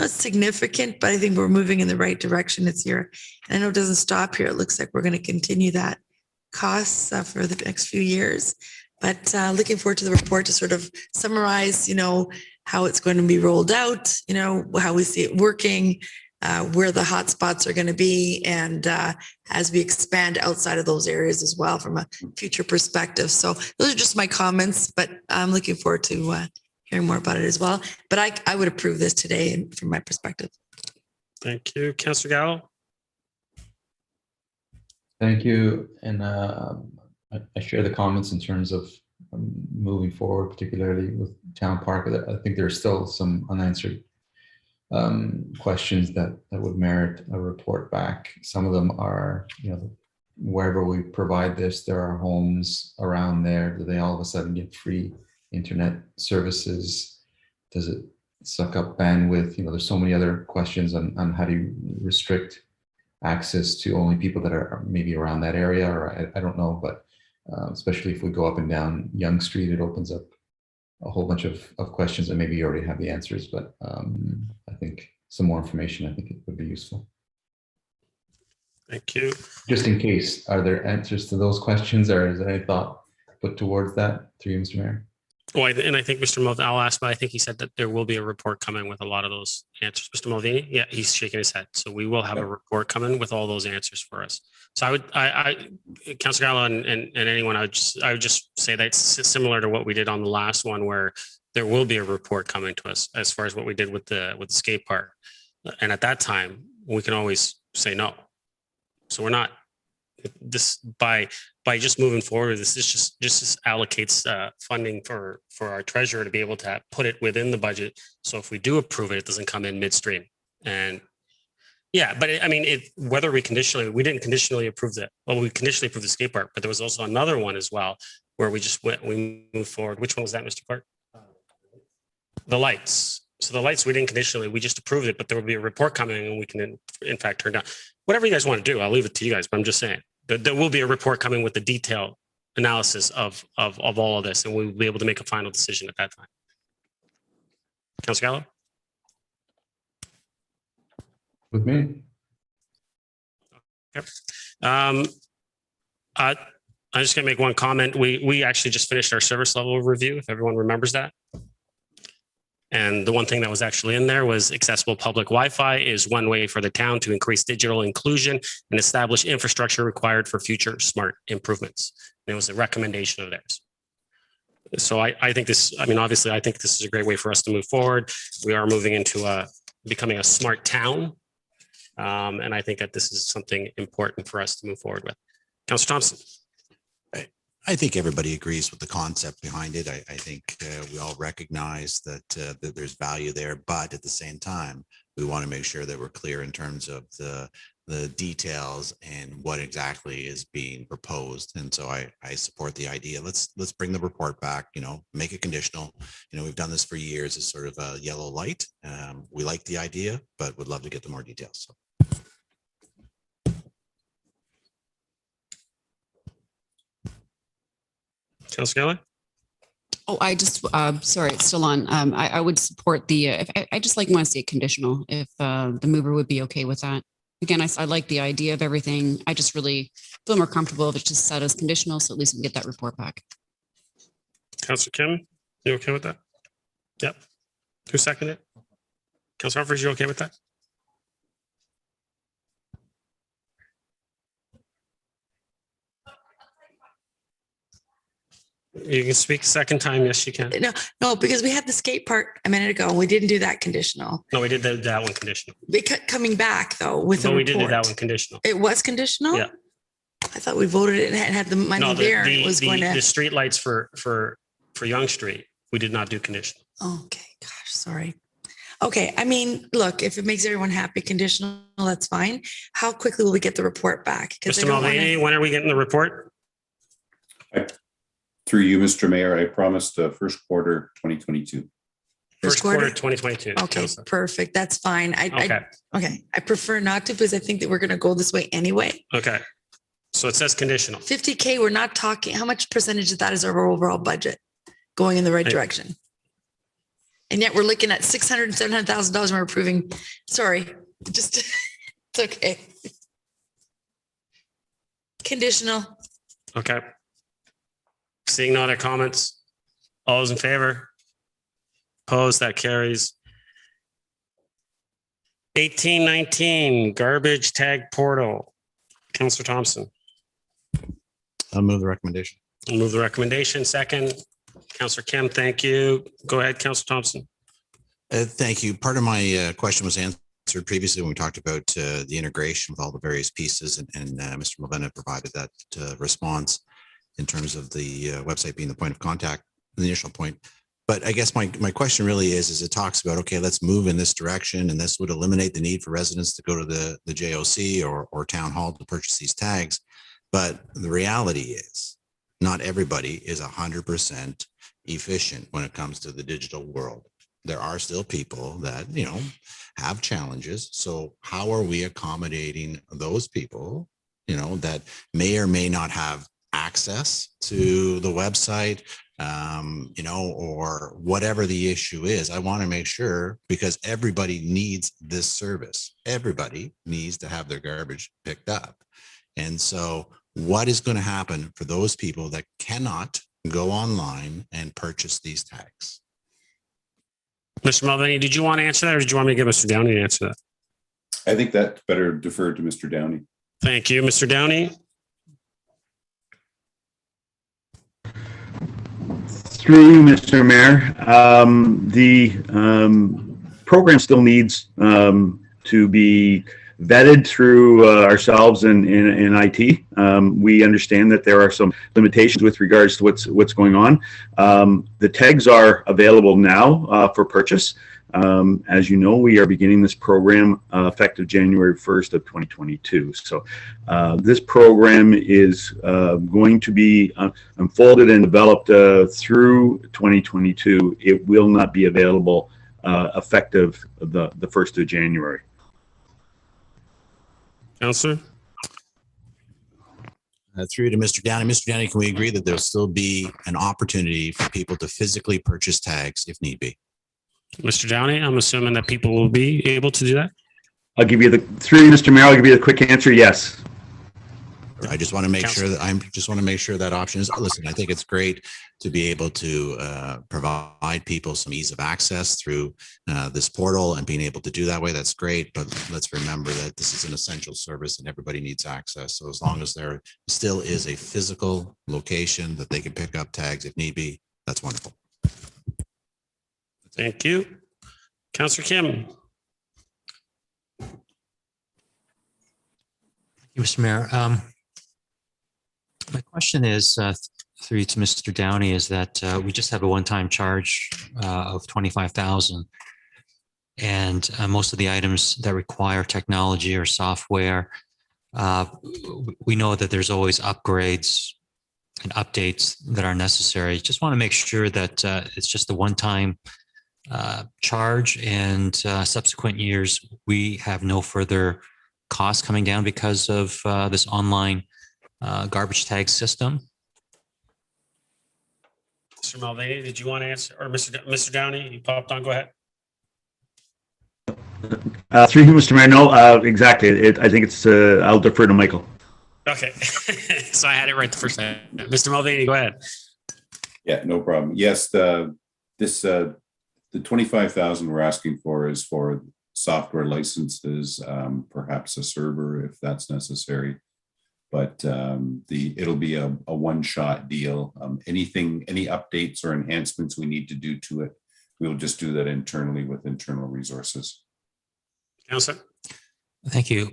significant, but I think we're moving in the right direction this year. And I know it doesn't stop here. It looks like we're going to continue that costs for the next few years. But looking forward to the report to sort of summarize, you know, how it's going to be rolled out, you know, how we see it working, where the hot spots are going to be, and as we expand outside of those areas as well from a future perspective. So those are just my comments, but I'm looking forward to hearing more about it as well. But I would approve this today from my perspective. Thank you. Councillor Gallo. Thank you. And I share the comments in terms of moving forward, particularly with Town Park. I think there's still some unanswered questions that would merit a report back. Some of them are, you know, wherever we provide this, there are homes around there. Do they all of a sudden get free internet services? Does it suck up bandwidth? You know, there's so many other questions on how do you restrict access to only people that are maybe around that area, or I don't know, but especially if we go up and down Yonge Street, it opens up a whole bunch of questions that maybe you already have the answers, but I think some more information, I think it would be useful. Thank you. Just in case, are there answers to those questions, or is there any thought put towards that through you, Mr. Mayor? Well, and I think Mr. Mulvaney, I'll ask, but I think he said that there will be a report coming with a lot of those answers. Mr. Mulvaney, yeah, he's shaking his head. So we will have a report coming with all those answers for us. So Councillor Gallo and anyone, I would just say that it's similar to what we did on the last one, where there will be a report coming to us as far as what we did with the skate park. And at that time, we can always say no. So we're not this by just moving forward. This is just allocates funding for our treasurer to be able to put it within the budget. So if we do approve it, it doesn't come in midstream. And yeah, but I mean, whether we didn't conditionally approve that. Well, we conditionally approved the skate park, but there was also another one as well where we moved forward. Which one was that, Mr. Clark? The lights. So the lights, we didn't conditionally, we just approved it, but there will be a report coming and we can in fact turn down. Whatever you guys want to do, I'll leave it to you guys, but I'm just saying that there will be a report coming with the detailed analysis of all of this, and we'll be able to make a final decision at that time. Councillor Gallo? With me? Yep. I'm just going to make one comment. We actually just finished our service level review, if everyone remembers that. And the one thing that was actually in there was accessible public Wi-Fi is one way for the town to increase digital inclusion and establish infrastructure required for future smart improvements. And it was a recommendation of theirs. So I think this, I mean, obviously, I think this is a great way for us to move forward. We are moving into becoming a smart town. And I think that this is something important for us to move forward with. Councillor Thompson. I think everybody agrees with the concept behind it. I think we all recognize that there's value there, but at the same time, we want to make sure that we're clear in terms of the details and what exactly is being proposed. And so I support the idea. Let's bring the report back, make it conditional. We've done this for years as sort of a yellow light. We like the idea, but would love to get the more details. So. Councilor Geller? Oh, I just, sorry, it's still on. I would support the, I just want to see it conditional if the mover would be okay with that. Again, I like the idea of everything. I just really feel more comfortable if it's just set as conditional, so at least we can get that report back. Councilor Kim, you okay with that? Yep. Who seconded it? Councilor Humphries, you okay with that? You can speak a second time. Yes, you can. No, because we had the skate park a minute ago and we didn't do that conditional. No, we did that one conditional. Coming back though with No, a we report. did that one conditional. It was conditional? Yeah. I thought we voted it and had the money No, there. And it was going the to. street lights for Yonge Street, we did not do conditional. Okay, gosh, sorry. Okay, I mean, look, if it makes everyone happy, conditional, that's fine. How quickly will we get the report back? Mr. Mulvaney, when are we getting the report? Through you, Mr. Mayor, I promised first quarter 2022. First quarter 2022. Okay, Councilor. perfect. That's fine. Okay. I prefer not to because I think that we're going to go this way anyway. Okay. So it says conditional. 50K, we're not talking, how much percentage of that is our overall budget going in the right direction? And yet we're looking at $600,000 and $700,000 and we're approving, sorry, just, it's okay. Conditional. Okay. Seeing no other comments, all those in favor? Opposed, that carries. 1819, garbage tag portal. Councillor Thompson. I'll move the recommendation. I'll move the recommendation. Second, Councillor Kim, thank you. Go ahead, Councillor Thompson. Thank you. Part of my question was answered previously when we talked about the integration with all the various pieces, and Mr. Mulvaney provided that response in terms of the website being the point of contact, the initial point. But I guess my question really is it talks about, okay, let's move in this direction, and this would eliminate the need for residents to go to the JOC or town hall to purchase these tags. But the reality is not everybody is 100% efficient when it comes to the digital world. There are still people that, have challenges. So how are we accommodating those people, that may or may not have access to the website, or whatever the issue is? I want to make sure, because everybody needs this service. Everybody needs to have their garbage picked up. And so what is going to happen for those people that cannot go online and purchase these tags? Mr. Mulvaney, did you want to answer that, or did you want me to give Mr. Downey to answer that? I think that's better deferred to Mr. Downey. Thank you, Mr. Downey. Through you, Mr. Mayor, the program still needs to be vetted through ourselves in IT. We understand that there are some limitations with regards to what's going on. The tags are available now for purchase. As you know, we are beginning this program effective January 1st of 2022. So this program is going to be unfolded and developed through 2022. It will not be available effective the 1st of January. Councillor? Through to Mr. Downey. Mr. Downey, can we agree that there'll still be an opportunity for people to physically purchase tags if need be? Mr. Downey, I'm assuming that people will be able to do that? I'll give you through you, Mr. Mayor, I'll give you the quick answer, yes. I just want to make Councillor. sure that option is, listen, I think it's great to be able to provide people some ease of access through this portal and being able to do that way. That's great. But let's remember that this is an essential service and everybody needs access. So as long as there still is a physical location that they can pick up tags if need be, that's wonderful. Thank you. Councillor Kim. Thank you, Mr. Mayor. My question is, through you to Mr. Downey, is that we just have a one-time charge of 25,000, and most of the items that require technology or software, we know that there's always upgrades and updates that are necessary. Just want to make sure that it's just a one-time charge, and subsequent years we have no further costs coming down because of this online garbage tag system. Mr. Mulvaney, did you want to answer? Or Mr. Downey, you popped on, go ahead. Through you, Mr. Mayor, no, exactly. I think it's, I'll defer to Michael. Okay, so I had it right the first time. Mr. Mulvaney, go ahead. Yeah, no problem. Yes, the 25,000 we're asking for is for software licenses, perhaps a server if that's necessary. But it'll be a one-shot deal. Any updates or enhancements we need to do to it, we'll just do that internally with internal resources. Councillor. Thank you.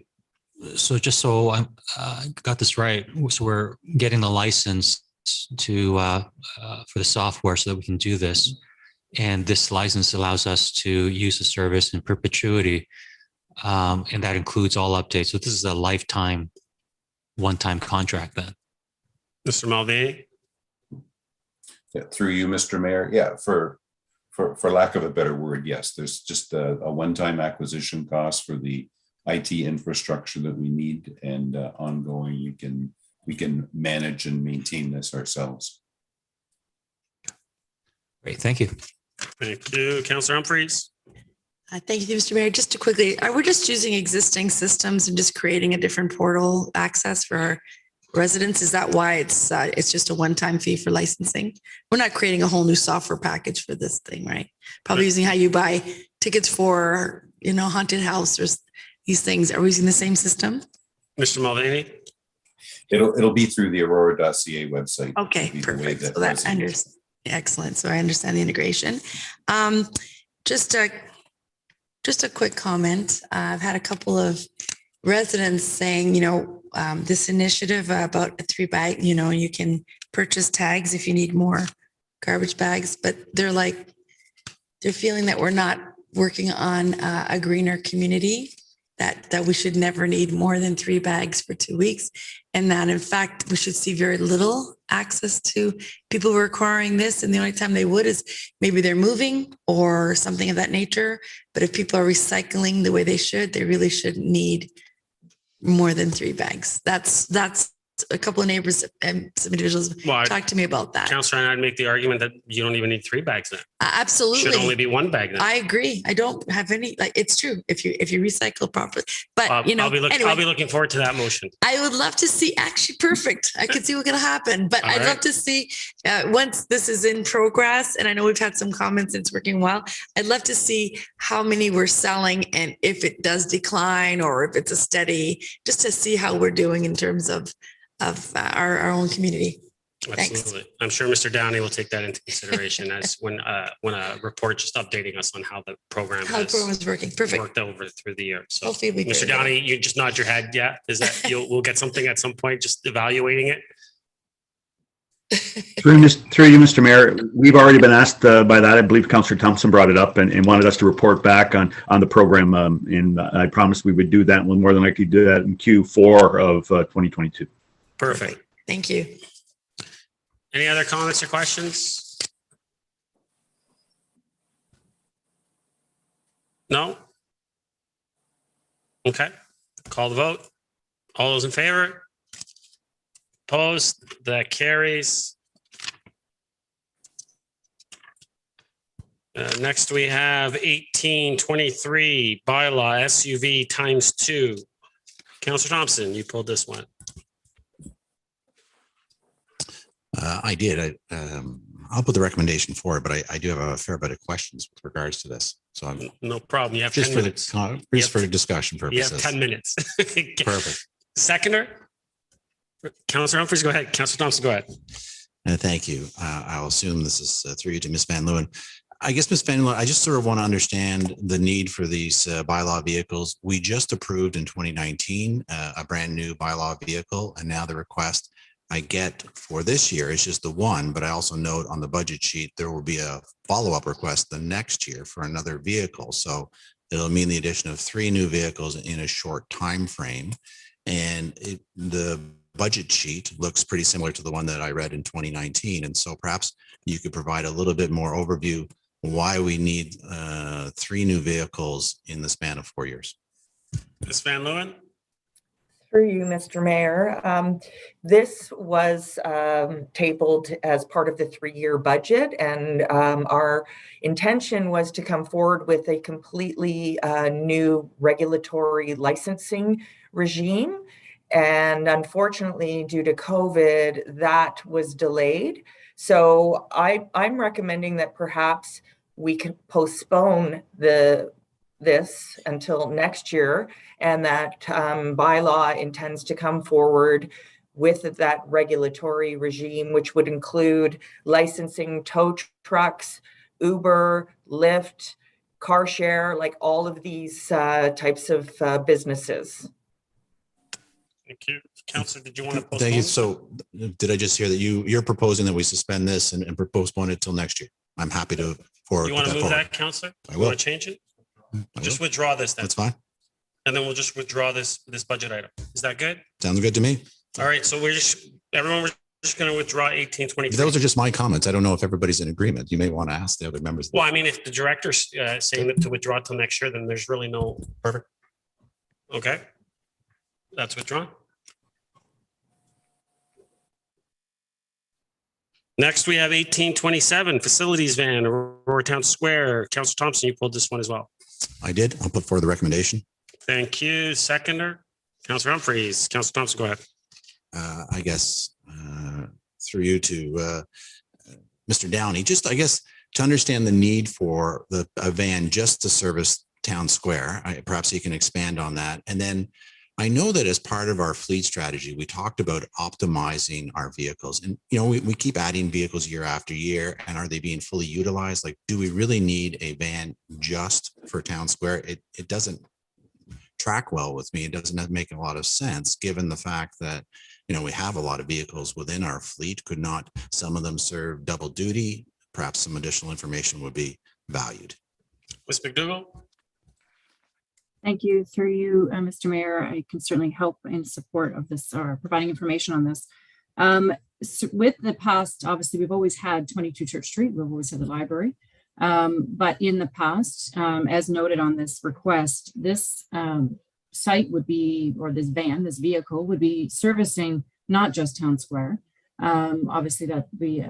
So just so I got this right, so we're getting the license to for the software so that we can do this, and this license allows us to use the service in perpetuity, and that includes all updates. So this is a lifetime, one-time contract then. Mr. Mulvaney. Yeah, through you, Mr. Mayor. Yeah, for lack of a better word, yes. There's just a one-time acquisition cost for the IT infrastructure that we need, and ongoing we can manage and maintain this ourselves. Great, thank you. Thank you, Councillor Humphreys. Thank you, Mr. Mayor. Just to quickly, we're just using existing systems and just creating a different portal access for our residents. Is that why it's just a one-time fee for licensing? We're not creating a whole new software package for this thing, right? Probably using how you buy tickets for, haunted house or these things. Are we using the same system? Mr. Mulvaney. It'll be through the aurora.ca website. Okay, perfect. So that I understand. Excellent. So I understand the integration. Just a quick comment. I've had a couple of residents saying, this initiative about a 3-bag, you can purchase tags if you need more garbage bags, but they're feeling that we're not working on a greener community, that we should never need more than 3 bags for 2 weeks. And that in fact, we should see very little access to people requiring this. And the only time they would is maybe they're moving or something of that nature. But if people are recycling the way they should, they really shouldn't need more than 3 bags. That's a couple of neighbors and some individuals talked to me about that. Councillor, and I'd make the argument that you don't even need 3 bags then. Absolutely. Should only be 1 bag then. I agree. I don't have any, it's true if you recycle properly, but I'll be anyway, looking forward to that motion. I would love to see, actually perfect. I could see what's going to happen, but I'd love to see once this is in progress. And I know we've had some comments, it's working well. I'd love to see how many we're selling and if it does decline or if it's a steady, just to see how we're doing in terms of our own community. Absolutely. Thanks. I'm sure Mr. Downey will take that into consideration as when a report just updating us on how the program is working. Perfect. Worked over through the year. So Mr. Downey, you just nod your head. Yeah. Is that we'll get something at some point, just evaluating it? Through you, Mr. Mayor, we've already been asked by that. I believe Councillor Thompson brought it up and wanted us to report back on the program. And I promised we would do that. We'll more than likely do that in Q4 of 2022. Perfect. Thank you. Any other comments or questions? No? Okay. Call the vote. All those in favor? Opposed? That carries. Next we have 1823 bylaw SUV ×2. Councillor Thompson, you pulled this one. I did. I'll put the recommendation forward, but I do have a fair bit of questions with regards to this. So I'm No problem. You have just 10 for minutes. just for discussion You have purposes. 10 minutes. Perfect. Seconder? Councillor Humphries, go ahead. Councillor Thompson, go ahead. Thank you. I'll assume this is through you to Ms. Van Leeuwen. I guess, Ms. Van Leeuwen, I just sort of want to understand the need for these bylaw vehicles. We just approved in 2019 a brand new bylaw vehicle, and now the request I get for this year is just the one, but I also note on the budget sheet, there will be a follow-up request the next year for another vehicle. So it'll mean the addition of 3 new vehicles in a short time frame. And the budget sheet looks pretty similar to the one that I read in 2019. And so perhaps you could provide a little bit more overview why we need 3 new vehicles in the span of 4 years. Ms. Van Leeuwen? Through you, Mr. Mayor. This was tabled as part of the 3-year budget, and our intention was to come forward with a completely new regulatory licensing regime. And unfortunately, due to COVID, that was delayed. So I'm recommending that perhaps we can postpone this until next year, and that bylaw intends to come forward with that regulatory regime, which would include licensing tow trucks, Uber, Lyft, car share, like all of these types of businesses. Thank you. Councillor, did you want to postpone? Thank you. So did I just hear that you're proposing that we suspend this and postpone it till next year? I'm happy to forward. You want to move that, Councillor? I You will. want to change it? Just withdraw this then. That's fine. And then we'll just withdraw this budget item. Is that good? Sounds good to me. All right. So we're just going to withdraw 1823. Those are just my comments. I don't know if everybody's in agreement. You may want to ask the other members. Well, I mean, if the director's saying that to withdraw till next year, then there's really no. Perfect. Okay. That's withdrawn. Next, we have 1827 facilities van, Aurora Town Square. Councillor Thompson, you pulled this one as well. I did. I'll put forward the recommendation. Thank you. Seconder, Councillor Humphries. Councillor Thompson, go ahead. I guess through you to Mr. Downey, just I guess to understand the need for a van just to service Town Square. Perhaps you can expand on that. And then I know that as part of our fleet strategy, we talked about optimizing our vehicles, and we keep adding vehicles year after year. And are they being fully utilized? Like, do we really need a van just for Town Square? It doesn't track well with me. It doesn't make a lot of sense given the fact that we have a lot of vehicles within our fleet. Could not some of them serve double duty? Perhaps some additional information would be valued. Ms. McDougall. Thank you. Through you, Mr. Mayor, I can certainly help in support of this or providing information on this. So with the past, obviously, we've always had 22 Church Street. We've always had the library. But in the past, as noted on this request, this site would be, or this van, this vehicle would be servicing not just Town Square. Obviously, that would be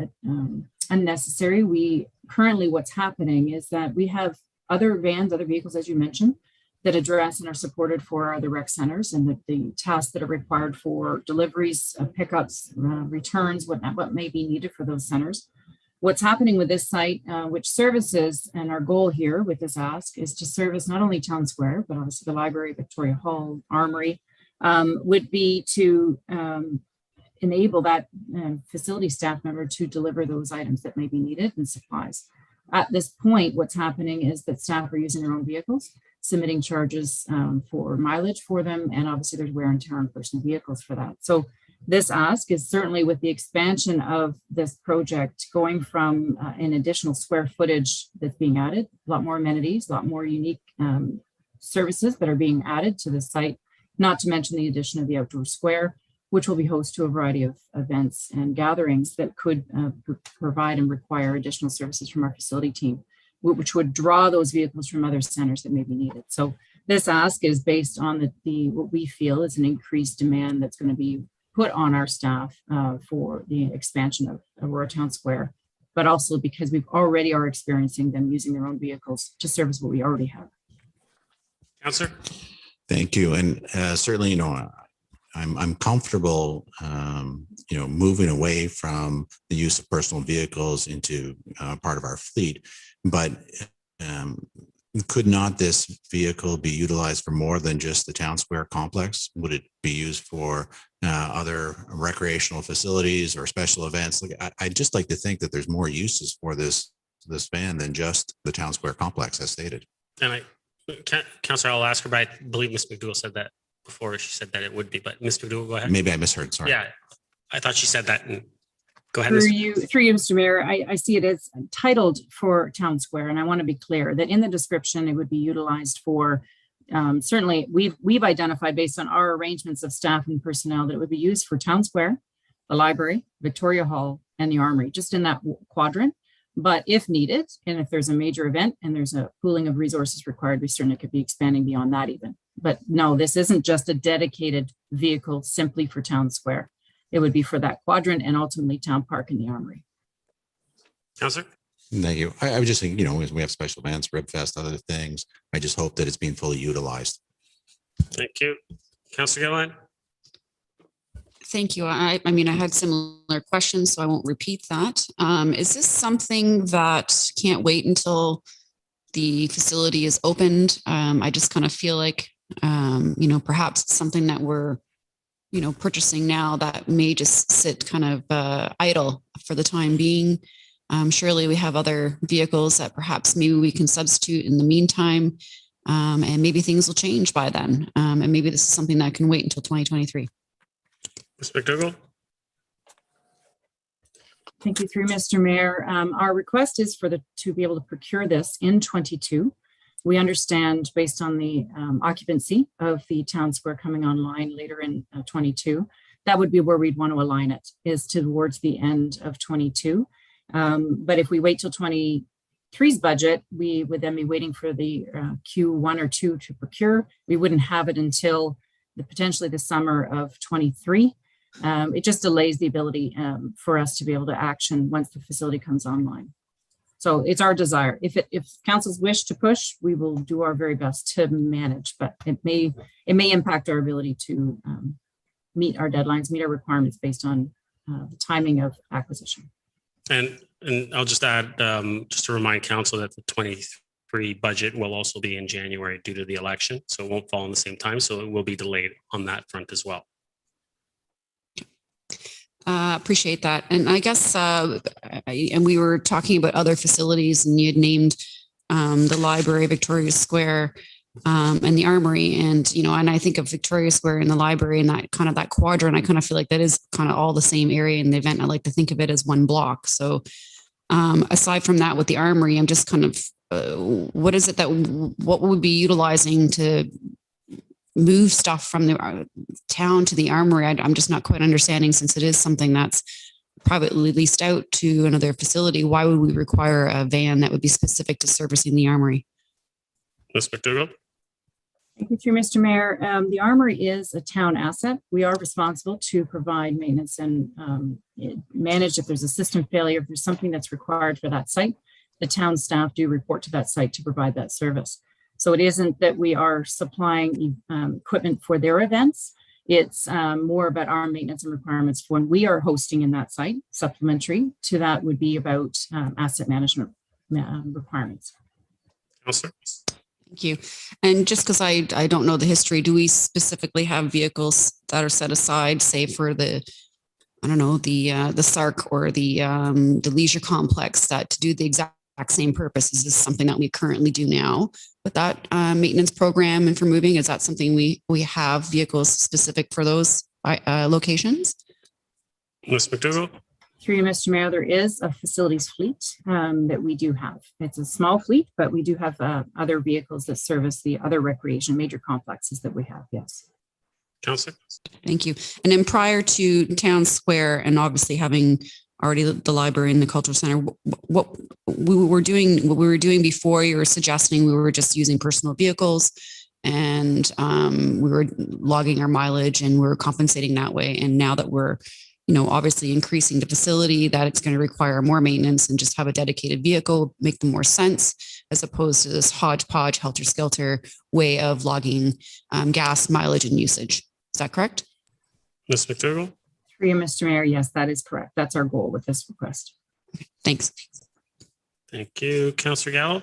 unnecessary. Currently what's happening is that we have other vans, other vehicles, as you mentioned, that address and are supported for the rec centers and the tasks that are required for deliveries, pickups, returns, what may be needed for those centers. What's happening with this site, which services, and our goal here with this ask is to service not only Town Square, but obviously the library, Victoria Hall, Armory, would be to enable that facility staff member to deliver those items that may be needed and supplies. At this point, what's happening is that staff are using their own vehicles, submitting charges for mileage for them, and obviously there's wear and tear on personal vehicles for that. So this ask is certainly with the expansion of this project going from an additional square footage that's being added, a lot more amenities, a lot more unique services that are being added to the site, not to mention the addition of the outdoor square, which will be host to a variety of events and gatherings that could provide and require additional services from our facility team, which would draw those vehicles from other centers that may be needed. So this ask is based on what we feel is an increased demand that's going to be put on our staff for the expansion of Aurora Town Square, but also because we've already are experiencing them using their own vehicles to service what we already have. Councillor. Thank you. And certainly, I'm comfortable, moving away from the use of personal vehicles into part of our fleet. But could not this vehicle be utilized for more than just the town square complex? Would it be used for other recreational facilities or special events? Like, I'd just like to think that there's more uses for this van than just the town square complex, as stated. And Councillor, I'll ask her, but I believe Ms. McDougall said that before. She said that it would be, but Ms. McDougall, go ahead. Maybe I misheard. Sorry. Yeah, I thought she said that. And go ahead. Through you, Mr. Mayor, I see it as titled for Town Square, and I want to be clear that in the description, it would be utilized for, certainly we've identified based on our arrangements of staff and personnel that it would be used for Town Square, the library, Victoria Hall, and the Armory, just in that quadrant. But if needed, and if there's a major event and there's a pooling of resources required, we certainly could be expanding beyond that even. But no, this isn't just a dedicated vehicle simply for Town Square. It would be for that quadrant and ultimately Town Park and the Armory. Councillor? Thank you. I was just thinking, we have special events, Ribfest, other things. I just hope that it's being fully utilized. Thank you. Councillor Gilliland? Thank you. I mean, I had similar questions, so I won't repeat that. Is this something that can't wait until the facility is opened? I just kind of feel like, perhaps it's something that we're, purchasing now that may just sit kind of idle for the time being. Surely we have other vehicles that perhaps maybe we can substitute in the meantime, and maybe things will change by then. And maybe this is something that can wait until 2023. Ms. McDougall? Thank you, through Mr. Mayor. Our request is to be able to procure this in 22. We understand based on the occupancy of the Town Square coming online later in 22, that would be where we'd want to align it, is towards the end of 22. But if we wait till 23's budget, we would then be waiting for the Q1 or 2 to procure. We wouldn't have it until potentially the summer of 23. It just delays the ability for us to be able to action once the facility comes online. So it's our desire. If councils wish to push, we will do our very best to manage, but it may impact our ability to meet our deadlines, meet our requirements based on the timing of acquisition. And I'll just add, just to remind council that the 23 budget will also be in January due to the election. So it won't fall in the same time. So it will be delayed on that front as well. Appreciate that. And I guess, and we were talking about other facilities, and you had named the library, Victoria Square, and the Armory. And, and I think of Victoria Square and the library and that kind of that quadrant, I kind of feel like that is kind of all the same area in the event. I like to think of it as one block. So aside from that, with the Armory, I'm just kind of, what is it that, what would be utilizing to move stuff from the town to the Armory? I'm just not quite understanding, since it is something that's privately leased out to another facility. Why would we require a van that would be specific to servicing the Armory? Ms. McDougall? Thank you, through Mr. Mayor. The Armory is a town asset. We are responsible to provide maintenance and manage if there's a system failure, if there's something that's required for that site. The town staff do report to that site to provide that service. So it isn't that we are supplying equipment for their events. It's more about our maintenance and requirements when we are hosting in that site. Supplementary to that would be about asset management requirements. Councillor? Thank you. And just because I don't know the history, do we specifically have vehicles that are set aside, say for the, I don't know, the SARC or the leisure complex, that to do the exact same purpose? Is this something that we currently do now with that maintenance program and for moving? Is that something we have vehicles specific for those locations? Ms. McDougall? Through you, Mr. Mayor, there is a facilities fleet that we do have. It's a small fleet, but we do have other vehicles that service the other recreation major complexes that we have. Yes. Councillor? Thank you. And then prior to Town Square, and obviously having already the library and the cultural center, what we were doing before, you were suggesting we were just using personal vehicles and we were logging our mileage and we're compensating that way. And now that we're, obviously increasing the facility, that it's going to require more maintenance, and just have a dedicated vehicle make more sense, as opposed to this hodgepodge, helter-skelter way of logging gas mileage and usage. Is that correct? Ms. McDougall? Through you, Mr. Mayor, yes, that is correct. That's our goal with this request. Thanks. Thank you. Councillor Gallo?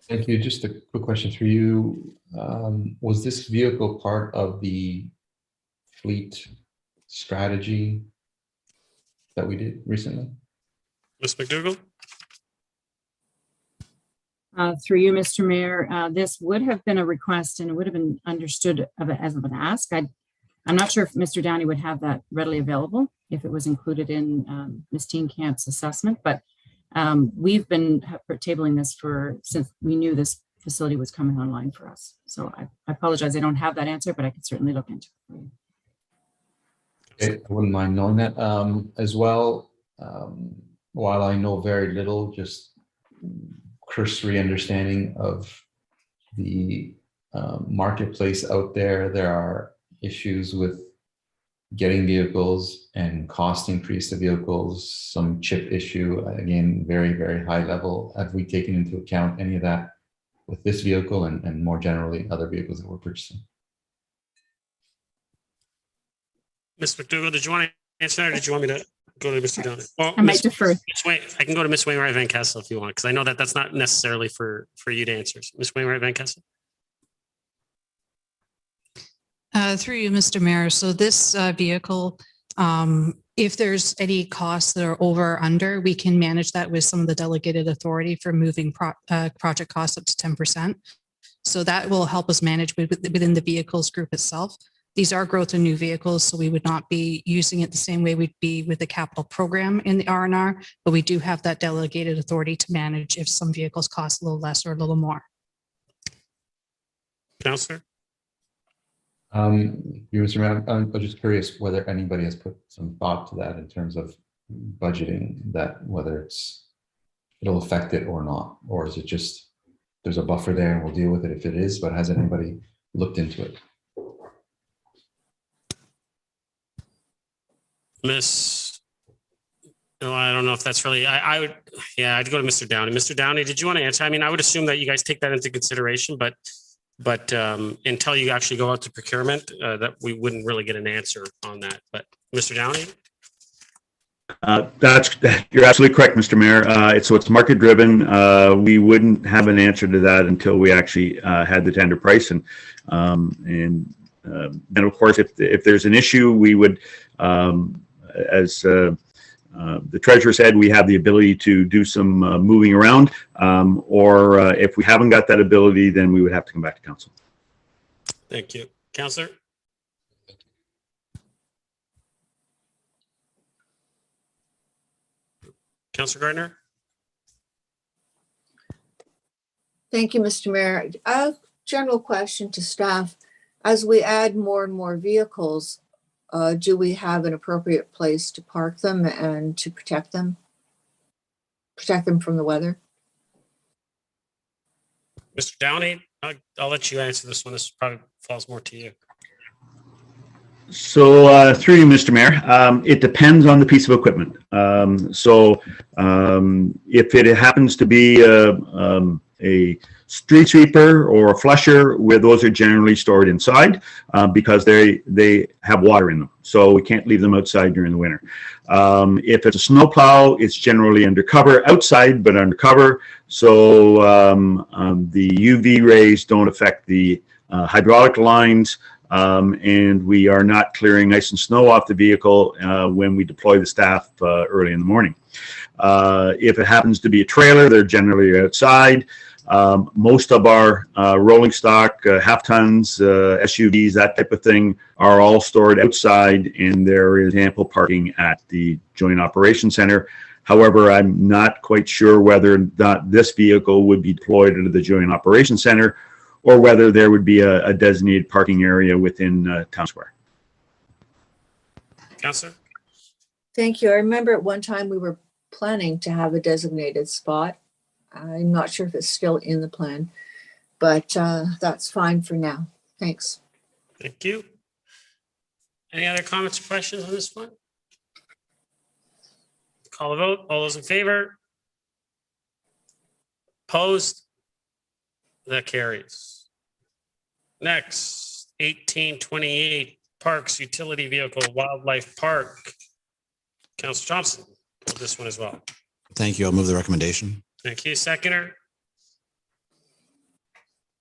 Thank you. Just a quick question for you. Was this vehicle part of the fleet strategy that we did recently? Ms. McDougall? Through you, Mr. Mayor, this would have been a request and it would have been understood as an ask. I'm not sure if Mr. Downey would have that readily available if it was included in Ms. Steenkamp's assessment, but we've been tabling this since we knew this facility was coming online for us. So I apologize, I don't have that answer, but I could certainly look into it for you. Okay, I wouldn't mind knowing that as well. While I know very little, just cursory understanding of the marketplace out there, there are issues with getting vehicles and cost increase of vehicles, some chip issue, again, very, very high level. Have we taken into account any of that with this vehicle and more generally other vehicles that we're purchasing? Ms. McDougall, did you want to answer that or did you want me to go to Mr. Downey? Well, I might defer. I can go to Ms. Wainwright Van Kessel if you want, because I know that that's not necessarily for you to answer. Ms. Wainwright Van Kessel? Through you, Mr. Mayor. So this vehicle, if there's any costs that are over or under, we can manage that with some of the delegated authority for moving project costs up to 10%. So that will help us manage within the vehicles group itself. These are growth in new vehicles, so we would not be using it the same way we'd be with the capital program in the R&R, but we do have that delegated authority to manage if some vehicles cost a little less or a little more. Councillor? Mr. Mayor, I'm just curious whether anybody has put some thought to that in terms of budgeting that, whether it'll affect it or not, or is it just there's a buffer there and we'll deal with it if it is, but has anybody looked into it? No, I don't know if that's really, I would, yeah, I'd go to Mr. Downey. Mr. Downey, did you want to answer? I mean, I would assume that you guys take that into consideration, but until you actually go out to procurement, that we wouldn't really get an answer on that. But Mr. Downey? You're absolutely correct, Mr. Mayor. It's market driven. We wouldn't have an answer to that until we actually had the tender price, and of course, if there's an issue, we would, as the treasurer said, we have the ability to do some moving around, or if we haven't got that ability, then we would have to come back to council. Thank you. Councillor? Councillor Gardner? Thank you, Mr. Mayor. A general question to staff. As we add more and more vehicles, do we have an appropriate place to park them and to protect them from the weather? Mr. Downey, I'll let you answer this one. This probably falls more to you. So through you, Mr. Mayor, it depends on the piece of equipment. If it happens to be a street sweeper or a flusher, where those are generally stored inside because they have water in them, so we can't leave them outside during the winter. If it's a snow plow, it's generally undercover, outside but undercover, so the UV rays don't affect the hydraulic lines, and we are not clearing ice and snow off the vehicle when we deploy the staff early in the morning. If it happens to be a trailer, they're generally outside. Most of our rolling stock, half tons, SUVs, that type of thing, are all stored outside, and there is ample parking at the Joint Operations Center. However, I'm not quite sure whether or not this vehicle would be deployed into the Joint Operations Center, or whether there would be a designated parking area within Town Square. Councillor? Thank you. I remember at one time we were planning to have a designated spot. I'm not sure if it's still in the plan, but that's fine for now. Thanks. Thank you. Any other comments or questions on this one? Call the vote. All those in favor? Opposed? That carries. Next, 1828, Parks Utility Vehicle Wildlife Park. Councillor Thompson, pull this one as well. Thank you. I'll move the recommendation. Thank you. Seconder.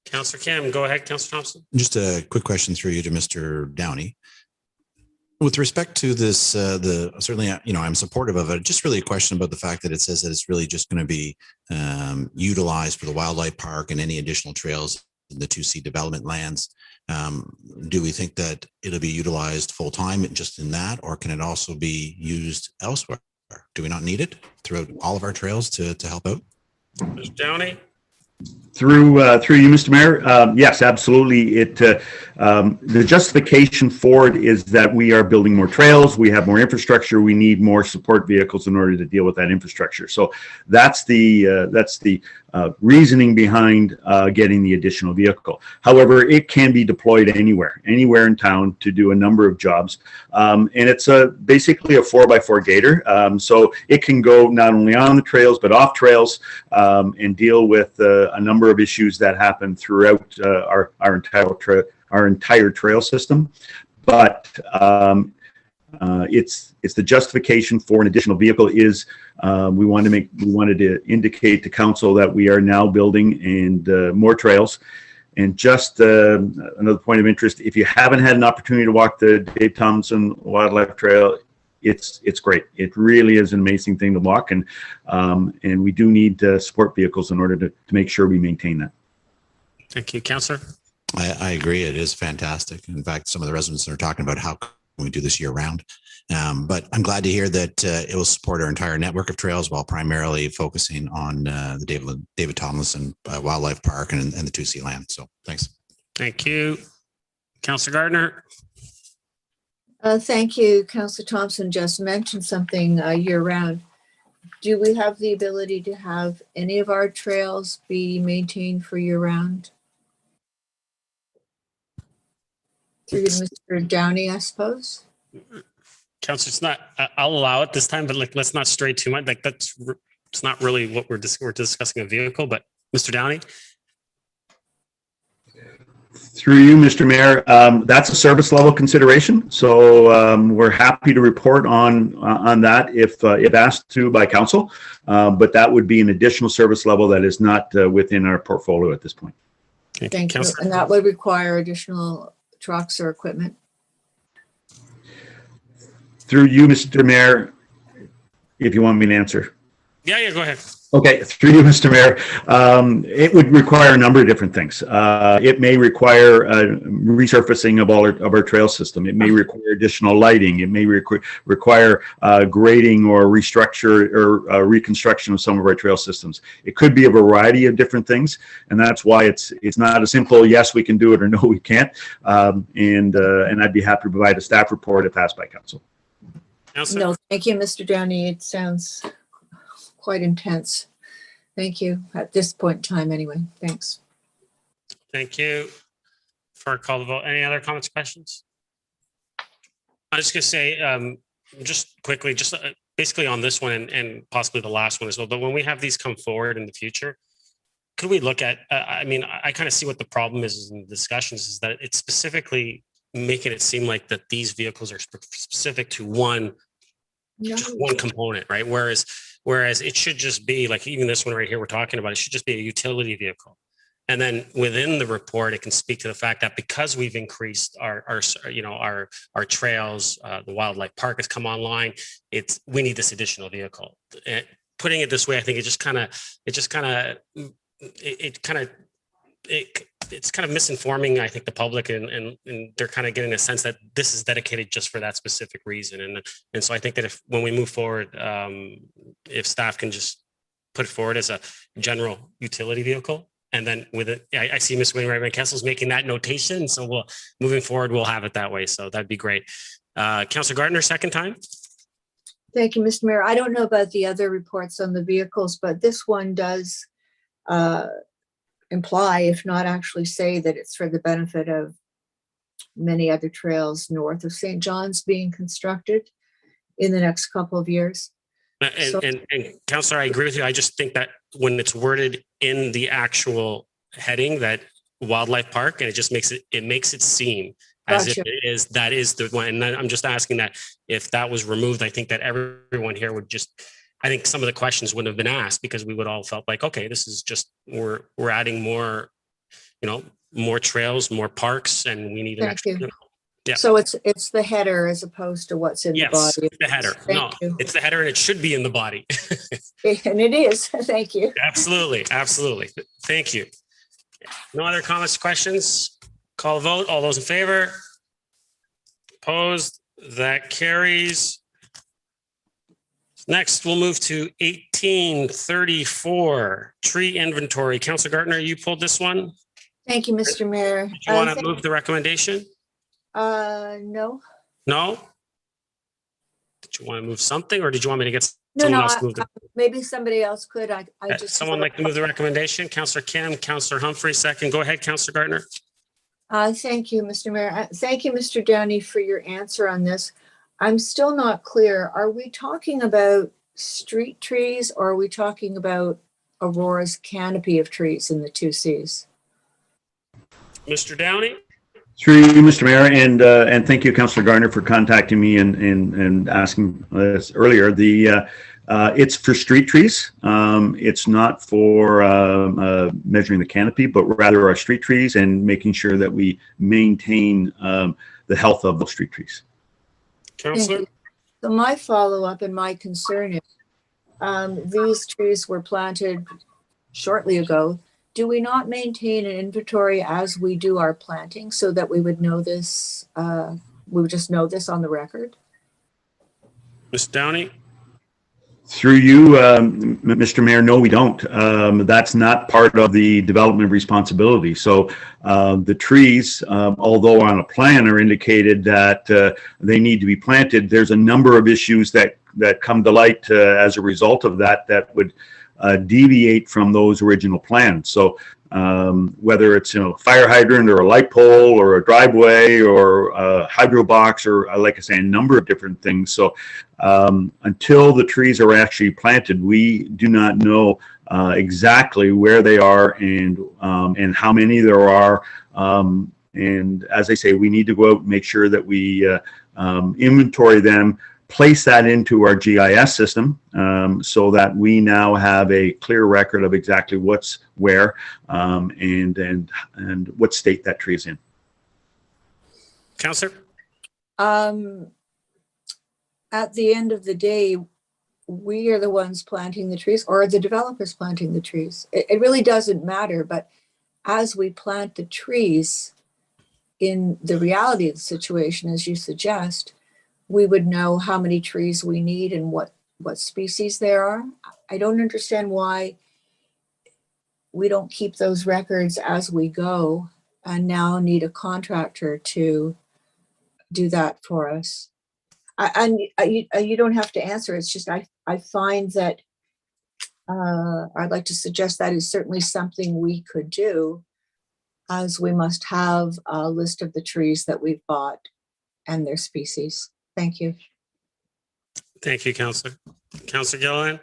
Councillor Kim, go ahead, Councillor Thompson. Just a quick question through you to Mr. Downey. With respect to this, certainly, I'm supportive of it. Just really a question about the fact that it says that it's really just going to be utilized for the wildlife park and any additional trails in the 2C development lands. Do we think that it'll be utilized full time just in that, or can it also be used elsewhere? Do we not need it throughout all of our trails to help out? Mr. Downey. Through you, Mr. Mayor, yes, absolutely. The justification for it is that we are building more trails, we have more infrastructure, we need more support vehicles in order to deal with that infrastructure. So that's the reasoning behind getting the additional vehicle. However, it can be deployed anywhere in town to do a number of jobs, and it's basically a 4x4 gator. So it can go not only on the trails but off trails and deal with a number of issues that happen throughout our entire trail system. But it's the justification for an additional vehicle is we wanted to indicate to council that we are now building and more trails. And just another point of interest, if you haven't had an opportunity to walk the Dave Thompson Wildlife Trail, it's great. It really is an amazing thing to walk, and we do need support vehicles in order to make sure we maintain that. Thank you, Councillor. I agree. It is fantastic. In fact, some of the residents are talking about how we do this year round. But I'm glad to hear that it will support our entire network of trails while primarily focusing on the David Tomlinson Wildlife Park and the 2C land. So thanks. Thank you. Councillor Gardner. Thank you. Councillor Thompson just mentioned something year round. Do we have the ability to have any of our trails be maintained for year round? Through Mr. Downey, I suppose. Councillor, it's not. I'll allow it this time, but let's not stray too much. It's not really what we're discussing a vehicle. But Mr. Downey. Through you, Mr. Mayor, that's a service level consideration. So we're happy to report on that if asked to by council. But that would be an additional service level that is not within our portfolio at this point. Thank you. And that would require additional trucks or equipment. Through you, Mr. Mayor, if you want me to answer. Yeah, go ahead. Okay, through you, Mr. Mayor, it would require a number of different things. It may require resurfacing of our trail system. It may require additional lighting. It may require grading or restructure or reconstruction of some of our trail systems. It could be a variety of different things, and that's why it's not a simple yes, we can do it or no, we can't. And I'd be happy to provide a staff report if passed by council. No, thank you, Mr. Downey. It sounds quite intense. Thank you at this point in time anyway. Thanks. Thank you for a call to vote. Any other comments, questions? I'm just going to say just quickly, basically on this one and possibly the last one as well, but when we have these come forward in the future, could we look at, I kind of see what the problem is in the discussions is that it's specifically making it seem like that these vehicles are specific to one component, right? Whereas it should just be like even this one right here we're talking about, it should just be a utility vehicle. And then within the report, it can speak to the fact that because we've increased our trails, the wildlife park has come online, we need this additional vehicle. And putting it this way, I think it's kind of misinforming, I think, the public, and they're kind of getting a sense that this is dedicated just for that specific reason. And so I think that when we move forward, if staff can just put it forward as a general utility vehicle, and then with it, I see Ms. Wainwright Van Kessel's making that notation. So moving forward, we'll have it that way. So that'd be great. Councillor Gardner, second time. Thank you, Mr. Mayor. I don't know about the other reports on the vehicles, but this one does imply, if not actually say, that it's for the benefit of many other trails north of St. John's being constructed in the next couple of years. And Councillor, I agree with you. I just think that when it's worded in the actual heading that wildlife park, and it just makes it seem as if Gotcha. it is, that is the one. And I'm just asking that if that was removed, I think that everyone here would just, I think some of the questions wouldn't have been asked because we would all felt like, okay, this is just, we're adding more, more trails, more parks, and we need an Thank extra. you. Yeah. So it's the header as opposed to what's in the Yes, body. the header. Thank No, you. it's the header and it should be in the body. And it is. Thank you. Absolutely. Absolutely. Thank you. No other comments, questions? Call a vote. All those in favor? Opposed? That carries. Next, we'll move to 1834, tree inventory. Councilor Gartner, you pulled this one? Thank you, Mr. Mayor. Do you want to move the recommendation? No. No? Did you want to move something or did you want me to get No, someone no, else to move the? maybe somebody else could. I just. Someone like to move the recommendation? Councilor Kim, Councilor Humphrey, second. Go ahead, Councilor Gartner. Thank you, Mr. Mayor. Thank you, Mr. Downey, for your answer on this. I'm still not clear. Are we talking about street trees or are we talking about Aurora's canopy of trees in the 2Cs? Mr. Downey? Through you, Mr. Mayor, and thank you, Councillor Garner, for contacting me and asking this earlier. It's for street trees. It's not for measuring the canopy, but rather our street trees and making sure that we maintain the health of those street trees. Councillor? So my follow-up and my concern is these trees were planted shortly ago. Do we not maintain an inventory as we do our planting so that we would know this, we would just know this on the record? Ms. Downey? Through you, Mr. Mayor, no, we don't. That's not part of the development responsibility. So the trees, although on a plan are indicated that they need to be planted, there's a number of issues that come to light as a result of that would deviate from those original plans. So whether it's fire hydrant or a light pole or a driveway or a hydro box or like I say, a number of different things. So until the trees are actually planted, we do not know exactly where they are and how many there are. And as I say, we need to go out and make sure that we inventory them, place that into our GIS system so that we now have a clear record of exactly what's where and what state that tree is in. Councillor? At the end of the day, we are the ones planting the trees or the developers planting the trees. It really doesn't matter, but as we plant the trees in the reality of the situation, as you suggest, we would know how many trees we need and what species there are. I don't understand why we don't keep those records as we go and now need a contractor to do that for us. And you don't have to answer. It's just I find that I'd like to suggest that is certainly something we could do, as we must have a list of the trees that we've bought and their species. Thank you. Thank you, Councillor. Councillor Gilliland?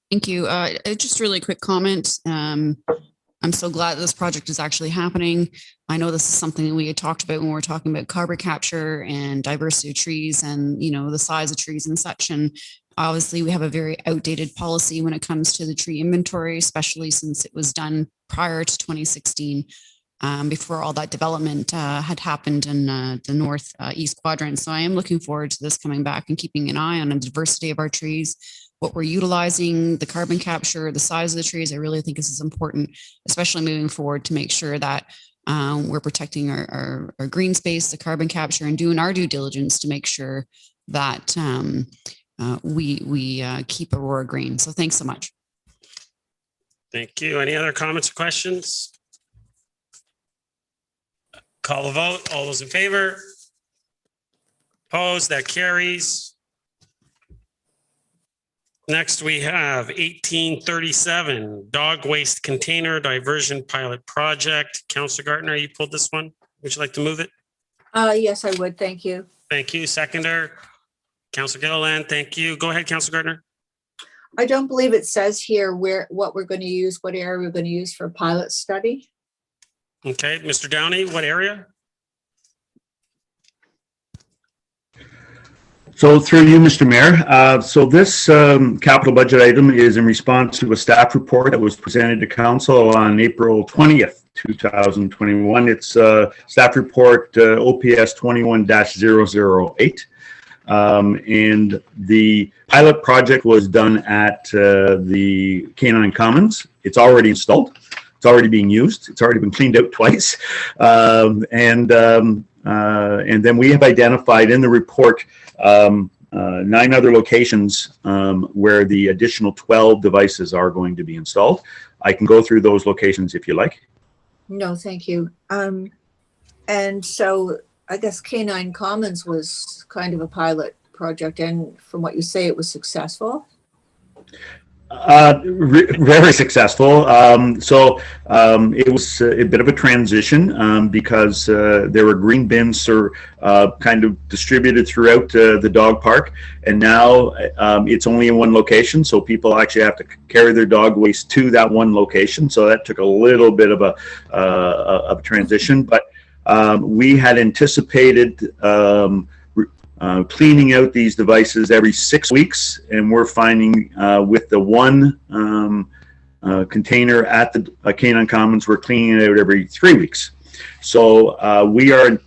Thank you. Just really quick comment. I'm so glad this project is actually happening. I know this is something that we had talked about when we were talking about carbon capture and diversity of trees and, the size of trees and such. And obviously we have a very outdated policy when it comes to the tree inventory, especially since it was done prior to 2016, before all that development had happened in the northeast quadrant. So I am looking forward to this coming back and keeping an eye on the diversity of our trees, what we're utilizing, the carbon capture, the size of the trees. I really think this is important, especially moving forward, to make sure that we're protecting our green space, the carbon capture, and doing our due diligence to make sure that we keep Aurora green. So thanks so much. Thank you. Any other comments or questions? Call the vote. All those in favor? Opposed? That carries. Next, we have 1837, Dog Waste Container Diversion Pilot Project. Councillor Gartner, you pulled this one. Would you like to move it? Yes, I would. Thank you. Thank you. Seconder, Councillor Gilliland. Thank you. Go ahead, Councillor Gartner. I don't believe it says here what we're going to use, what area we're going to use for a pilot study. Okay, Mr. Downey, what area? So through you, Mr. Mayor, so this capital budget item is in response to a staff report that was presented to council on April 20th, 2021. It's staff report OPS 21-008. And the pilot project was done at the Canine Commons. It's already installed. It's already being used. It's already been cleaned out twice. And then we have identified in the report 9 other locations where the additional 12 devices are going to be installed. I can go through those locations if you like. No, thank you. And so I guess Canine Commons was kind of a pilot project, and from what you say, it was successful. Very successful. It was a bit of a transition because there were green bins kind of distributed throughout the dog park, and now it's only in one location, so people actually have to carry their dog waste to that one location. So that took a little bit of a transition, but we had anticipated cleaning out these devices every 6 weeks, and we're finding with the one container at the Canine Commons, we're cleaning it out every 3 weeks. So we are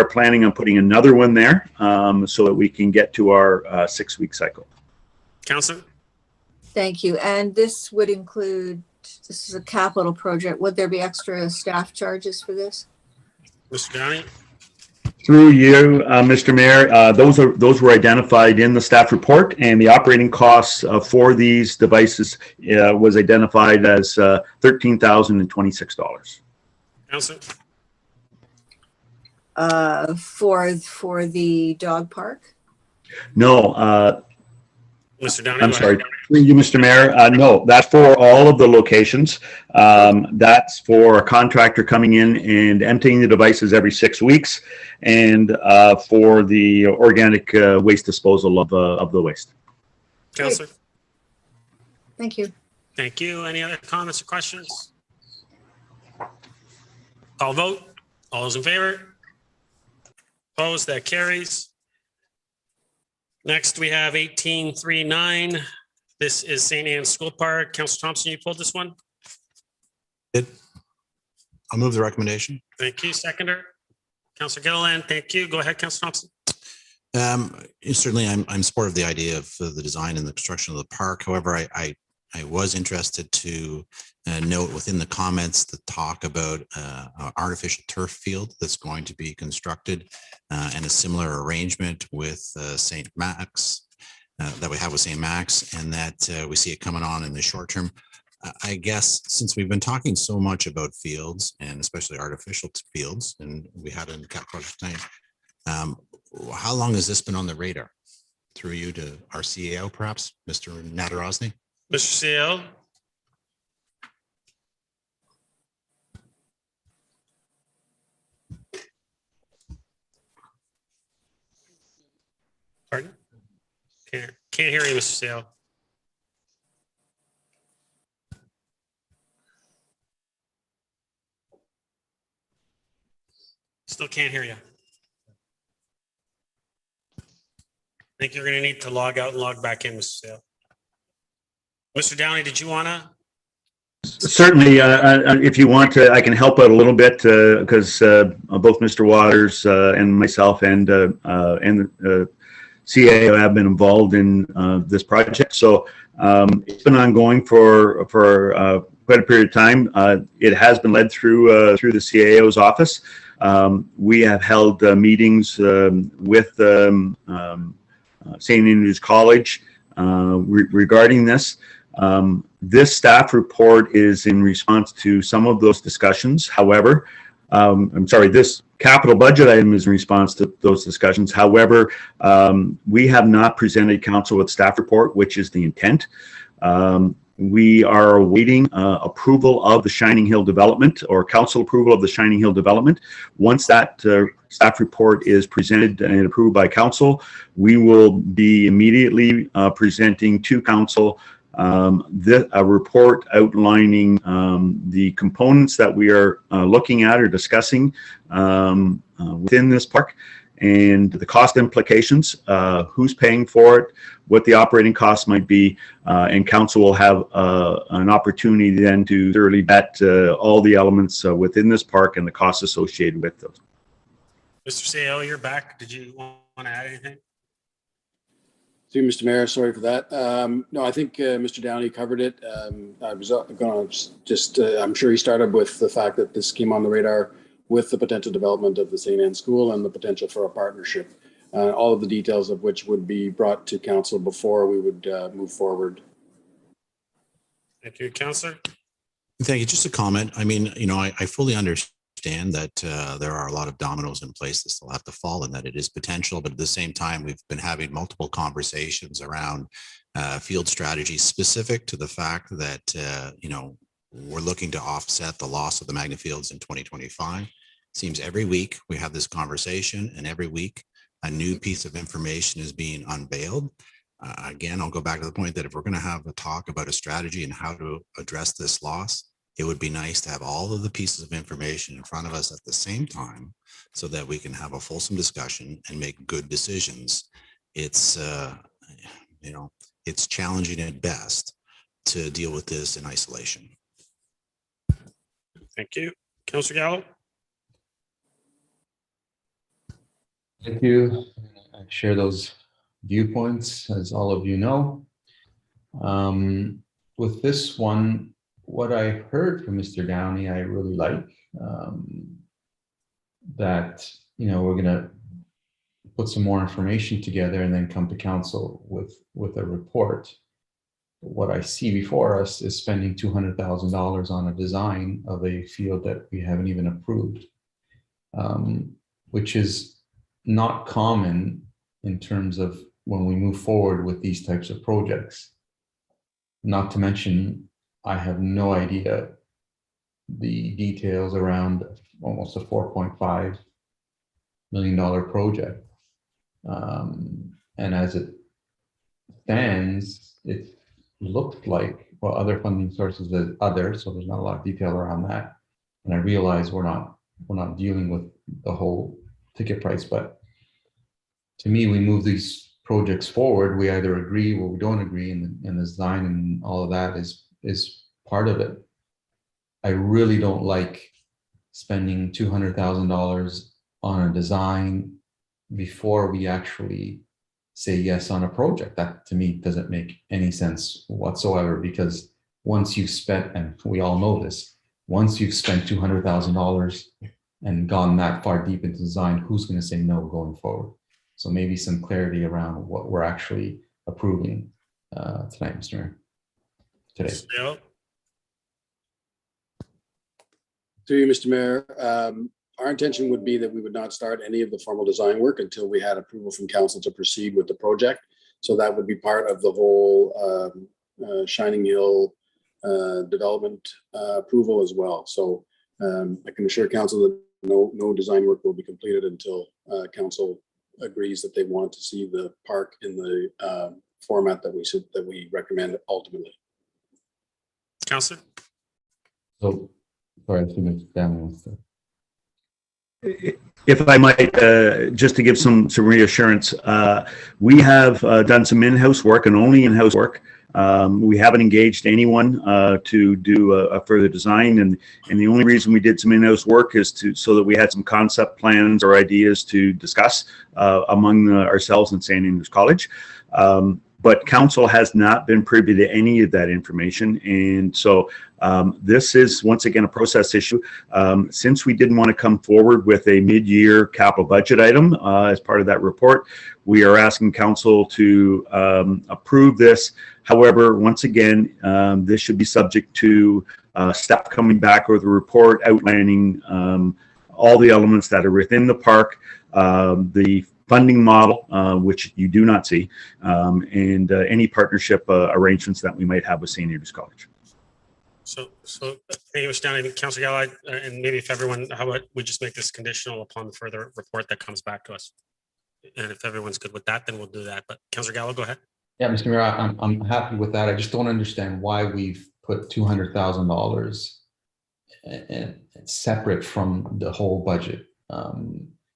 planning on putting another one there so that we can get to our 6-week cycle. Councillor? Thank you. And this would include, this is a capital project. Would there be extra staff charges for this? Mr. Downey? Through you, Mr. Mayor, those were identified in the staff report, and the operating costs for these devices was identified as $13,026. Councillor? For the dog park? No. Mr. Downey? I'm sorry. Through you, Mr. Mayor. No, that's for all of the locations. That's for a contractor coming in and emptying the devices every 6 weeks, and for the organic waste disposal of the waste. Councillor? Thank you. Thank you. Any other comments or questions? Call vote. All those in favor? Opposed? That carries. Next, we have 1839. This is St. Anne's School Park. Councillor Thompson, you pulled this one? I'll move the recommendation. Thank you. Seconder? Councillor Gilliland, thank you. Go ahead, Councillor Thompson. Certainly, I'm supportive of the idea of the design and the construction of the park. However, I was interested to note within the comments the talk about an artificial turf field that's going to be constructed and a similar arrangement with St. Max that we have with St. Max, and that we see it coming on in the short term. I guess since we've been talking so much about fields and especially artificial fields, and we had it in the cap project tonight, how long has this been on the radar? Through you to our CEO, perhaps, Mr. Nadarozny? Mr. CEO? Pardon? Can't hear you, Mr. CEO. Still can't hear you. I think you're going to need to log out and log back in, Mr. Sale. Mr. Downey, did you want to? Certainly, if you want to, I can help out a little bit because both Mr. Waters and myself and the CAO have been involved in this project. So it's been ongoing for quite a period of time. It has been led through the CAO's office. We have held meetings with St. Andrews College regarding this. This staff report is in response to some of those discussions. However, this capital budget item is in response to those discussions. However, we have not presented council with staff report, which is the intent. We are awaiting approval of the Shining Hill development, or council approval of the Shining Hill development. Once that staff report is presented and approved by council, we will be immediately presenting to council a report outlining the components that we are looking at or discussing within this park, and the cost implications, who's paying for it, what the operating costs might be, and council will have an opportunity then to thoroughly vet all the elements within this park and the costs associated with those. Mr. Sao, you're back. Did you want to add anything? Through Mr. Mayor, sorry for that. No, I think Mr. Downey covered it. I was going to just, I'm sure he started with the fact that this came on the radar with the potential development of the St. Anne School and the potential for a partnership, all of the details of which would be brought to council before we would move forward. Thank you, Councillor. Thank you. Just a comment. I mean, you know, I fully understand that there are a lot of dominoes in place that still have to fall and that it is potential, but at the same time, we've been having multiple conversations around field strategy specific to the fact that, you know, we're looking to offset the loss of the Magna Fields in 2025. Seems every week we have this conversation, and every week a new piece of information is being unveiled. Again, I'll go back to the point that if we're going to have a talk about a strategy and how to address this loss, it would be nice to have all of the pieces of information in front of us at the same time so that we can have a fulsome discussion and make good decisions. It's, you know, it's challenging at best to deal with this in isolation. Thank you. Councillor Gallo. Thank you. I share those viewpoints, as all of you know. With this one, what I heard from Mr. Downey, I really like. That, you know, we're going to put some more information together and then come to council with a report. What I see before us is spending $200,000 on a design of a field that we haven't even approved, which is not common in terms of when we move forward with these types of projects. Not to mention, I have no idea the details around almost a $4.5 million project. And as it stands, it looked like, well, other funding sources are other, so there's not a lot of detail around that. And I realize we're not dealing with the whole ticket price, but to me, we move these projects forward. We either agree or we don't agree, and the design and all of that is part of it. I really don't like spending $200,000 on a design before we actually say yes on a project. That to me doesn't make any sense whatsoever, because once you've spent, and we all know this, once you've spent $200,000 and gone that far deep into design, who's going to say no going forward? So maybe some clarity around what we're actually approving tonight, Mr. Mayor. Today. Yeah. Through you, Mr. Mayor, our intention would be that we would not start any of the formal design work until we had approval from council to proceed with the project. So that would be part of the whole Shining Hill development approval as well. So I can assure council that no design work will be completed until council agrees that they want to see the park in the format that we recommend ultimately. Councillor. So, sorry, I think it's down. If I might, just to give some reassurance, we have done some in-house work and only in-house work. We haven't engaged anyone to do a further design, and the only reason we did some in-house work is so that we had some concept plans or ideas to discuss among ourselves and St. Andrews College. But council has not been privy to any of that information, and so this is once again a process issue. Since we didn't want to come forward with a mid-year capital budget item as part of that report, we are asking council to approve this. However, once again, this should be subject to staff coming back with a report outlining all the elements that are within the park, the funding model, which you do not see, and any partnership arrangements that we might have with St. Andrews College. So thank you, Mr. Downey. Councillor Gallo, and maybe if everyone, how about we just make this conditional upon the further report that comes back to us? And if everyone's good with that, then we'll do that. But Councillor Gallo, go ahead. Yeah, Mr. Mayor, I'm happy with that. I just don't understand why we've put $200,000 and separate from the whole budget.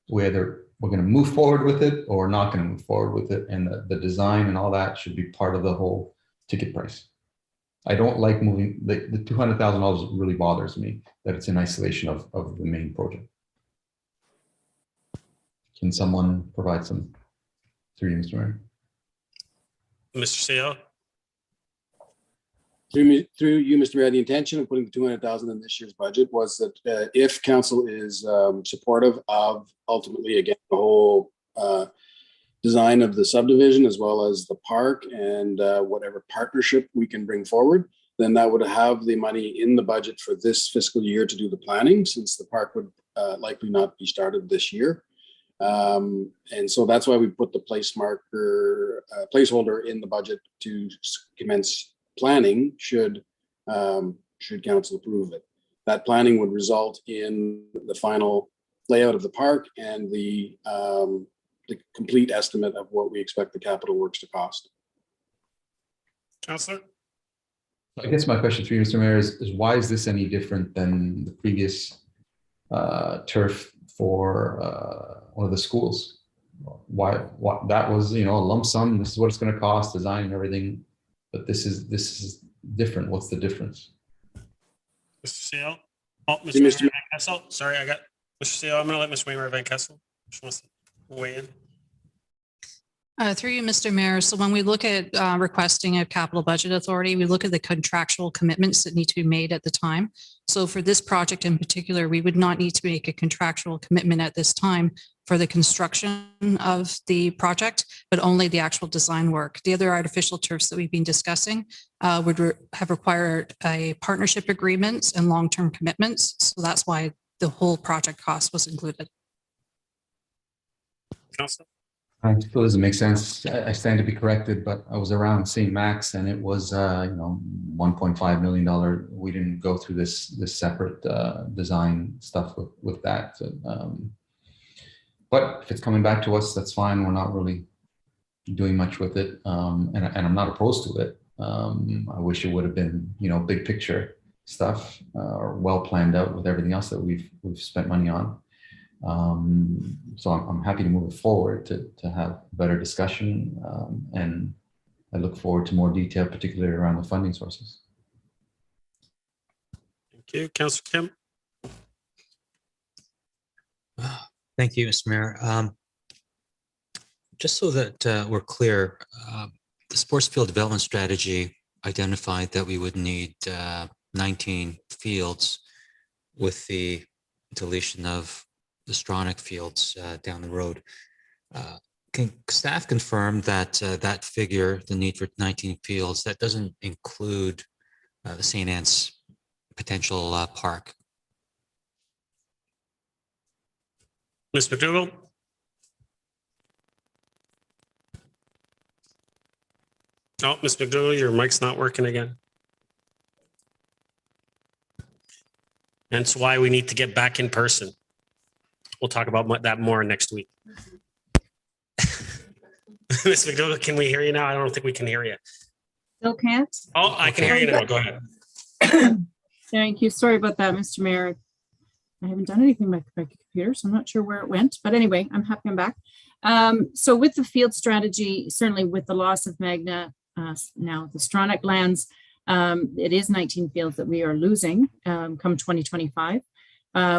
Whether we're going to move forward with it or we're not going to move forward with it. And the design and all that should be part of the whole ticket price. I don't like moving, the $200,000 really bothers me that it's in isolation of the main project. Can someone provide some through you, Mr. Mayor? Mr. Seal? Through you, Mr. Mayor, the intention of putting the 200,000 in this year's budget was that if council is supportive of ultimately, again, the whole design of the subdivision as well as the park and whatever partnership we can bring forward, then that would have the money in the budget for this fiscal year to do the planning, since the park would likely not be started this year. And so that's why we put the placeholder in the budget to commence planning should council approve it. That planning would result in the final layout of the park and the complete estimate of what we expect the capital works to cost. Councillor? I guess my question for you, Mr. Mayor, is why is this any different than the previous turf for one of the schools? Why that was, a lump sum, this is what it's going to cost, design and everything, but this is different. What's the difference? Mr. Seal? Oh, Mr. Van Kessel. Sorry, I got Mr. Seal. I'm going to let Mr. Waymer Van Kessel. Just wants to weigh in. Through you, Mr. Mayor. So when we look at requesting a capital budget authority, we look at the contractual commitments that need to be made at the time. So for this project in particular, we would not need to make a contractual commitment at this time for the construction of the project, but only the actual design work. The other artificial turfs that we've been discussing would have required a partnership agreements and long-term commitments. So that's why the whole project cost was included. Councilor? I feel doesn't make sense. I stand to be corrected, but I was around St. Max and it was, $1.5 million. We didn't go through this separate design stuff with that. But if it's coming back to us, that's fine. We're not really doing much with it, and I'm not opposed to it. I wish it would have been, big picture stuff or well planned out with everything else that we've spent money on. So I'm happy to move it forward to have better discussion, and I look forward to more detail, particularly around the funding sources. Thank you. Councillor Kim? Thank you, Mr. Mayor. Just so that we're clear, the sports field development strategy identified that we would need 19 fields with the deletion of the Stronach fields down the road. Can staff confirm that that figure, the need for 19 fields, that doesn't include the St. Anne's potential park? Ms. McDougall? Oh, Ms. McDougall, your mic's not working again. And it's why we need to get back in person. We'll talk about that more next week. Ms. McDougall, can we hear you now? I don't think we can hear you. Still can't? Oh, I can hear you now. Go ahead. Thank you. Sorry about that, Mr. Mayor. I haven't done anything with my computer, so I'm not sure where it went. But anyway, I'm happy I'm back. So with the field strategy, certainly with the loss of Magna, now the Stronach lands, it is 19 fields that we are losing come 2025.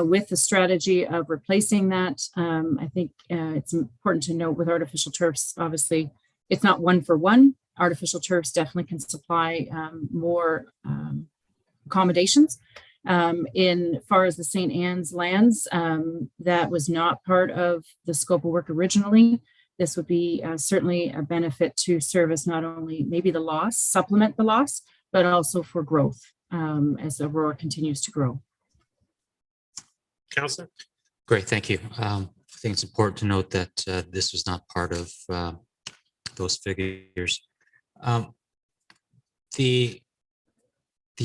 With the strategy of replacing that, I think it's important to note with artificial turfs, obviously, it's not one for one. Artificial turfs definitely can supply more accommodations. In far as the St. Anne's lands, that was not part of the scope of work originally. This would be certainly a benefit to service not only maybe the loss, supplement the loss, but also for growth as Aurora continues to grow. Councillor? Great, thank you. I think it's important to note that this was not part of those figures. The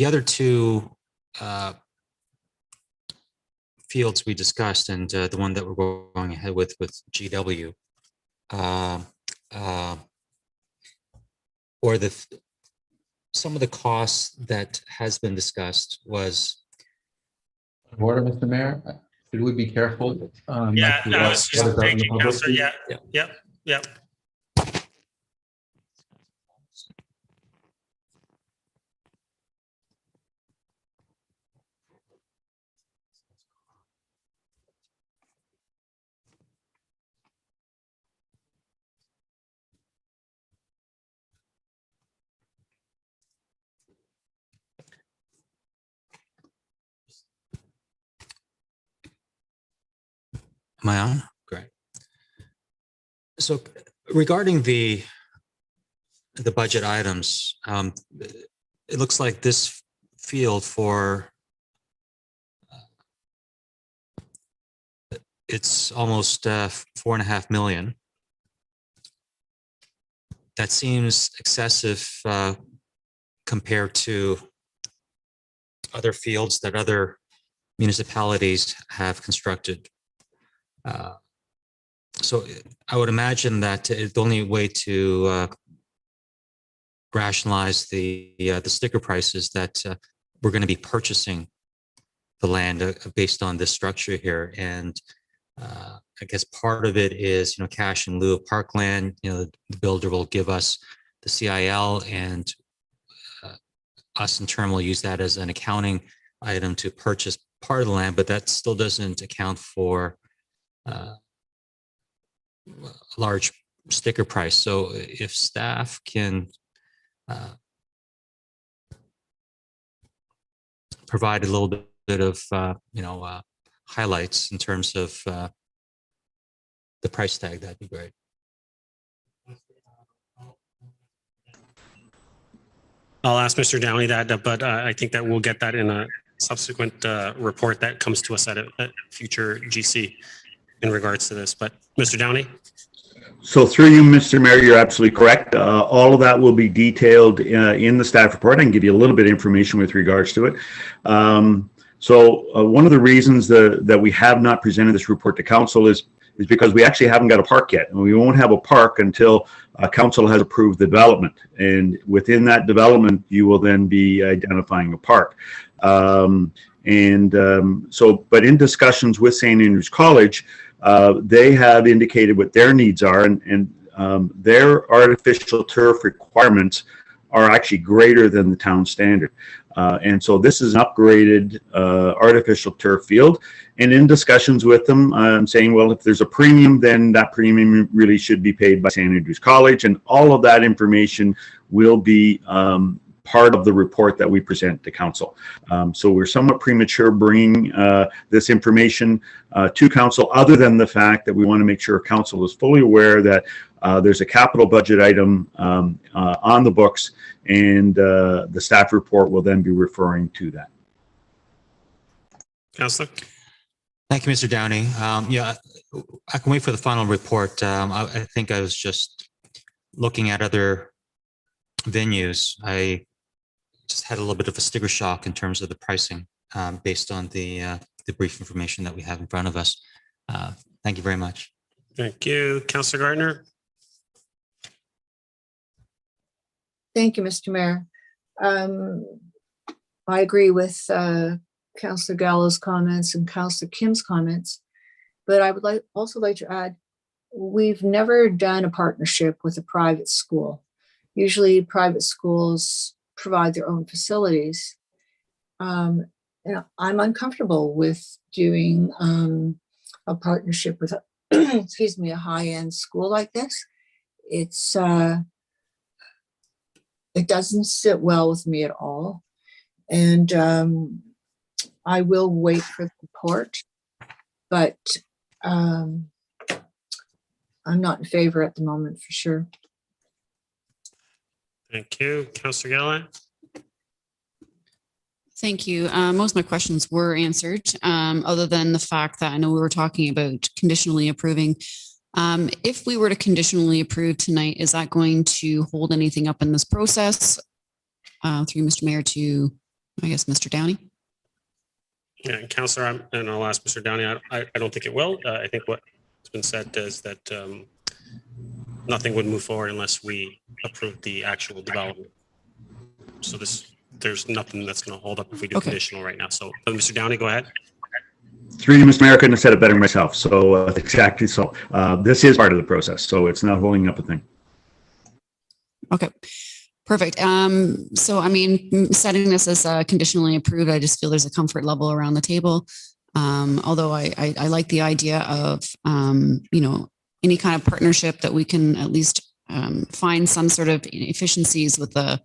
other two fields we discussed, and the one that we're going ahead with GW, or some of the costs that has been discussed was. Order, Mr. Mayor. Should we be careful? Yeah, not to I let was just others out in the thinking, public Councillor. speak? Yep. Am I on? Great. So regarding the budget items, it looks like this field for it's almost 4.5 million. That seems excessive compared to other fields that other municipalities have constructed. So I would imagine that the only way to rationalize the sticker price is that we're going to be purchasing the land based on this structure here, and I guess part of it is cash in lieu of parkland. The builder will give us the CIL, and us in turn will use that as an accounting item to purchase part of the land, but that still doesn't account for a large sticker price. So if staff can provide a little bit of highlights in terms of the price tag, that'd be great. I'll ask Mr. Downey that, but I think that we'll get that in a subsequent report that comes to us at a future GC in regards to this. But Mr. Downey? So through you, Mr. Mayor, you're absolutely correct. All of that will be detailed in the staff report. I can give you a little bit of information with regards to it. So one of the reasons that we have not presented this report to council is because we actually haven't got a park yet. And we won't have a park until council has approved the development. And within that development, you will then be identifying a park. But in discussions with St. Andrews College, they have indicated what their needs are, and their artificial turf requirements are actually greater than the town standard. And so this is an upgraded artificial turf field. And in discussions with them, I'm saying, well, if there's a premium, then that premium really should be paid by St. Andrews College. And all of that information will be part of the report that we present to council. So we're somewhat premature bringing this information to council, other than the fact that we want to make sure council is fully aware that there's a capital budget item on the books, and the staff report will then be referring to that. Councillor? Thank you, Mr. Downey. Yeah, I can wait for the final report. I think I was just looking at other venues. I just had a little bit of a sticker shock in terms of the pricing based on the brief information that we have in front of us. Thank you very much. Thank you. Councillor Gardner? Thank you, Mr. Mayor. I agree with Councillor Gallo's comments and Councillor Kim's comments, but I would also like to add, we've never done a partnership with a private school. Usually private schools provide their own facilities. And I'm uncomfortable with doing a partnership with, excuse me, a high-end school like this. It doesn't sit well with me at all. And I will wait for the report, but I'm not in favor at the moment for sure. Thank you. Councillor Gallant? Thank you. Most of my questions were answered, other than the fact that I know we were talking about conditionally approving. If we were to conditionally approve tonight, is that going to hold anything up in this process? Through Mr. Mayor to, I guess, Mr. Downey? Yeah, Councillor, and I'll ask Mr. Downey. I don't think it will. I think what's been said is that nothing would move forward unless we approve the actual development. So there's nothing that's going to hold up if we do conditional right now. So Mr. Downey, go ahead. Through you, Mr. Mayor, I couldn't have said it better myself. So exactly. So this is part of the process. So it's not holding up a thing. Okay, perfect. So, I mean, setting this as conditionally approved, I just feel there's a comfort level around the table. Although I like the idea of, you know, any kind of partnership that we can at least find some sort of efficiencies with the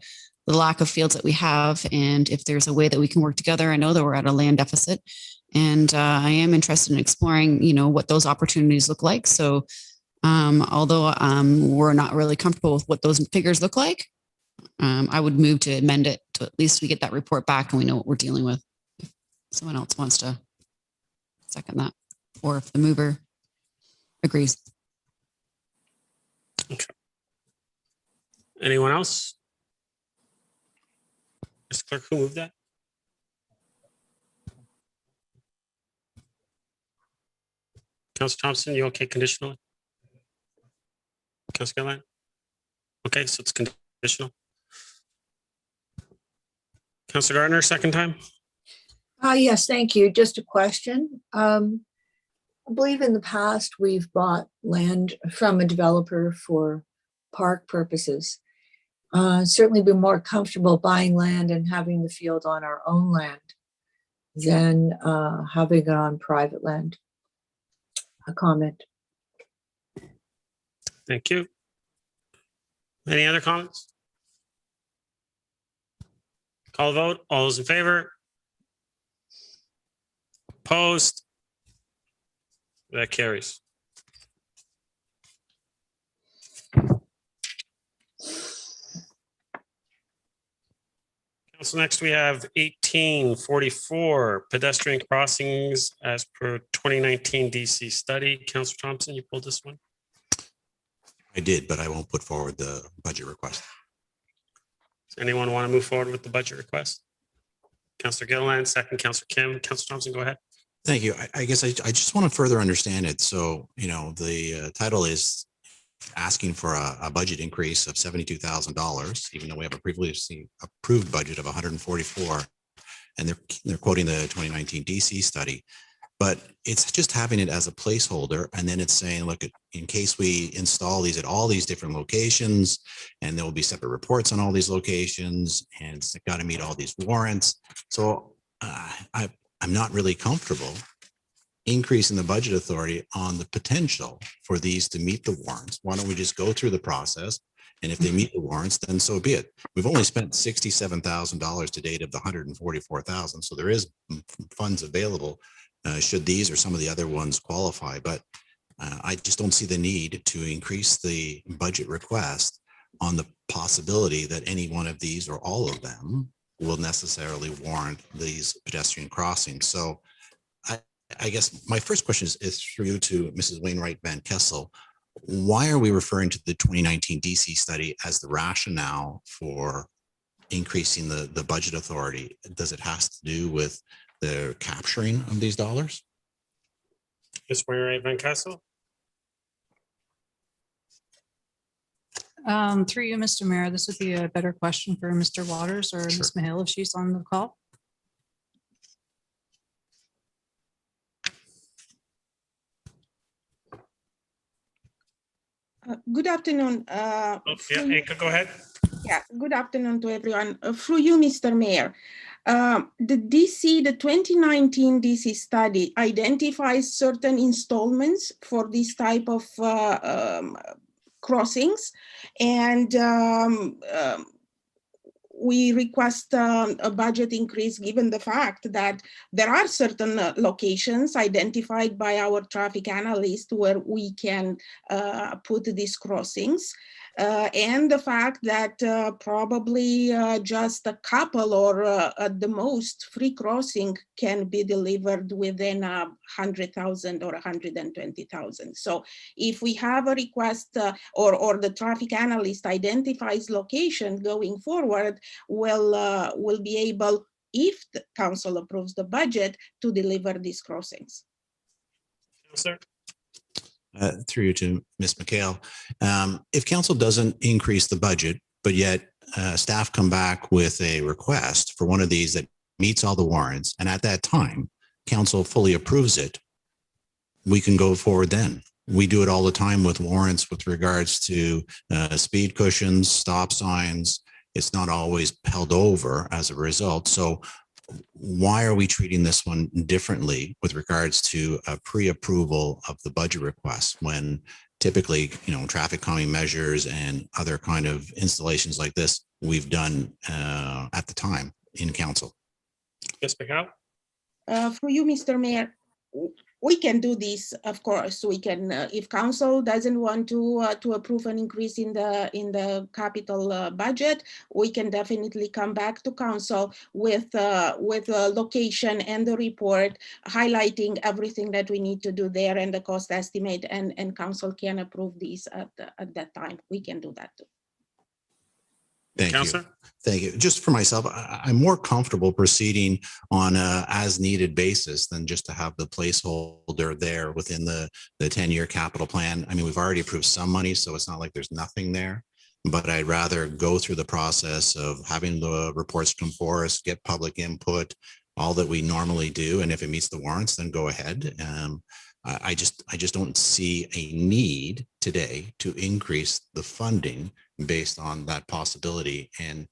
lack of fields that we have. And if there's a way that we can work together, I know that we're at a land deficit, and I am interested in exploring, you know, what those opportunities look like. So although we're not really comfortable with what those figures look like, I would move to amend it to at least we get that report back and we know what we're dealing with. If someone else wants to second that, or if the mover agrees. Okay. Anyone else? Mr. Clerk, who moved that? Councilor Thompson, you okay conditionally? Councilor Gilliland? Okay, so it's conditional. Councilor Gardner, second time? Yes, thank you. Just a question. I believe in the past we've bought land from a developer for park purposes. Certainly be more comfortable buying land and having the field on our own land than having it on private land. A comment. Thank you. Any other comments? Call the vote. All those in favor? Opposed? That carries. Council, next we have 1844 pedestrian crossings as per 2019 DC study. Councilor Thompson, you pulled this one? I did, but I won't put forward the budget request. Does anyone want to move forward with the budget request? Councilor Gilliland, second. Councilor Kim. Councilor Thompson, go ahead. Thank you. I guess I just want to further understand it. So, you know, the title is asking for a budget increase of $72,000, even though we have a previously approved budget of 144, and they're quoting the 2019 DC study. But it's just having it as a placeholder, and then it's saying, look, in case we install these at all these different locations, and there will be separate reports on all these locations, and it's got to meet all these warrants. So I'm not really comfortable increasing the budget authority on the potential for these to meet the warrants. Why don't we just go through the process? And if they meet the warrants, then so be it. We've only spent $67,000 to date of the 144,000. So there is funds available should these or some of the other ones qualify. But I just don't see the need to increase the budget request on the possibility that any one of these or all of them will necessarily warrant these pedestrian crossings. So I guess my first question is for you to Mrs. Wainwright Van Kessel. Why are we referring to the 2019 DC study as the rationale for increasing the budget authority? Does it have to do with the capturing of these dollars? Ms. Wainwright Van Kessel. Through you, Mr. Mayor, this would be a better question for Mr. Waters or Ms. Mahale if she's on the call. Good afternoon. Inka, go ahead. Yeah, good afternoon to everyone. Through you, Mr. Mayor. The 2019 DC study identifies certain installments for this type of crossings, and we request a budget increase given the fact that there are certain locations identified by our traffic analyst where we can put these crossings. And the fact that probably just a couple or at the most 3 crossing can be delivered within 100,000 or 120,000. So if we have a request or the traffic analyst identifies location going forward, we'll be able, if the council approves the budget, to deliver these crossings. Sir. Through you to Ms. McHale. If council doesn't increase the budget, but yet staff come back with a request for one of these that meets all the warrants, and at that time, council fully approves it, we can go forward then. We do it all the time with warrants with regards to speed cushions, stop signs. It's not always held over as a result. So why are we treating this one differently with regards to a pre-approval of the budget request when typically, traffic calming measures and other kind of installations like this we've done at the time in council? Yes, Miguel. For you, Mr. Mayor, we can do this, of course. We can, if council doesn't want to approve an increase in the capital budget, we can definitely come back to council with a location and the report highlighting everything that we need to do there and the cost estimate, and council can approve these at that time. We can do that too. Thank you. Thank you. Just for myself, I'm more comfortable proceeding on a as needed basis than just to have the placeholder there within the 10-year capital plan. I mean, we've already approved some money, so it's not like there's nothing there, but I'd rather go through the process of having the reports come for us, get public input, all that we normally do. And if it meets the warrants, then go ahead. I just don't see a need today to increase the funding based on that possibility. And,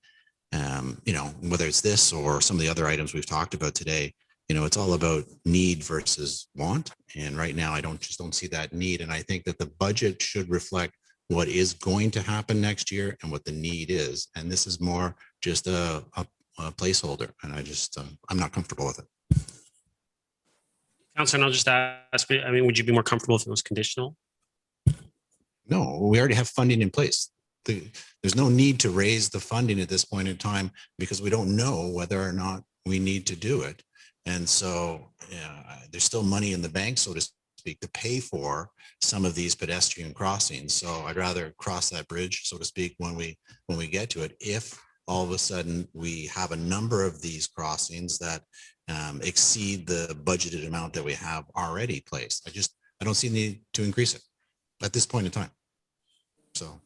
whether it's this or some of the other items we've talked about today, it's all about need versus want. And right now, I just don't see that need. And I think that the budget should reflect what is going to happen next year and what the need is. And this is more just a placeholder. And I'm not comfortable with it. Councilor, and I'll just ask, would you be more comfortable if it was conditional? No, we already have funding in place. There's no need to raise the funding at this point in time because we don't know whether or not we need to do it. And so there's still money in the bank, so to speak, to pay for some of these pedestrian crossings. So I'd rather cross that bridge, so to speak, when we get to it. If all of a sudden we have a number of these crossings that exceed the budgeted amount that we have already placed, I don't see the need to increase it at this point in time. So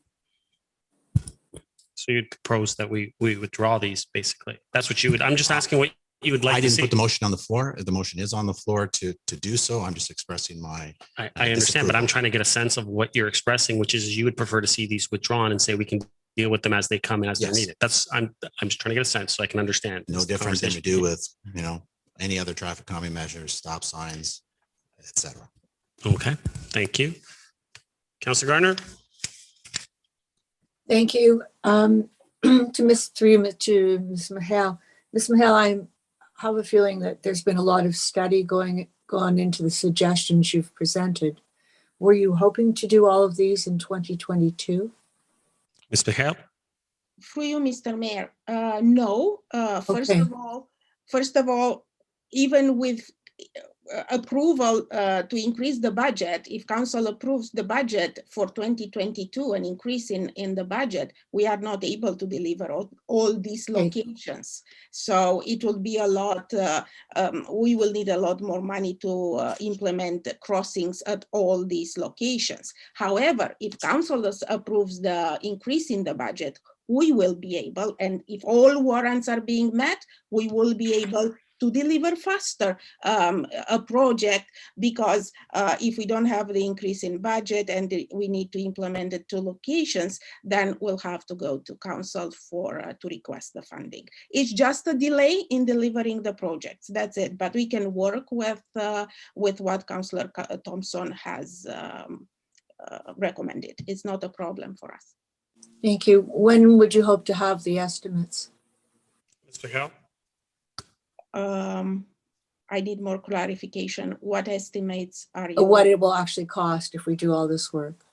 you'd propose that we withdraw these, basically. That's what you would. I'm just asking what you would like to see. I didn't put the motion on the floor. The motion is on the floor to do so. I'm just expressing my. I understand, but I'm trying to get a sense of what you're expressing, which is you would prefer to see these withdrawn and say we can deal with them as they come and as they're needed. I'm just trying to get a sense so I can understand. No different than we do with any other traffic calming measures, stop signs, etc. Okay, thank you, Councilor Gardner. Thank you. To Ms. Mahal. Ms. Mahal, I have a feeling that there's been a lot of study gone into the suggestions you've presented. Were you hoping to do all of these in 2022? Ms. Mahal? For you, Mr. Mayor, no. First of all, even with approval to increase the budget, if council approves the budget for 2022, an increase in the budget, we are not able to deliver all these locations. So it will be a lot, we will need a lot more money to implement crossings at all these locations. However, if council approves the increase in the budget, we will be able, and if all warrants are being met, we will be able to deliver faster a project, because if we don't have the increase in budget and we need to implement it to locations, then we'll have to go to council to request the funding. It's just a delay in delivering the projects, that's it. But we can work with what Councillor Thompson has recommended. It's not a problem for us. Thank you. When would you hope to have the estimates? Mr. Hill? I need more clarification. What estimates are you? What it will actually cost if we do all this work?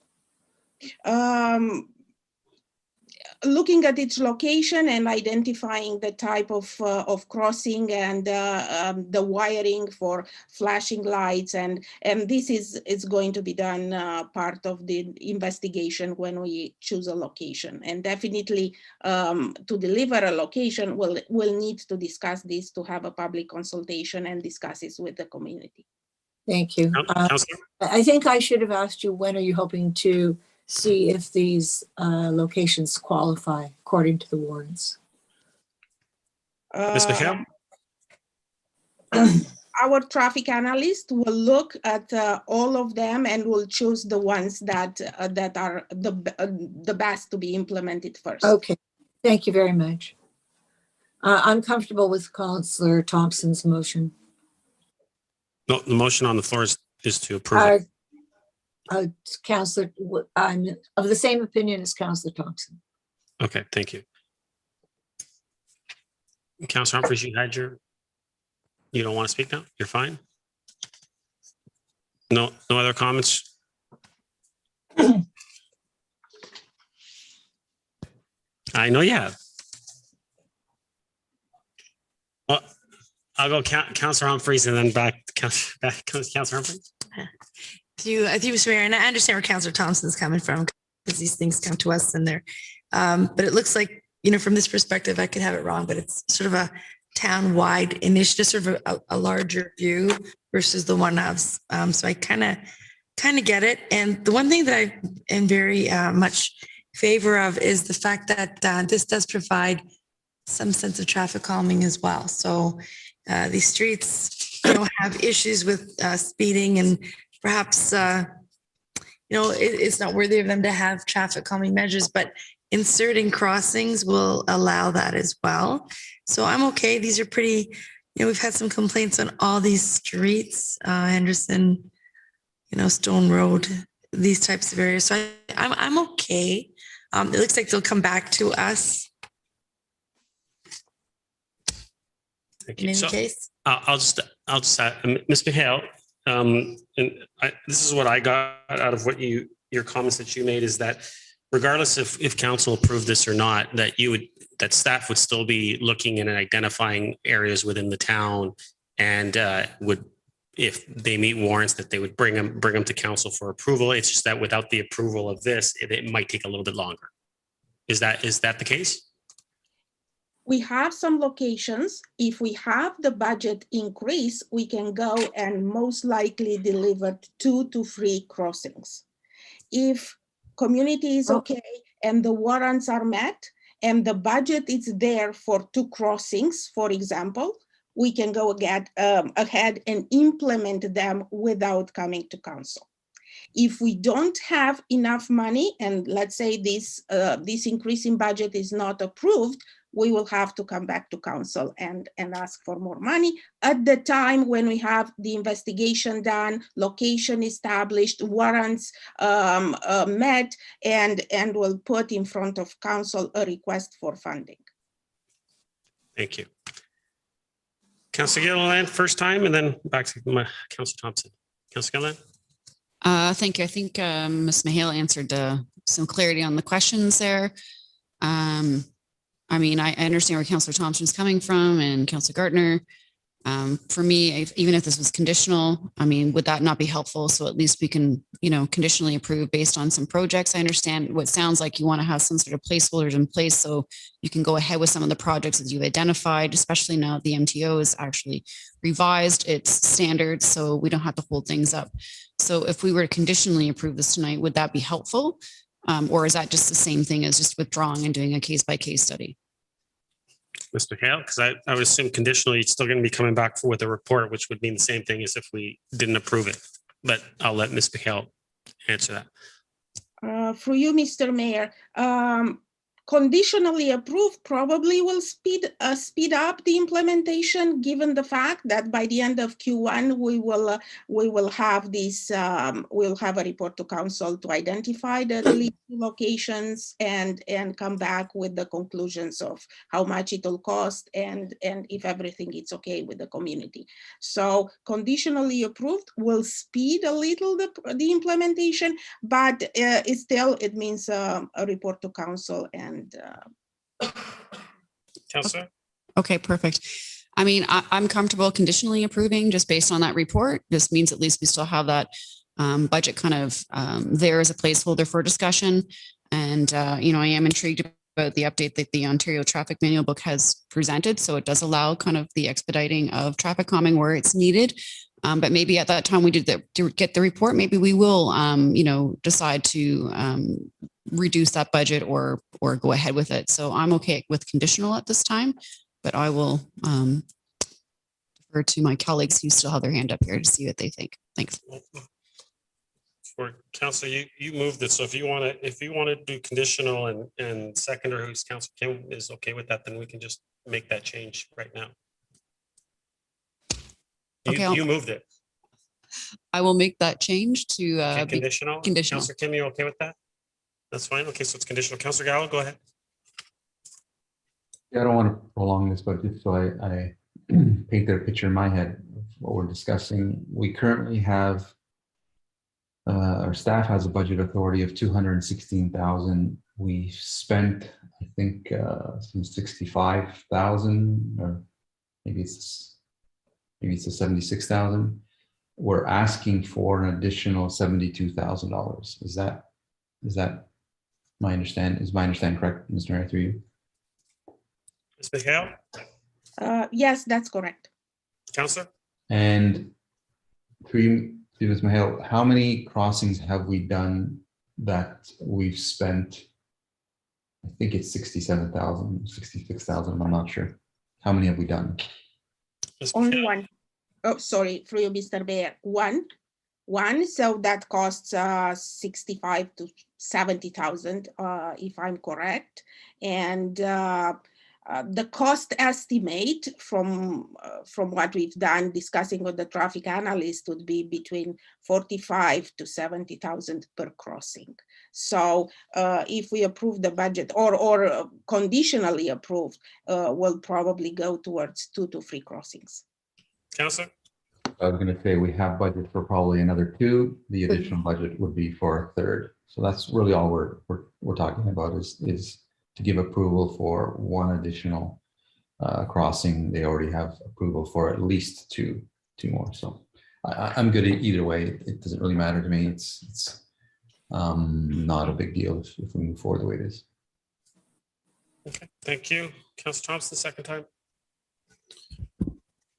Looking at its location and identifying the type of crossing and the wiring for flashing lights, and this is going to be done part of the investigation when we choose a location. And definitely to deliver a location, we'll need to discuss this, to have a public consultation and discuss this with the community. Thank you. I think I should have asked you, when are you hoping to see if these locations qualify according to the warrants? Ms. McHale? our traffic analyst will look at all of them and will choose the ones that are the best to be implemented first. Okay, thank you very much. I'm comfortable with Councillor Thompson's motion. No, the motion on the floor is to approve it. Councillor, I'm of the same opinion as Councillor Thompson. Okay, thank you. Councillor Humphries, you don't want to speak now? You're fine? No other comments? I know you have. Well, I'll go Councillor Humphries and then back to Councillor Humphries. Thank you, Mr. Mayor, and I understand where Councillor Thompson is coming from because these things come to us and they're, but it looks like, from this perspective, I could have it wrong, but it's sort of a town-wide initiative, sort of a larger view versus the one house. So I kind of get it. And the one thing that I am very much favor of is the fact that this does provide some sense of traffic calming as well. So these streets, have issues with speeding and perhaps, it's not worthy of them to have traffic calming measures, but inserting crossings will allow that as well. So I'm okay. These are pretty, we've had some complaints on all these streets, Henderson, Stone Road, these types of areas. So I'm okay. It looks like they'll come back to us. Thank you. In any case. I'll just Ms. McHale, this is what I got out of what your comments that you made is that regardless if council approved this or not, that staff would still be looking and identifying areas within the town and would, if they meet warrants, that they would bring them to council for approval. It's just that without the approval of this, it might take a little bit longer. Is that the case? We have some locations. If we have the budget increase, we can go and most likely deliver 2 to 3 crossings. If community is okay and the warrants are met and the budget is there for 2 crossings, for example, we can go ahead and implement them without coming to council. If we don't have enough money and let's say this increase in budget is not approved, we will have to come back to council and ask for more money at the time when we have the investigation done, location established, warrants met, and we'll put in front of council a request for funding. Thank you. Councillor Gilliland, first time, and then back to Councillor Thompson. Councillor Gilliland. Thank you. I think Ms. McHale answered some clarity on the questions there. I mean, I understand where Councillor Thompson is coming from and Councillor Gardner. For me, even if this was conditional, I mean, would that not be helpful? So at least we can, conditionally approve based on some projects. I understand what sounds like you want to have some sort of placeholders in place so you can go ahead with some of the projects that you've identified, especially now the MTO has actually revised its standards, so we don't have to hold things up. So if we were to conditionally approve this tonight, would that be helpful? Or is that just the same thing as just withdrawing and doing a case-by-case study? Mr. Hale, because I would assume conditionally it's still going to be coming back with a report, which would mean the same thing as if we didn't approve it. But I'll let Ms. McHale answer that. For you, Mr. Mayor, conditionally approved probably will speed up the implementation, given the fact that by the end of Q1 we will have this we'll have a report to council to identify the locations and come back with the conclusions of how much it will cost and if everything is okay with the community. So conditionally approved will speed a little the implementation, but it means a report to council and Councillor? Okay, perfect. I mean, I'm comfortable conditionally approving just based on that report. This means at least we still have that budget kind of there as a placeholder for discussion. And, I am intrigued about the update that the Ontario Traffic Manual Book has presented. So it does allow kind of the expediting of traffic calming where it's needed. But maybe at that time we to get the report, maybe we will, decide to reduce that budget or go ahead with it. So I'm okay with conditional at this time, but I will defer to my colleagues who still have their hand up here to see what they think. Thanks. For Council, you moved it. So if you want to do conditional and seconder who's Council Kim is okay with that, then we can just make that change right now. Okay, You moved it. I will make that change to Okay, be conditional. conditional. Councilor Kim, you okay with that? That's fine. Okay, so it's conditional. Councilor Gallo, go ahead. Yeah, I don't want to prolong this, but just so I paint a picture in my head of what we're discussing. We currently have our staff has a budget authority of 216,000. We spent, I think, some 65,000, or maybe it's a 76,000. We're asking for an additional $72,000. Is that my understanding? Is my understanding correct, Mr. Mayor, through you? Ms. Michael? Yes, that's correct. Councilor? And through you, Ms. Michael, how many crossings have we done that we've spent? I think it's 67,000, 66,000. I'm not sure. How many have we done? Only one. Oh, sorry, through you, Mr. Mayor. One. So that costs 65 to 70,000, if I'm correct. And the cost estimate from what we've done discussing with the traffic analyst would be between 45 to 70,000 per crossing. So if we approve the budget or conditionally approved, we'll probably go towards 2 to 3 crossings. Councilor? I was going to say we have budget for probably another 2. The additional budget would be for a third. So that's really all we're talking about is to give approval for 1 additional crossing. They already have approval for at least two more. So I'm good either way. It doesn't really matter to me. It's not a big deal if we move forward the way it is. Okay, thank you. Councilor Thompson, second time.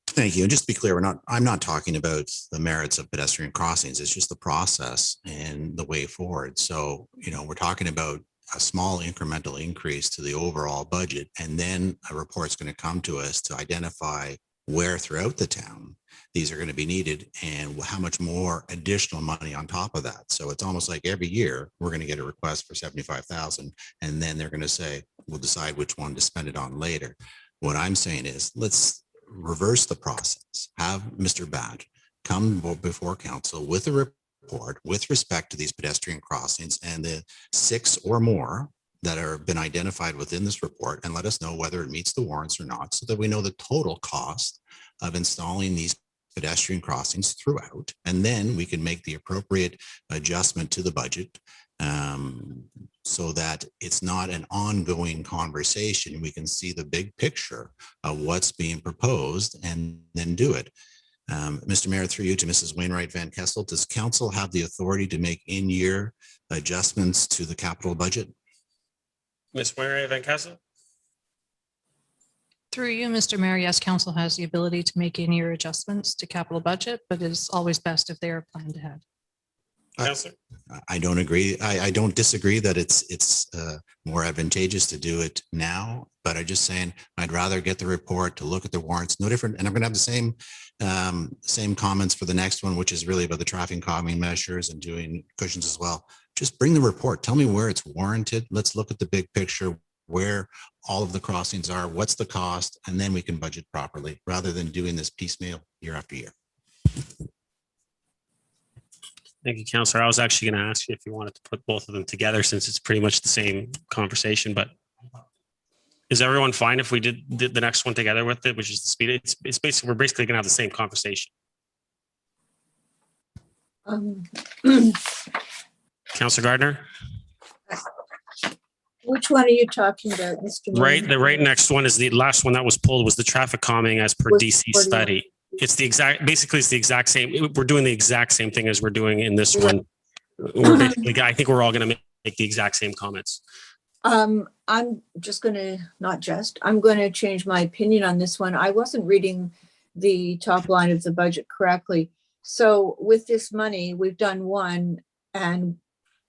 Thank you. And just to be clear, I'm not talking about the merits of pedestrian crossings. It's just the process and the way forward. So, we're talking about a small incremental increase to the overall budget, and then a report's going to come to us to identify where throughout the town these are going to be needed and how much more additional money on top of that. So it's almost like every year we're going to get a request for 75,000, and then they're going to say, we'll decide which one to spend it on later. What I'm saying is, let's reverse the process. Have Mr. Bat come before council with a report with respect to these pedestrian crossings and the 6 or more that are been identified within this report, and let us know whether it meets the warrants or not, so that we know the total cost of installing these pedestrian crossings throughout, and then we can make the appropriate adjustment to the budget, so that it's not an ongoing conversation. We can see the big picture of what's being proposed and then do it. Mr. Mayor, through you to Mrs. Wainwright Van Kessel, does council have the authority to make in-year adjustments to the capital budget? Ms. Wainwright Van Kessel? Through you, Mr. Mayor, yes, council has the ability to make in-year adjustments to capital budget, but it's always best if they are planned ahead. I don't agree. I don't disagree that it's more advantageous to do it now, but I'm just saying I'd rather get the report to look at the warrants, no different. And I'm going to have the same comments for the next one, which is really about the traffic calming measures and doing cushions as well. Just bring the report. Tell me where it's warranted. Let's look at the big picture, where all of the crossings are, what's the cost, and then we can budget properly rather than doing this piecemeal year after year. Thank you, Councilor. I was actually going to ask you if you wanted to put both of them together, since it's pretty much the same conversation, but is everyone fine if we did the next one together with it, which is the speed? It's basically, we're basically going to have the same conversation. Councilor Gardner? Which one are you talking about, Mr. Mayor? Right, the right next one is the last one that was pulled was the traffic calming as per DC study. It's the exact, basically it's the exact same. We're doing the exact same thing as we're doing in this one. We're basically, I think we're all going to make the exact same comments. I'm just going to, I'm going to change my opinion on this one. I wasn't reading the top line of the budget correctly. So with this money, we've done 1, and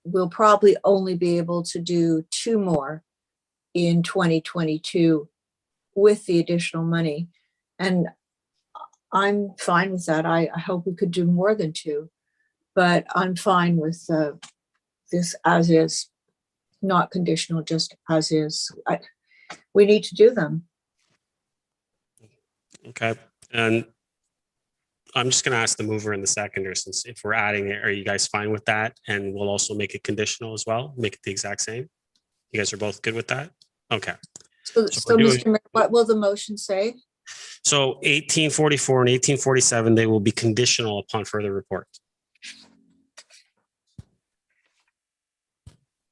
we'll probably only be able to do 2 more in 2022 with the additional money. And I'm fine with that. I hope we could do more than 2, but I'm fine with this as is, not conditional, just as is. We need to do them. Okay. And I'm just going to ask the mover and the seconder, since if we're adding it, are you guys fine with that? And we'll also make it conditional as well, make it the exact same. You guys are both good with that? Okay. So we're doing- Mr. Mayor, what will the motion say? So 1844 and 1847, they will be conditional upon further report.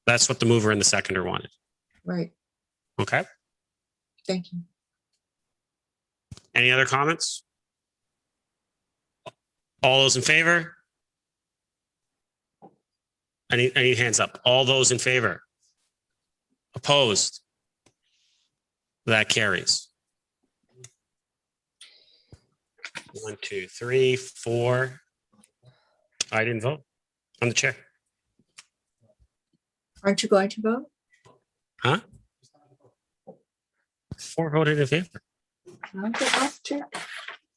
That's what the mover and the seconder wanted. Right. Okay. Thank you. Any other comments? All those in favor? I need hands up. All those in favor? Opposed? That carries. 1, 2, 3, 4. I didn't vote. I'm the chair. Aren't you going to vote? Huh? 4 voted in favor.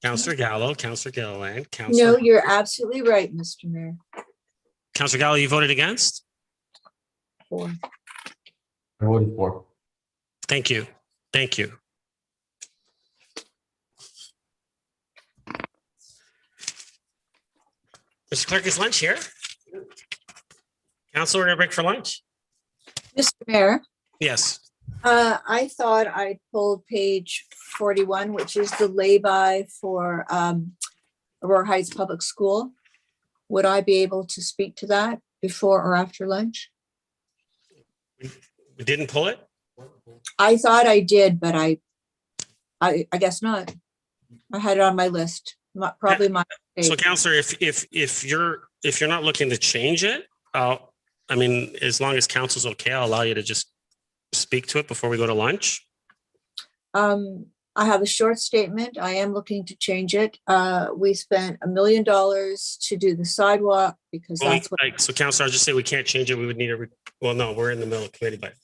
Councillor Gallo, Councillor Gilliland, No, Councillor. you're absolutely right, Mr. Mayor. Councillor Gallo, you voted against? 4. I voted for. Thank you. Thank you. Mr. Clerk, is lunch here? Council, we're gonna break for lunch? Mr. Mayor, Yes. I thought I pulled page 41, which is the lay-by for Aurora Heights Public School. Would I be able to speak to that before or after lunch? We didn't pull it? I thought I did, but I guess not. I had it on my list. Probably my So mistake. Councillor, if you're not looking to change it, I mean, as long as council's okay, I'll allow you to just speak to it before we go to lunch. I have a short statement. I am looking to change it. We spent $1 million to do the sidewalk because Well, that's what, so Councillor, I'll just say we can't change it. We would need a, well, no, we're in the middle of committee, but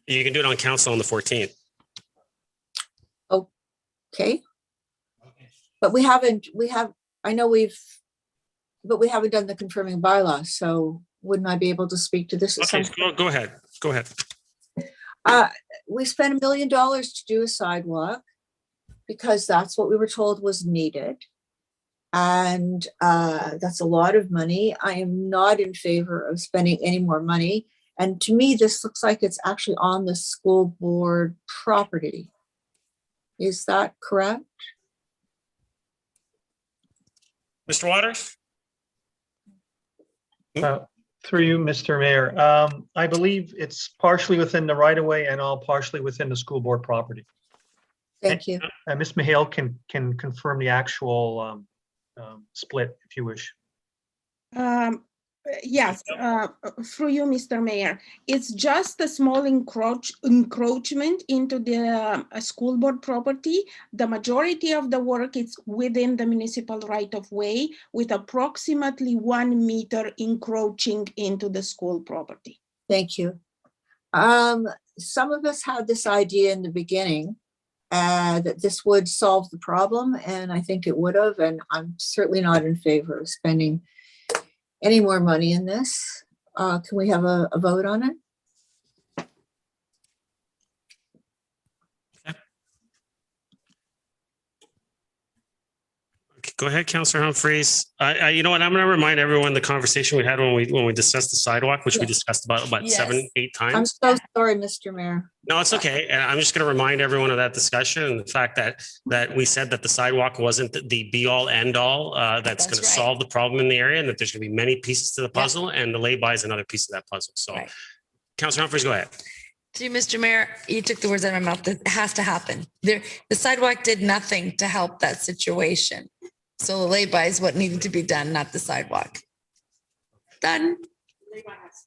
you can do it on council on the 14th. okay. But we haven't done the confirming bylaws, so wouldn't I be able to speak to this at some Okay, go ahead. Go ahead. We spent $1 million to do a sidewalk because that's what we were told was needed. And that's a lot of money. I am not in favor of spending any more money. And to me, this looks like it's actually on the school board property. Is that correct? Mr. Waters? Through you, Mr. Mayor, I believe it's partially within the right of way and all partially within the school board property. Thank you. Ms. Mahale can confirm the actual split if you wish. Yes, through you, Mr. Mayor. It's just a small encroachment into the school board property. The majority of the work is within the municipal right of way with approximately 1 meter encroaching into the school property. Thank you. Some of us had this idea in the beginning that this would solve the problem, and I think it would have, and I'm certainly not in favor of spending any more money in this. Can we have a vote on it? Okay, go ahead, Councillor Humphreys. You know what? I'm going to remind everyone the conversation we had when we discussed the sidewalk, which we discussed about Yes. 7, 8 times. I'm so sorry, Mr. Mayor. No, it's okay. And I'm just going to remind everyone of that discussion and the fact that we said that the sidewalk wasn't the be all end all that's going to solve the problem in the area, and that there's going to be many pieces to the puzzle, and the lay-by is another piece of that puzzle. So, Councillor Humphreys, go ahead. To you, Mr. Mayor, you took the words out of my mouth. That has to happen. The sidewalk did nothing to help that situation. So the lay-by is what needed to be done, not the sidewalk. Done.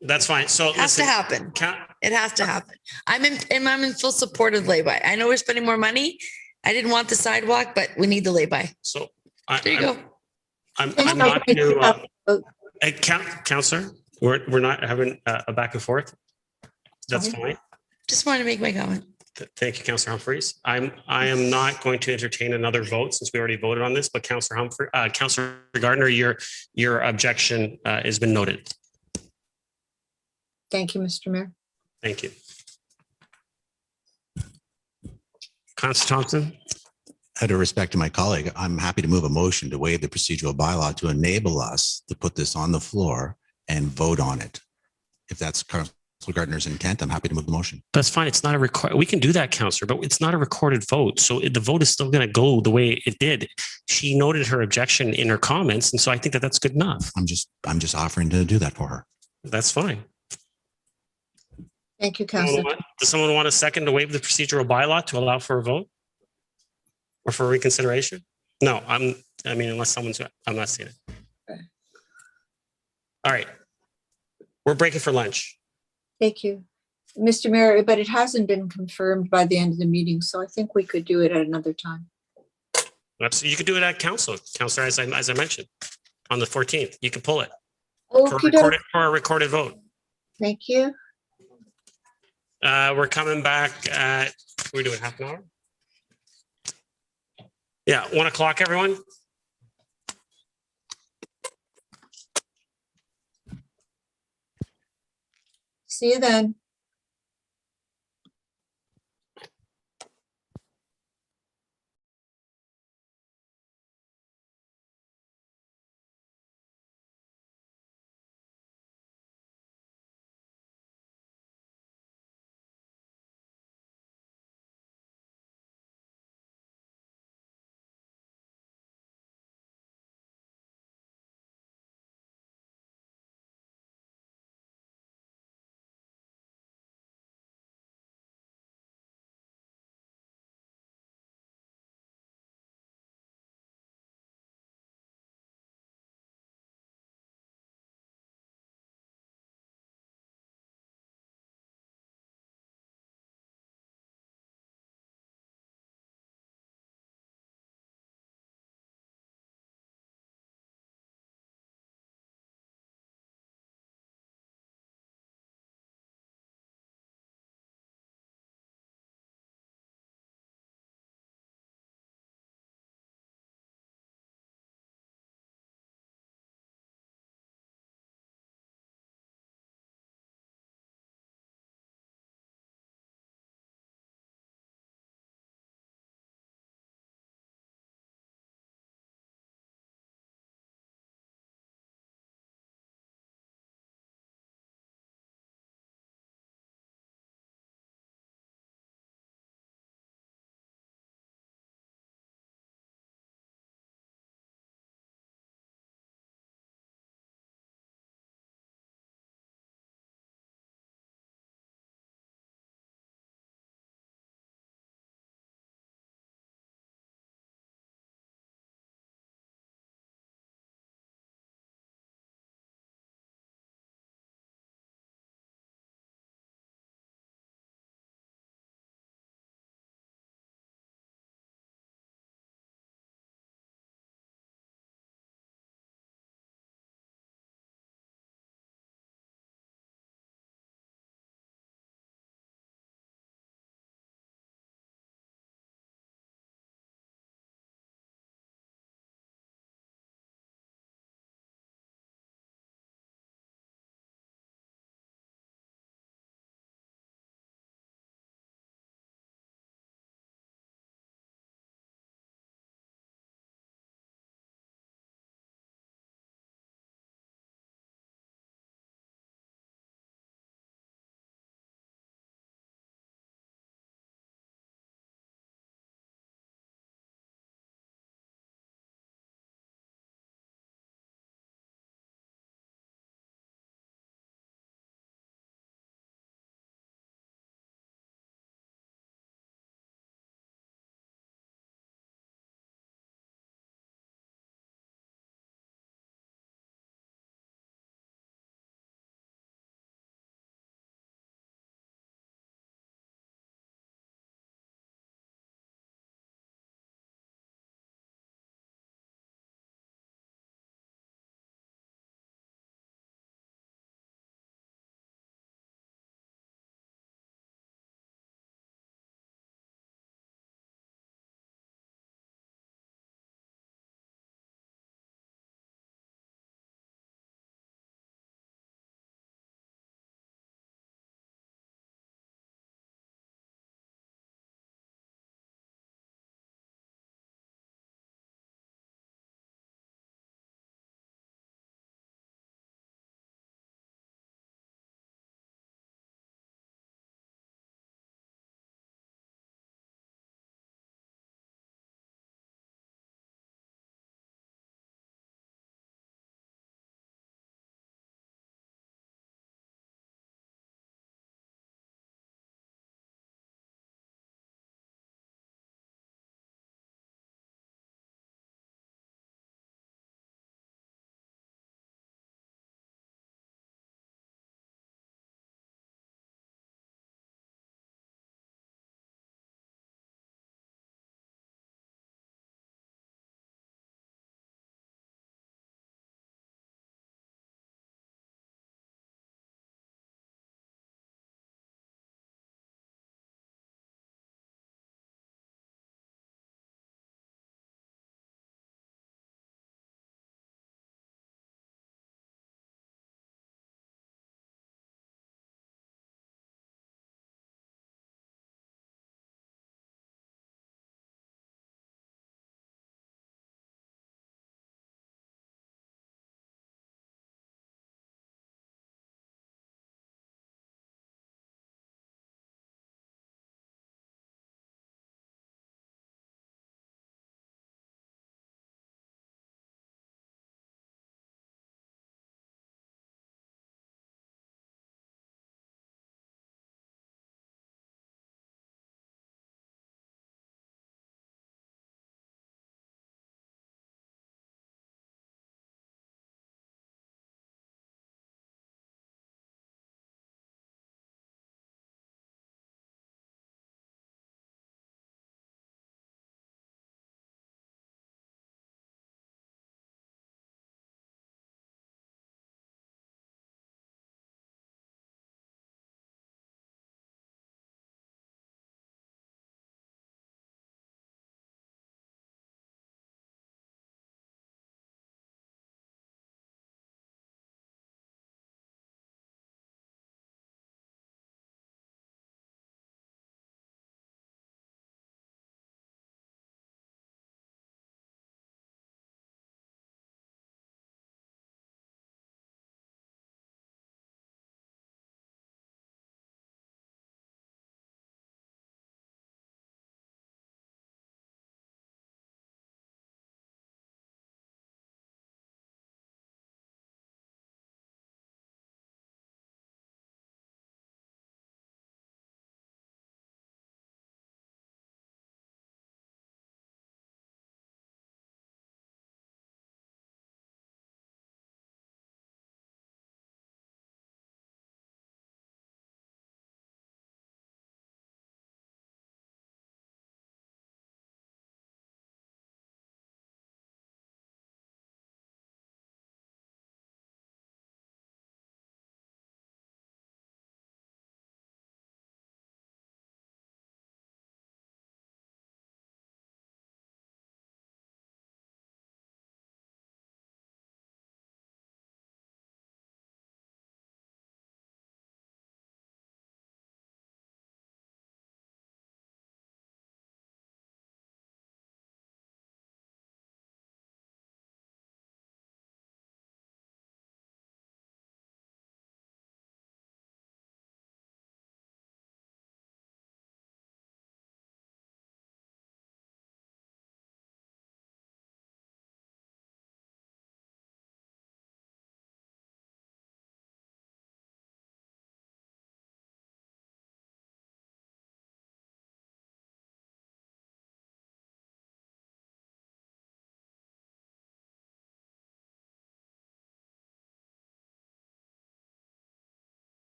That's fine. So It has to happen. It has to happen. I'm in full support of lay-by. I know we're spending more money. I didn't want the sidewalk, but we need the lay-by. So there you go. I'm not going to, Councillor, we're not having a back and forth. That's fine. Just wanted to make my comment. Thank you, Councillor Humphreys. I am not going to entertain another vote since we already voted on this, but Councillor Gardner, your objection has been noted. Thank you, Mr. Mayor. Thank you. Councillor Thompson. Out of respect to my colleague, I'm happy to move a motion to waive the procedural bylaw to enable us to put this on the floor and vote on it. If that's Councillor Gardner's intent, I'm happy to move the motion. That's fine. It's not a record. We can do that, Councillor, but it's not a recorded vote. So the vote is still going to go the way it did. She noted her objection in her comments. And so I think that that's good enough. I'm just offering to do that for her. That's fine. Thank you, Councillor. Does someone want a second to waive the procedural bylaw to allow for a vote or for reconsideration? No, unless someone's, I'm not seeing it. Okay. All right. We're breaking for lunch. Thank you, Mr. Mayor, but it hasn't been confirmed by the end of the meeting, so I think we could do it at another time. You could do it at council, Councillor, as I mentioned, on the 14th. You can pull it for a recorded vote. Thank you. We're coming back at, we're doing half an hour? Yeah, 1 o'clock, everyone. See you then.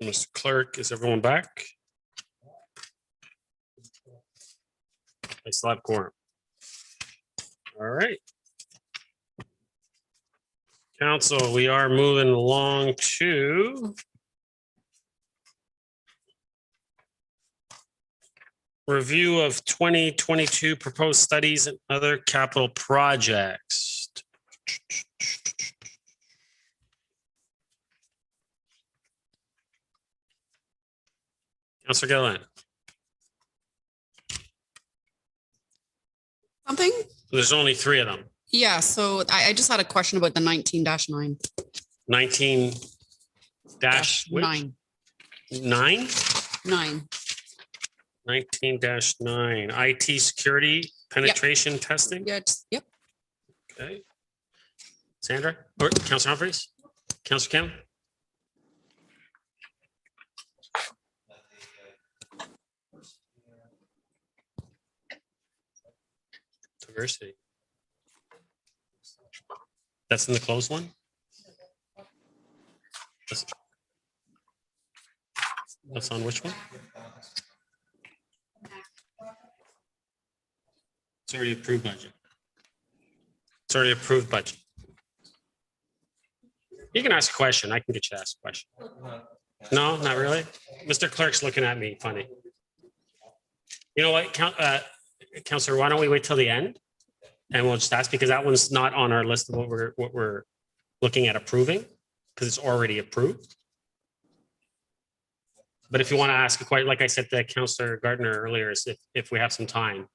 Mr. Clerk, is everyone back? I still have quorum. All right. Council, we are moving along to review of 2022 proposed studies and other capital projects. Councilor Gilliland. Something? There's only 3 of them. Yeah, so I just had a question about the 19-9. 19 dash which? 9. 9? 9. 19-9, IT security penetration testing. Yeah, yep. Okay. Sandra or Councilor Humphreys? Councilor Kim? Diversity. That's in the closed one? That's on which one? It's already approved budget. It's already approved budget. You can ask a question. I can get you to ask a question. No, not really. Mr. Clerk's looking at me funny. You know what, Councilor, why don't we wait till the end? And we'll just ask, because that one's not on our list of what we're looking at approving, because it's already approved. But if you want to ask a question, like I said to Councilor Gardner earlier, is if we have some time,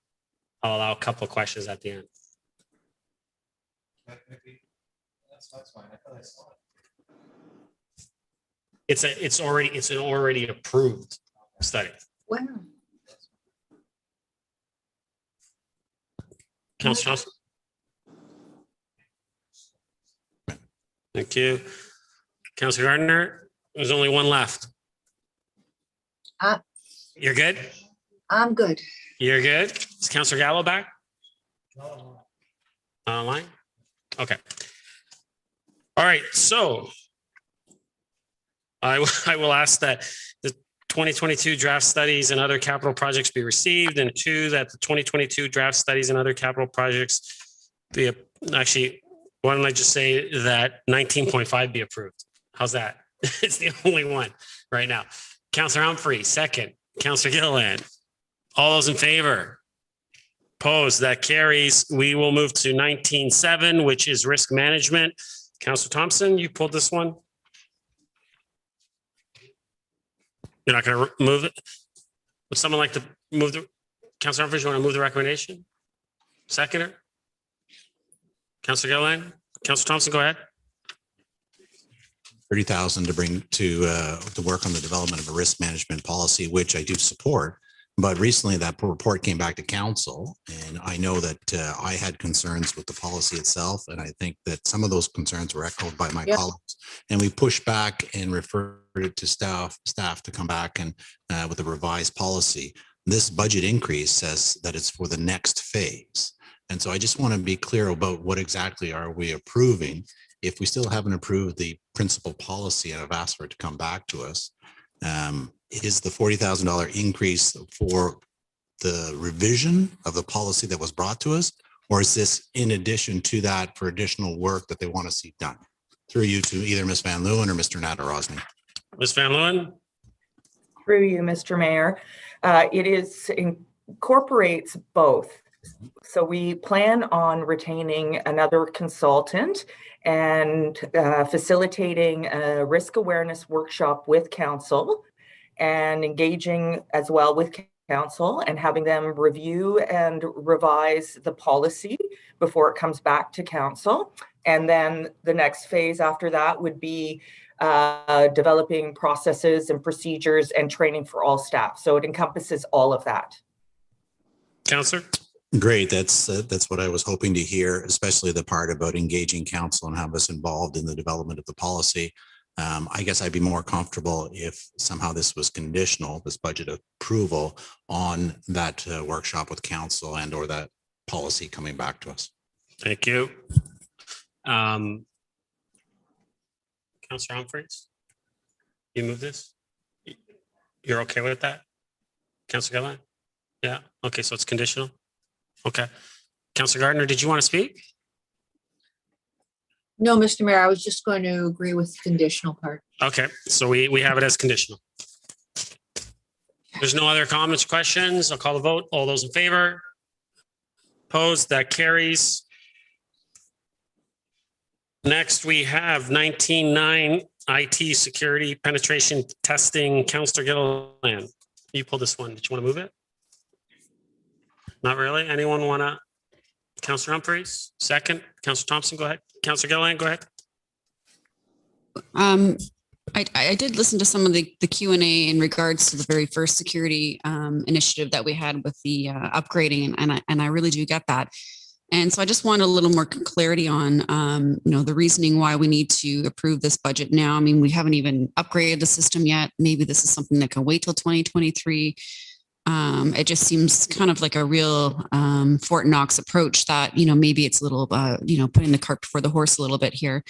I'll allow a couple of questions at the end. It's an already approved study. Wow. Councilor Johnson. Thank you. Councilor Gardner, there's only one left. You're good? I'm good. You're good? Is Councilor Gallo back? Online? Okay. All right, so I will ask that the 2022 draft studies and other capital projects be received, and 2, that the 2022 draft studies and other capital projects be, actually, why don't I just say that 19.5 be approved? How's that? It's the only one right now. Councilor Humphrey, second. Councilor Gilliland. All those in favor? Opposed? That carries. We will move to 19.7, which is risk management. Councilor Thompson, you pulled this one. You're not going to move it? Would someone like to move the, Councilor Humphries, you want to move the recommendation? Seconder? Councilor Gilliland? Councilor Thompson, go ahead. 30,000 to bring to work on the development of a risk management policy, which I do support. But recently that report came back to council, and I know that I had concerns with the policy itself. And I think that some of those concerns were echoed by my colleagues, and we pushed back and referred it to staff to come back and with a revised policy. This budget increase says that it's for the next phase. And so I just want to be clear about what exactly are we approving. If we still haven't approved the principal policy, and I've asked for it to come back to us, is the $40,000 increase for the revision of the policy that was brought to us, or is this in addition to that for additional work that they want to see done? Through you to either Ms. Van Leeuwen or Mr. Nadarozny. Ms. Van Leeuwen. Through you, Mr. Mayor. It incorporates both. So we plan on retaining another consultant and facilitating a risk awareness workshop with council, and engaging as well with council and having them review and revise the policy before it comes back to council. And then the next phase after that would be developing processes and procedures and training for all staff. So it encompasses all of that. Councillor? Great. That's what I was hoping to hear, especially the part about engaging council and have us involved in the development of the policy. I guess I'd be more comfortable if somehow this was conditional, this budget approval, on that workshop with council and or that policy coming back to us. Thank you. Councilor Humphreys, you move this? You're okay with that? Councillor Gilliland? Yeah, okay, so it's conditional? Okay. Councillor Gardner, did you want to speak? No, Mr. Mayor, I was just going to agree with the conditional part. Okay, so we have it as conditional. There's no other comments, questions. I'll call the vote. All those in favor? Opposed? That carries. Next, we have 19.9 IT security penetration testing. Councillor Gilliland, you pulled this one. Did you want to move it? Not really. Anyone want to? Councillor Humphreys, second. Councillor Thompson, go ahead. Councillor Gilliland, go ahead. I did listen to some of the Q&A in regards to the very first security initiative that we had with the upgrading, and I really do get that. And so I just want a little more clarity on, the reasoning why we need to approve this budget now. I mean, we haven't even upgraded the system yet. Maybe this is something that can wait till 2023. It just seems kind of like a real Fort Knox approach that, maybe it's a little, putting the cart before the horse a little bit here.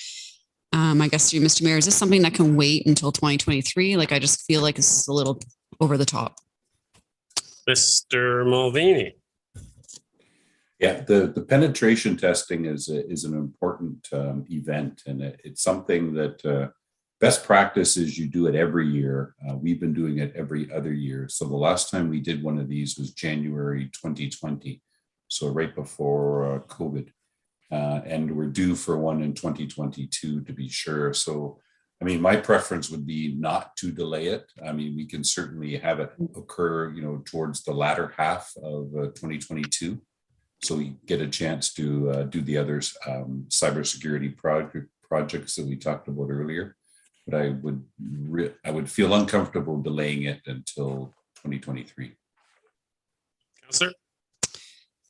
I guess through Mr. Mayor, is this something that can wait until 2023? Like, I just feel like this is a little over the top. Mr. Mulvaney. Yeah, the penetration testing is an important event, and it's something that best practice is you do it every year. We've been doing it every other year. So the last time we did one of these was January 2020, so right before COVID. And we're due for one in 2022 to be sure. So, I mean, my preference would be not to delay it. I mean, we can certainly have it occur, towards the latter half of 2022. So we get a chance to do the other cybersecurity projects that we talked about earlier. But I would feel uncomfortable delaying it until 2023. Councillor?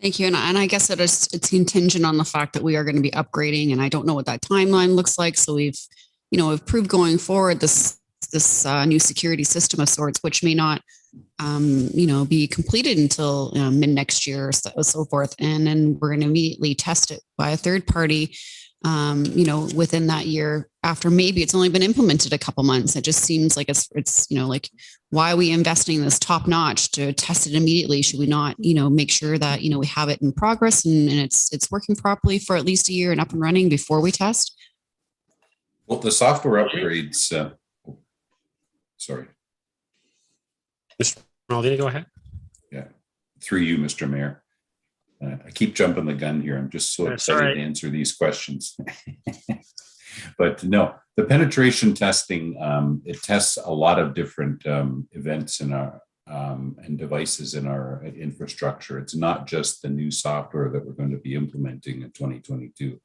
Thank you. And I guess it's contingent on the fact that we are going to be upgrading, and I don't know what that timeline looks like. So we've approved going forward this new security system of sorts, which may not, be completed until mid next year or so forth. And then we're going to immediately test it by a third party, within that year after maybe it's only been implemented a couple months. It just seems like it's like, why are we investing in this top notch to test it immediately? Should we not, make sure that, we have it in progress and it's working properly for at least a year and up and running before we test? Well, the software upgrades, sorry. Mr. Maldini, go ahead. Yeah, through you, Mr. Mayor. I keep jumping the gun here. I'm just so excited to answer these questions. But no, the penetration testing, it tests a lot of different events in our and devices in our infrastructure. It's not just the new software that we're going to be implementing in 2022.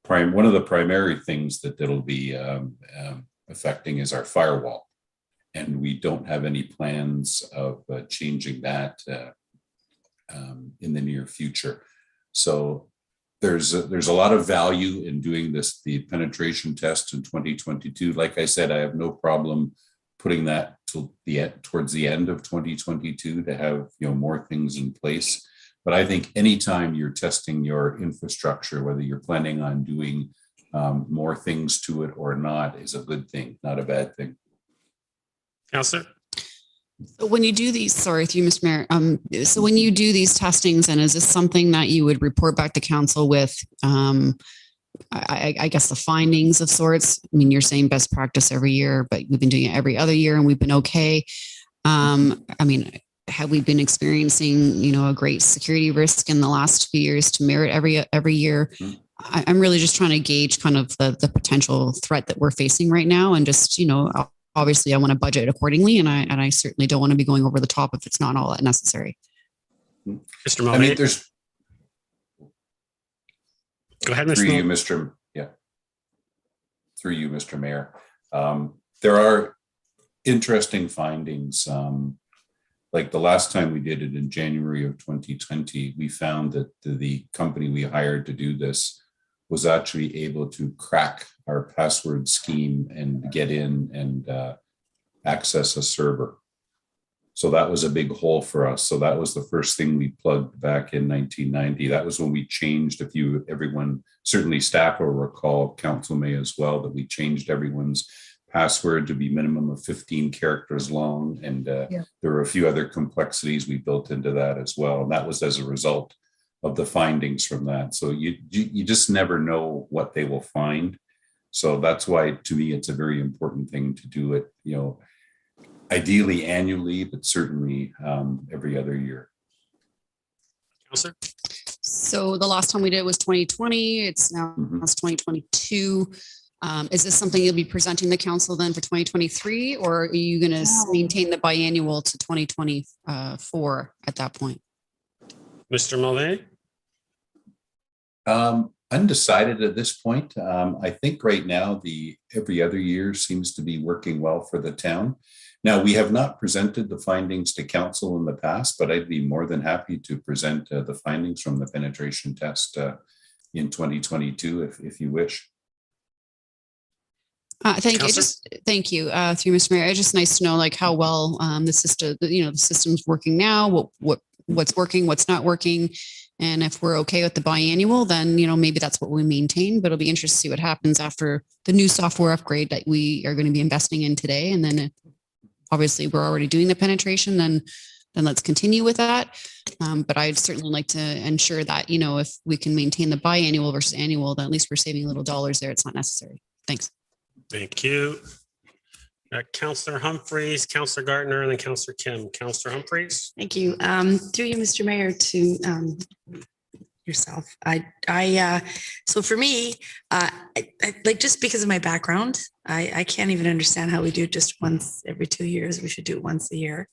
One of the primary things that it'll be affecting is our firewall. And we don't have any plans of changing that in the near future. So there's a lot of value in doing the penetration test in 2022. Like I said, I have no problem putting that towards the end of 2022 to have more things in place. But I think anytime you're testing your infrastructure, whether you're planning on doing more things to it or not, is a good thing, not a bad thing. Councillor? When you do these, sorry, through you, Mr. Mayor. So when you do these testings, and is this something that you would report back to council with, I guess, the findings of sorts? I mean, you're saying best practice every year, but we've been doing it every other year and we've been okay. I mean, have we been experiencing, a great security risk in the last few years to merit every year? I'm really just trying to gauge kind of the potential threat that we're facing right now, and just, obviously I want to budget accordingly, and I certainly don't want to be going over the top if it's not all that necessary. Mr. Mulvaney. I mean, there's. Go ahead, Through you, Mr. Yeah. Through you, Mr. Mayor. There are interesting findings. Like the last time we did it in January of 2020, we found that the company we hired to do this was actually able to crack our password scheme and get in and access a server. So that was a big hole for us. So that was the first thing we plugged back in 1990. That was when we changed everyone, certainly staff will recall, council may as well, that we changed everyone's password to be minimum of 15 characters long. And there were a few other complexities we built into that as well. And that was as a result of the findings from that. So you just never know what they will find. So that's why, to me, it's a very important thing to do it, ideally annually, but certainly every other year. Counselor? So the last time we did it was 2020. It's now it's 2022. Is this something you'll be presenting the council then for 2023, or are you going to maintain the biannual to 2024 at that point? Mr. Mulvaney? Undecided at this point. I think right now the every other year seems to be working well for the town. Now, we have not presented the findings to council in the past, but I'd be more than happy to present the findings from the penetration test in 2022 if you wish. Thank you. Thank you through Mr. Mayor. It's just nice to know like how well the system, the system's working now, what's working, what's not working. And if we're okay with the biannual, then, maybe that's what we maintain, but it'll be interesting to see what happens after the new software upgrade that we are going to be investing in today. And then obviously we're already doing the penetration, then let's continue with that. But I'd certainly like to ensure that, if we can maintain the biannual versus annual, then at least we're saving little dollars there. It's not necessary. Thanks. Thank you. Councillor Humphreys, Councillor Gardner, and then Councillor Kim. Councillor Humphreys. Thank you. Through you, Mr. Mayor, to yourself. So for me, I like, just because of my background, I can't even understand how we do it just once every 2 years. We should do it once a year.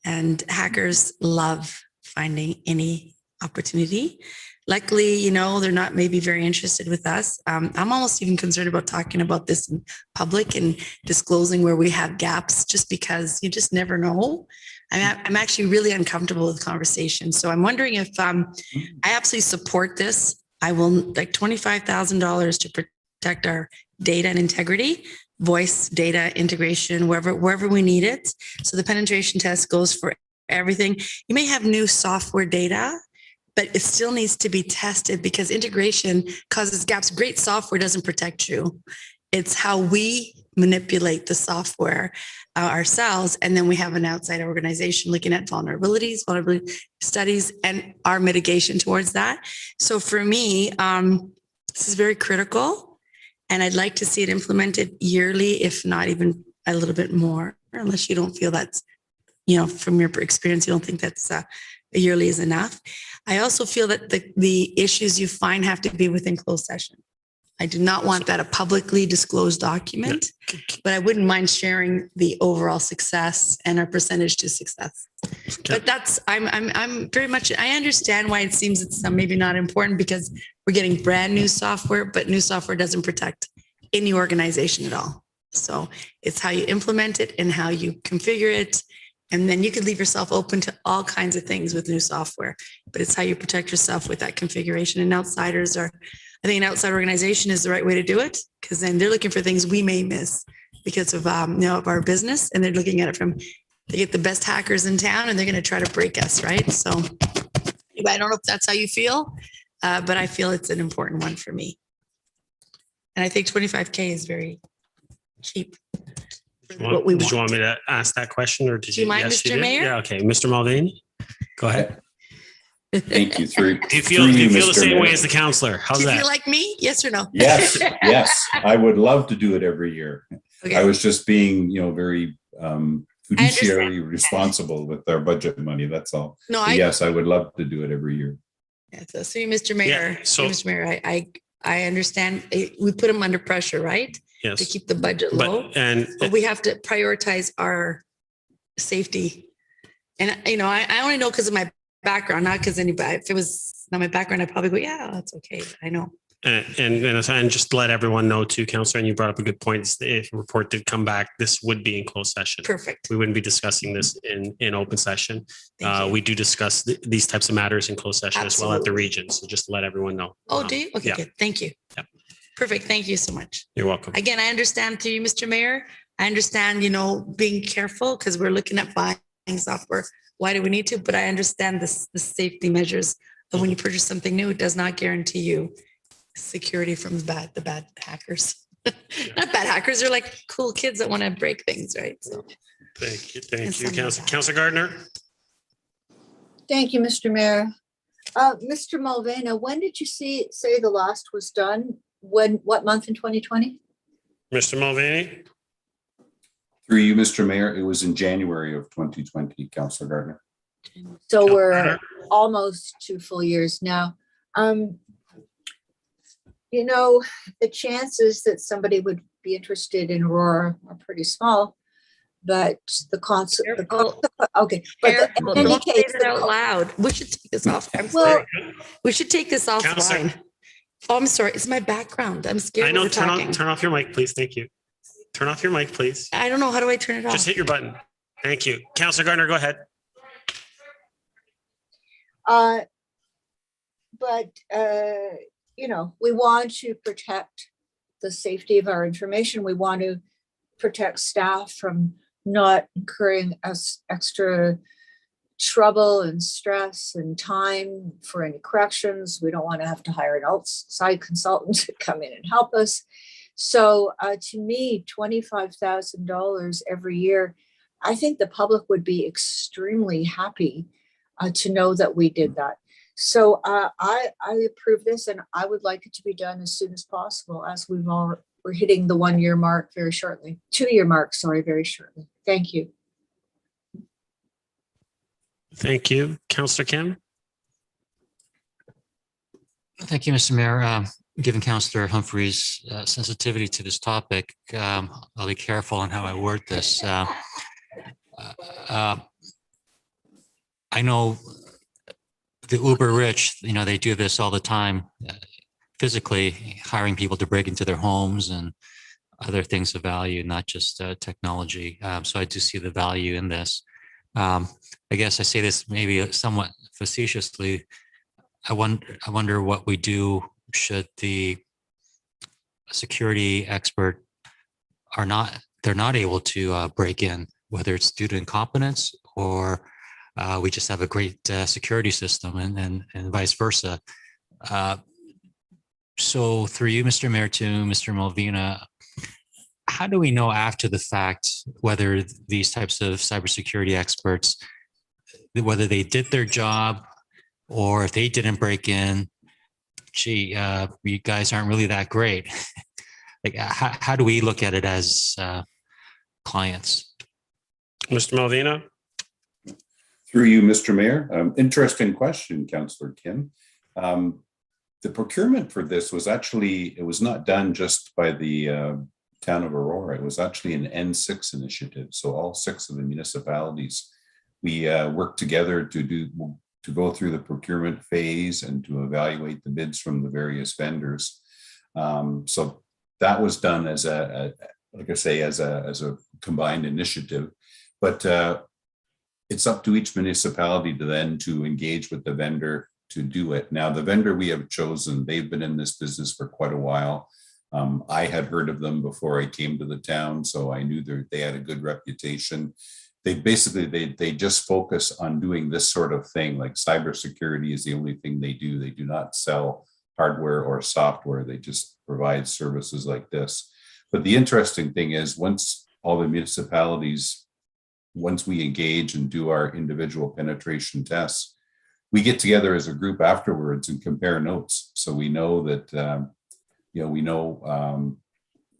And hackers love finding any opportunity. Luckily, they're not maybe very interested with us. I'm almost even concerned about talking about this in public and disclosing where we have gaps, just because you just never know. I'm actually really uncomfortable with conversation. So I'm wondering if I absolutely support this. I will like $25,000 to protect our data and integrity, voice data integration, wherever we need it. So the penetration test goes for everything. You may have new software data, but it still needs to be tested because integration causes gaps. Great software doesn't protect you. It's how we manipulate the software ourselves. And then we have an outside organization looking at vulnerability studies and our mitigation towards that. So for me, this is very critical. And I'd like to see it implemented yearly, if not even a little bit more, unless you don't feel that's, from your experience, you don't think that's yearly is enough. I also feel that the issues you find have to be within closed session. I do not want that a publicly disclosed document, but I wouldn't mind sharing the overall success and our percentage to success. But that's, I'm very much, I understand why it seems it's maybe not important because we're getting brand new software, but new software doesn't protect any organization at all. So it's how you implement it and how you configure it. And then you could leave yourself open to all kinds of things with new software, but it's how you protect yourself with that configuration. And outsiders I think an outside organization is the right way to do it, because then they're looking for things we may miss because of, of our business. And they're looking at it they get the best hackers in town and they're going to try to break us. Right. So I don't know if that's how you feel, but I feel it's an important one for me. And I think 25K is very cheap. Did you want me to ask that question, or did you? Do you mind, Mr. Mayor? Yeah, okay. Mr. Mulvaney, go ahead. Thank you. Do you feel the same way as the councillor? How's that? Do you feel like me? Yes or no? Yes, yes. I would love to do it every year. Okay. I was just being, very fiduciary responsible with our budget money. That's all. No, yes, I would love to do it every year. Yeah, so Mr. Mayor, Yeah, so- Mr. Mayor, I understand we put them under pressure, right? Yes. To keep the budget low, but we have to prioritize our safety. And I only know because of my background, not because anybody. If it was not my background, I'd probably go, yeah, that's okay. I know. And just to let everyone know too, Councillor, and you brought up a good point. If a report did come back, this would be in closed session. Perfect. We wouldn't be discussing this in open session. We do discuss these types of matters in closed session as well at the region. So just to let everyone know. Oh, do you? Okay, yeah. good. Thank you. Yeah. Perfect. Thank you so much. You're welcome. Again, I understand through you, Mr. Mayor. I understand, being careful because we're looking at buying software. Why do we need to? But I understand the safety measures of when you purchase something new, it does not guarantee you security from the bad hackers. Not bad hackers. They're like cool kids that want to break things, right? So Thank you. Thank It's you, something Council. like that. Councilor Gardner. Thank you, Mr. Mayor. Mr. Mulvaney, when did you say the last was done? What month in 2020? Mr. Mulvaney. Through you, Mr. Mayor, it was in January of 2020, Councilor Gardner. So we're almost 2 full years now. You know, the chances that somebody would be interested in Aurora are pretty small, but okay. But Careful, in any don't say case, it out loud. We should take this off. I'm Well- sorry. We should take this offline. Oh, I'm sorry. It's my background. I'm scared. I know. We're talking. Turn off your mic, please. Thank you. Turn off your mic, please. I don't know. How do I turn it off? Just hit your button. Thank you. Councilor Gardner, go ahead. You know, we want to protect the safety of our information. We want to protect staff from not incurring us extra trouble and stress and time for any corrections. We don't want to have to hire an outside consultant to come in and help us. So to me, $25,000 every year, I think the public would be extremely happy to know that we did that. So I approve this, and I would like it to be done as soon as possible, as we're hitting the 1 year mark very shortly, 2 year mark, sorry, very shortly. Thank you. Thank you. Councilor Kim. Thank you, Mr. Mayor. Given Councillor Humphrey's sensitivity to this topic, I'll be careful on how I word this. I know the uber rich, you know, they do this all the time, physically hiring people to break into their homes and other things of value, not just technology. So I do see the value in this. I guess I say this maybe somewhat facetiously. I wonder what we do should the security expert they're not able to break in, whether it's due to incompetence or we just have a great security system and vice versa. So through you, Mr. Mayor, to Mr. Mulvaney, how do we know after the fact whether these types of cybersecurity experts, whether they did their job or if they didn't break in, gee, you guys aren't really that great. Like, how do we look at it as clients? Mr. Mulvaney. Through you, Mr. Mayor. Interesting question, Councillor Kim. The procurement for this was actually, it was not done just by the town of Aurora. It was actually an N6 initiative. So all 6 of the municipalities, we worked together to go through the procurement phase and to evaluate the bids from the various vendors. So that was done as like I say, as a combined initiative. But it's up to each municipality to then to engage with the vendor to do it. Now, the vendor we have chosen, they've been in this business for quite a while. I had heard of them before I came to the town, so I knew they had a good reputation. They just focus on doing this sort of thing, like cybersecurity is the only thing they do. They do not sell hardware or software. They just provide services like this. But the interesting thing is, once all the municipalities, once we engage and do our individual penetration tests, we get together as a group afterwards and compare notes. So we know that,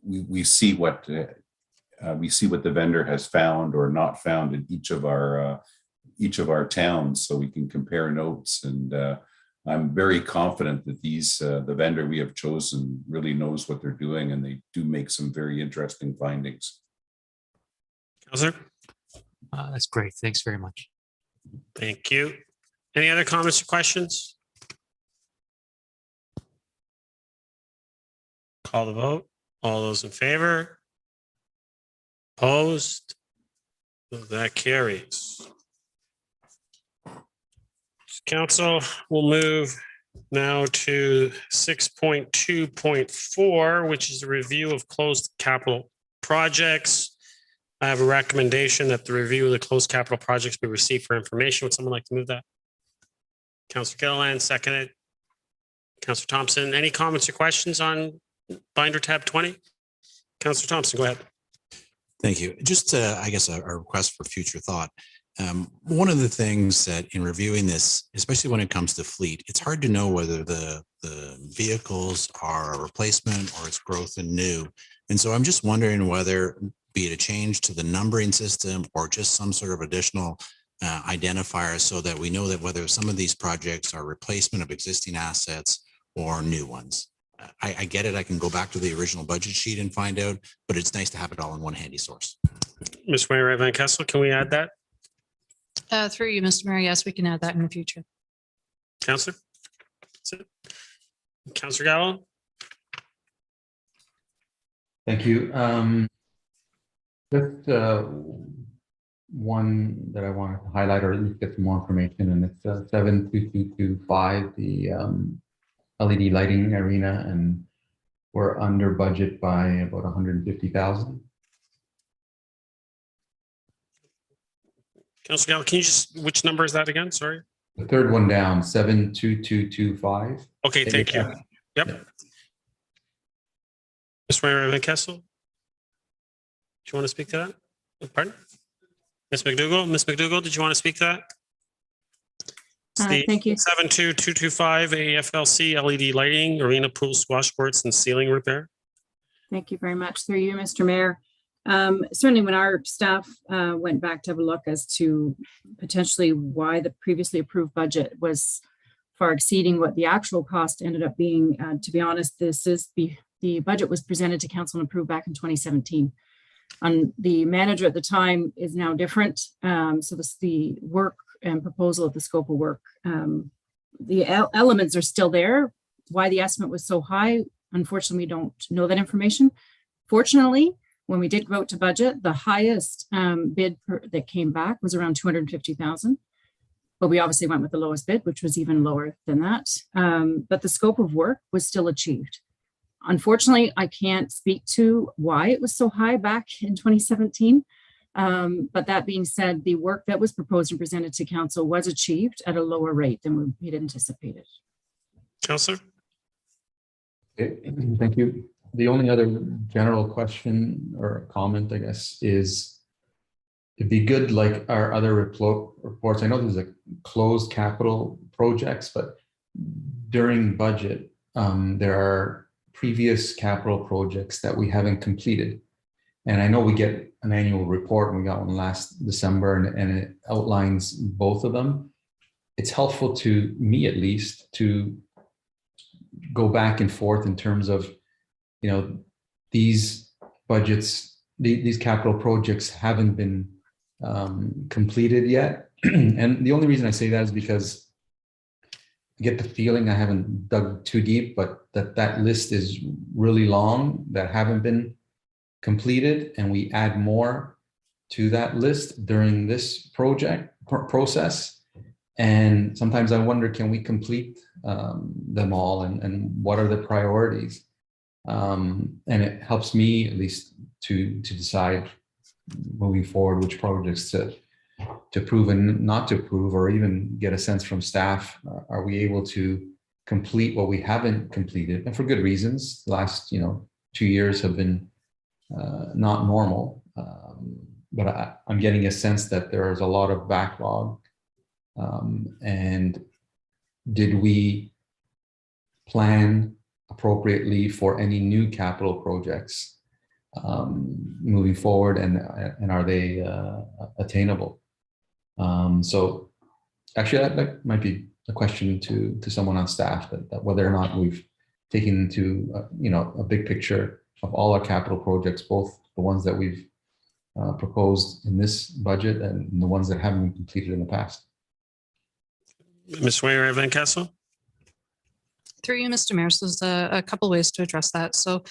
we see what the vendor has found or not found in each of our towns, so we can compare notes. And I'm very confident that the vendor we have chosen really knows what they're doing, and they do make some very interesting findings. Councilor. That's great. Thanks very much. Thank you. Any other comments or questions? Call the vote. All those in favor? Opposed? That carries. Council will move now to 6.2.4, which is a review of closed capital projects. I have a recommendation that the review of the closed capital projects be received for information. Would someone like to move that? Councillor Gilliland, seconded. Councillor Thompson, any comments or questions on binder tab 20? Councillor Thompson, go ahead. Thank you. Just, I guess, a request for future thought. One of the things that in reviewing this, especially when it comes to fleet, it's hard to know whether the vehicles are a replacement or it's growth and new. And so I'm just wondering whether, be it a change to the numbering system or just some sort of additional identifier so that we know that whether some of these projects are replacement of existing assets or new ones. I get it. I can go back to the original budget sheet and find out, but it's nice to have it all in one handy source. Mr. Mayor Van Kessel, can we add that? Through you, Mr. Mayor, yes, we can add that in the future. Councillor? That's it. Councillor Gallo? Thank you. Just one that I wanted to highlight, or at least get some more information, and it's 72225, the LED lighting arena, and we're under budget by about 150,000. Councillor Gallo, can you just, which number is that again? Sorry. The third one down, 72225. Okay, thank you. Yep. Mr. Mayor Van Kessel, do you want to speak to that? Pardon? Ms. McDougall? Ms. McDougall, did you want to speak to that? Thank you. 72225 AFLC LED lighting, arena, pool, squash courts, and ceiling repair. Thank you very much. Through you, Mr. Mayor. Certainly when our staff went back to have a look as to potentially why the previously approved budget was far exceeding what the actual cost ended up being, to be honest, this is the budget was presented to council and approved back in 2017. And the manager at the time is now different. So the work and proposal of the scope of work, the elements are still there. Why the estimate was so high, unfortunately, we don't know that information. Fortunately, when we did go out to budget, the highest bid that came back was around 250,000. But we obviously went with the lowest bid, which was even lower than that. But the scope of work was still achieved. Unfortunately, I can't speak to why it was so high back in 2017. But that being said, the work that was proposed and presented to council was achieved at a lower rate than we'd anticipated. Councillor? Thank you. The only other general question or comment, I guess, is it'd be good, like our other reports. I know there's a closed capital projects, but during budget, there are previous capital projects that we haven't completed. And I know we get an annual report, and we got one last December, and it outlines both of them. It's helpful to me, at least, to go back and forth in terms of, you know, these budgets, these capital projects haven't been completed yet. And the only reason I say that is because I get the feeling, I haven't dug too deep, but that list is really long that haven't been completed, and we add more to that list during this process. And sometimes I wonder, can we complete them all, and what are the priorities? And it helps me, at least, to decide moving forward which projects to approve and not to approve, or even get a sense from staff. Are we able to complete what we haven't completed? And for good reasons. The last 2 years have been not normal, but I'm getting a sense that there is a lot of backlog. And did we plan appropriately for any new capital projects moving forward, and are they attainable? So actually, that might be a question to someone on staff, that whether or not we've taken into a big picture of all our capital projects, both the ones that we've proposed in this budget and the ones that haven't been completed in the past. Ms. Mayor Van Kessel? Through you, Mr. Mayor. So there's a couple ways to address that. So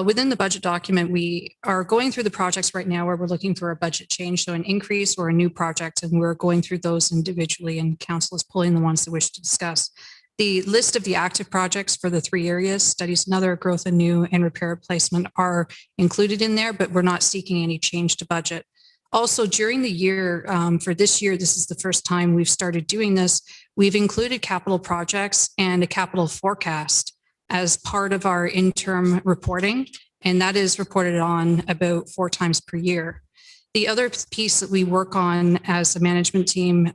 within the budget document, we are going through the projects right now where we're looking for a budget change, so an increase or a new project, and we're going through those individually, and council is pulling the ones they wish to discuss. The list of the active projects for the 3 areas, studies another, growth and new, and repair replacement, are included in there, but we're not seeking any change to budget. Also, during the year, for this year, this is the first time we've started doing this, we've included capital projects and a capital forecast as part of our interim reporting. and that is reported on about 4 times per year. The other piece that we work on as a management team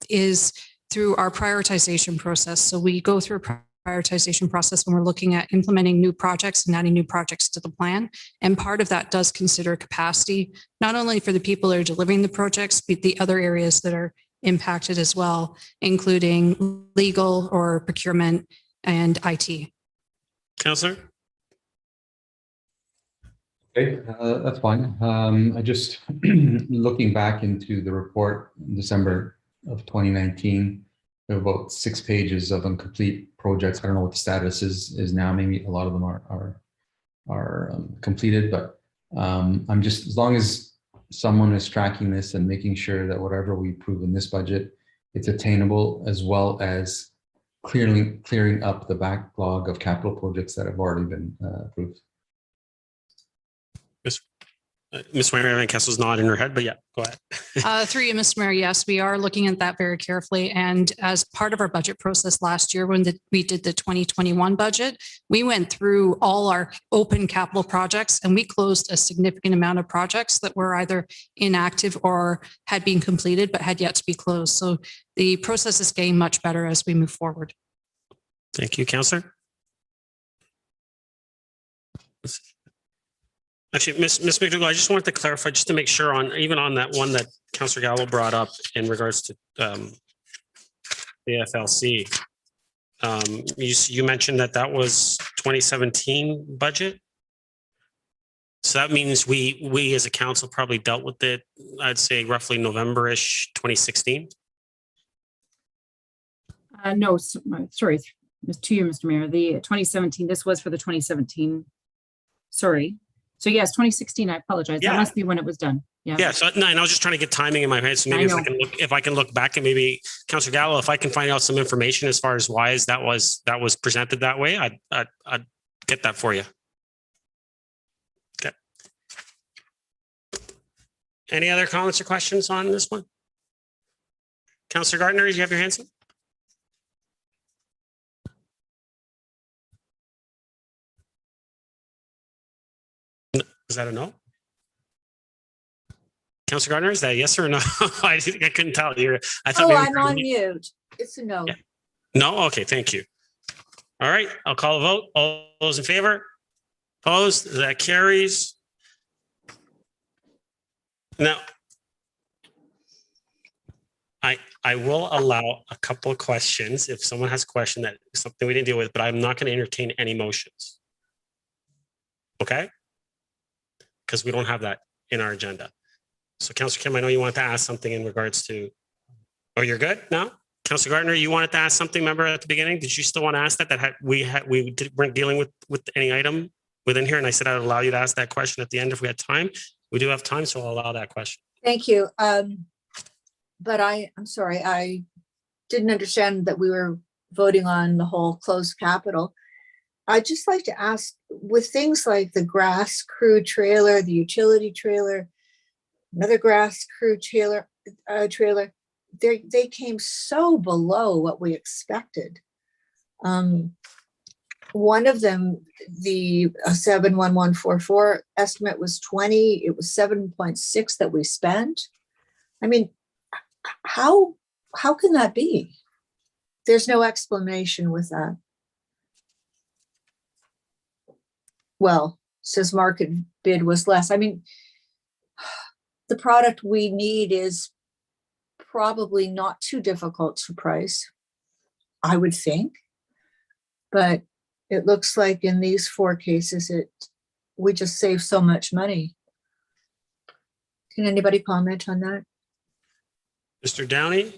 is through our prioritization process. So we go through a prioritization process when we're looking at implementing new projects and adding new projects to the plan. And part of that does consider capacity, not only for the people that are delivering the projects, but the other areas that are impacted as well, including legal or procurement and IT. Councillor? Okay, that's fine. I just looking back into the report in December of 2019, there were about 6 pages of incomplete projects. I don't know what the status is now. Maybe a lot of them are completed, but I'm just, as long as someone is tracking this and making sure that whatever we approve in this budget, it's attainable, as well as clearing up the backlog of capital projects that have already been approved. Ms. Marianne Kessel's nodding her head, but yeah, go ahead. Through you, Mr. Mayor, yes, we are looking at that very carefully. And as part of our budget process last year, when we did the 2021 budget, we went through all our open capital projects and we closed a significant amount of projects that were either inactive or had been completed but had yet to be closed. So the process is getting much better as we move forward. Thank you, Councillor. Actually, Ms. McDougall, I just wanted to clarify, just to make sure on, even on that one that Councillor Gallo brought up in regards to the FLC. You mentioned that was 2017 budget. So that means we as a council probably dealt with it, I'd say roughly November-ish 2016. No, sorry, to you, Mr. Mayor, the 2017, this was for the 2017, sorry. So yes, 2016, I apologize. Yeah. That must be when it was done. Yeah. Yeah. So no, and I was just trying to get timing in my head. So maybe if I can look back, and maybe Councillor Gallo, if I can find out some information as far as why that was presented that way, I'd get that for you. Okay. Any other comments or questions on this one? Councillor Gardner, do you have your hands up? Is that a no? Councillor Gardner, is that a yes or a no? I couldn't tell. I thought I'm on mute. It's a no. Yeah. No? Okay, thank you. All right, I'll call a vote. All those in favor? Opposed? That carries. Now, I will allow a couple of questions if someone has a question that is something we didn't deal with, but I'm not going to entertain any motions. Okay? Because we don't have that in our agenda. So Councillor Kim, I know you want to ask something in regards to, oh, you're good now? Councillor Gardner, you wanted to ask something, remember at the beginning? Did you still want to ask that? We weren't dealing with any item within here, and I said I'd allow you to ask that question at the end if we had time. We do have time, so I'll allow that question. Thank you. But I'm sorry, I didn't understand that we were voting on the whole closed capital. I'd just like to ask, with things like the grass crew trailer, the utility trailer, another grass crew trailer, they came so below what we expected. One of them, the 71144 estimate was 20. It was 7.6 that we spent. I mean, how can that be? There's no explanation with that. Well, says market bid was less. I mean, the product we need is probably not too difficult to price, I would think. But it looks like in these 4 cases, we just save so much money. Can anybody comment on that? Mr. Downey?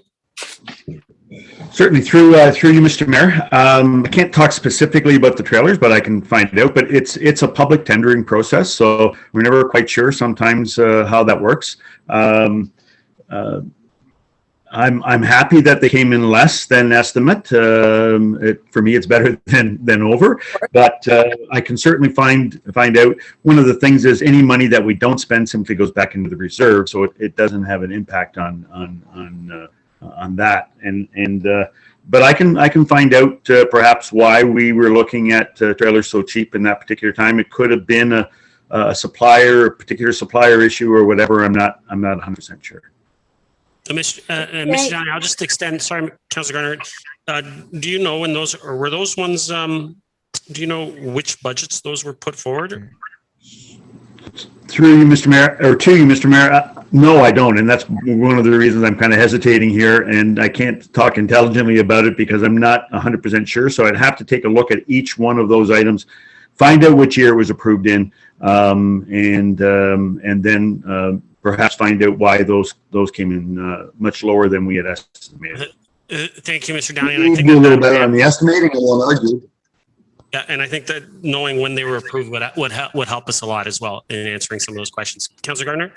Certainly, through you, Mr. Mayor. I can't talk specifically about the trailers, but I can find it out. But it's a public tendering process, so we're never quite sure sometimes how that works. I'm happy that they came in less than estimate. For me, it's better than over. But I can certainly find out. One of the things is any money that we don't spend simply goes back into the reserve, so it doesn't have an impact on on that. But I can find out perhaps why we were looking at trailers so cheap in that particular time. It could have been a particular supplier issue or whatever. I'm not 100% sure. Mr. Downey, I'll just extend. Sorry, Councilor Garner. Do you know when those, or were those ones? Do you know which budgets those were put forward? Through you, Mr. Mayor, or to you, Mr. Mayor. No, I don't, and that's one of the reasons I'm kind of hesitating here, and I can't talk intelligently about it because I'm not 100% sure. So I'd have to take a look at each one of those items, find out which year it was approved in, and then perhaps find out why those came in much lower than we had estimated. Thank you, Mr. Downey. We need to do a little better on the estimating, and we'll argue. Yeah, and I think that knowing when they were approved would help us a lot as well in answering some of those questions. Councilor Gardner?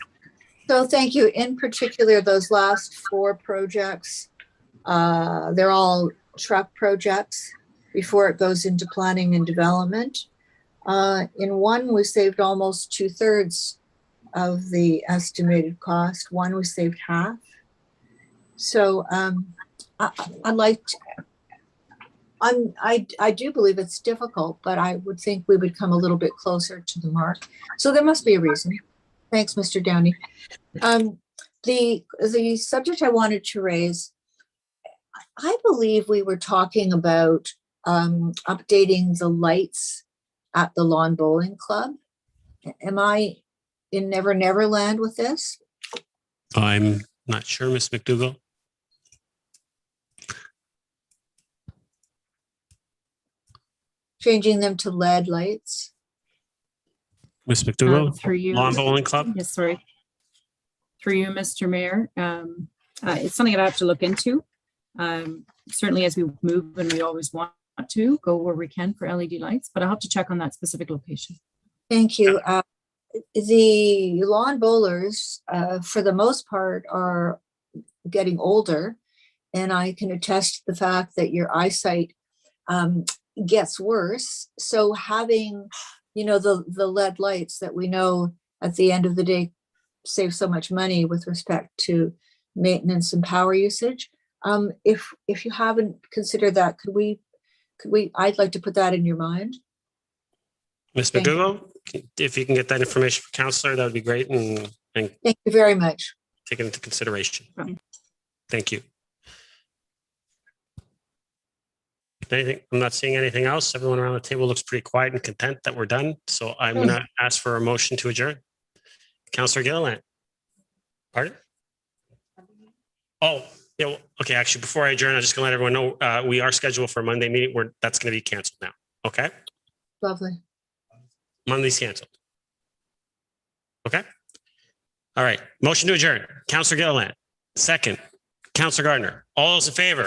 So thank you. In particular, those last 4 projects, they're all truck projects before it goes into planning and development. In one, we saved almost 2/3 of the estimated cost. One, we saved half. So I do believe it's difficult, but I would think we would come a little bit closer to the mark. So there must be a reason. Thanks, Mr. Downey. The subject I wanted to raise, I believe we were talking about updating the lights at the Lawn Bowling Club. Am I in Never Never Land with this? I'm not sure, Ms. McDougall. Changing them to LED lights? Ms. McDougall, Through you. Lawn Bowling Club. Yes, sorry. Through you, Mr. Mayor. It's something that I have to look into. Certainly as we move, and we always want to go where we can for LED lights, but I'll have to check on that specific location. Thank you. The lawn bowlers, for the most part, are getting older, and I can attest to the fact that your eyesight gets worse. So having, the LED lights that we know at the end of the day save so much money with respect to maintenance and power usage. If you haven't considered that, could we? I'd like to put that in your mind. Ms. McDougall, if you can get that information for Councillor, that would be great. And thank you very much. Take it into consideration. Thank you. Anything? I'm not seeing anything else. Everyone around the table looks pretty quiet and content that we're done. So I'm going to ask for a motion to adjourn. Councillor Gilliland. Pardon? Oh, yeah. Well, okay. Actually, before I adjourn, I'm just going to let everyone know we are scheduled for a Monday meeting where that's going to be canceled now. Okay. Lovely. Monday's canceled. Okay. All right. Motion to adjourn. Councillor Gilliland. Second. Councillor Gardner. All those in favor?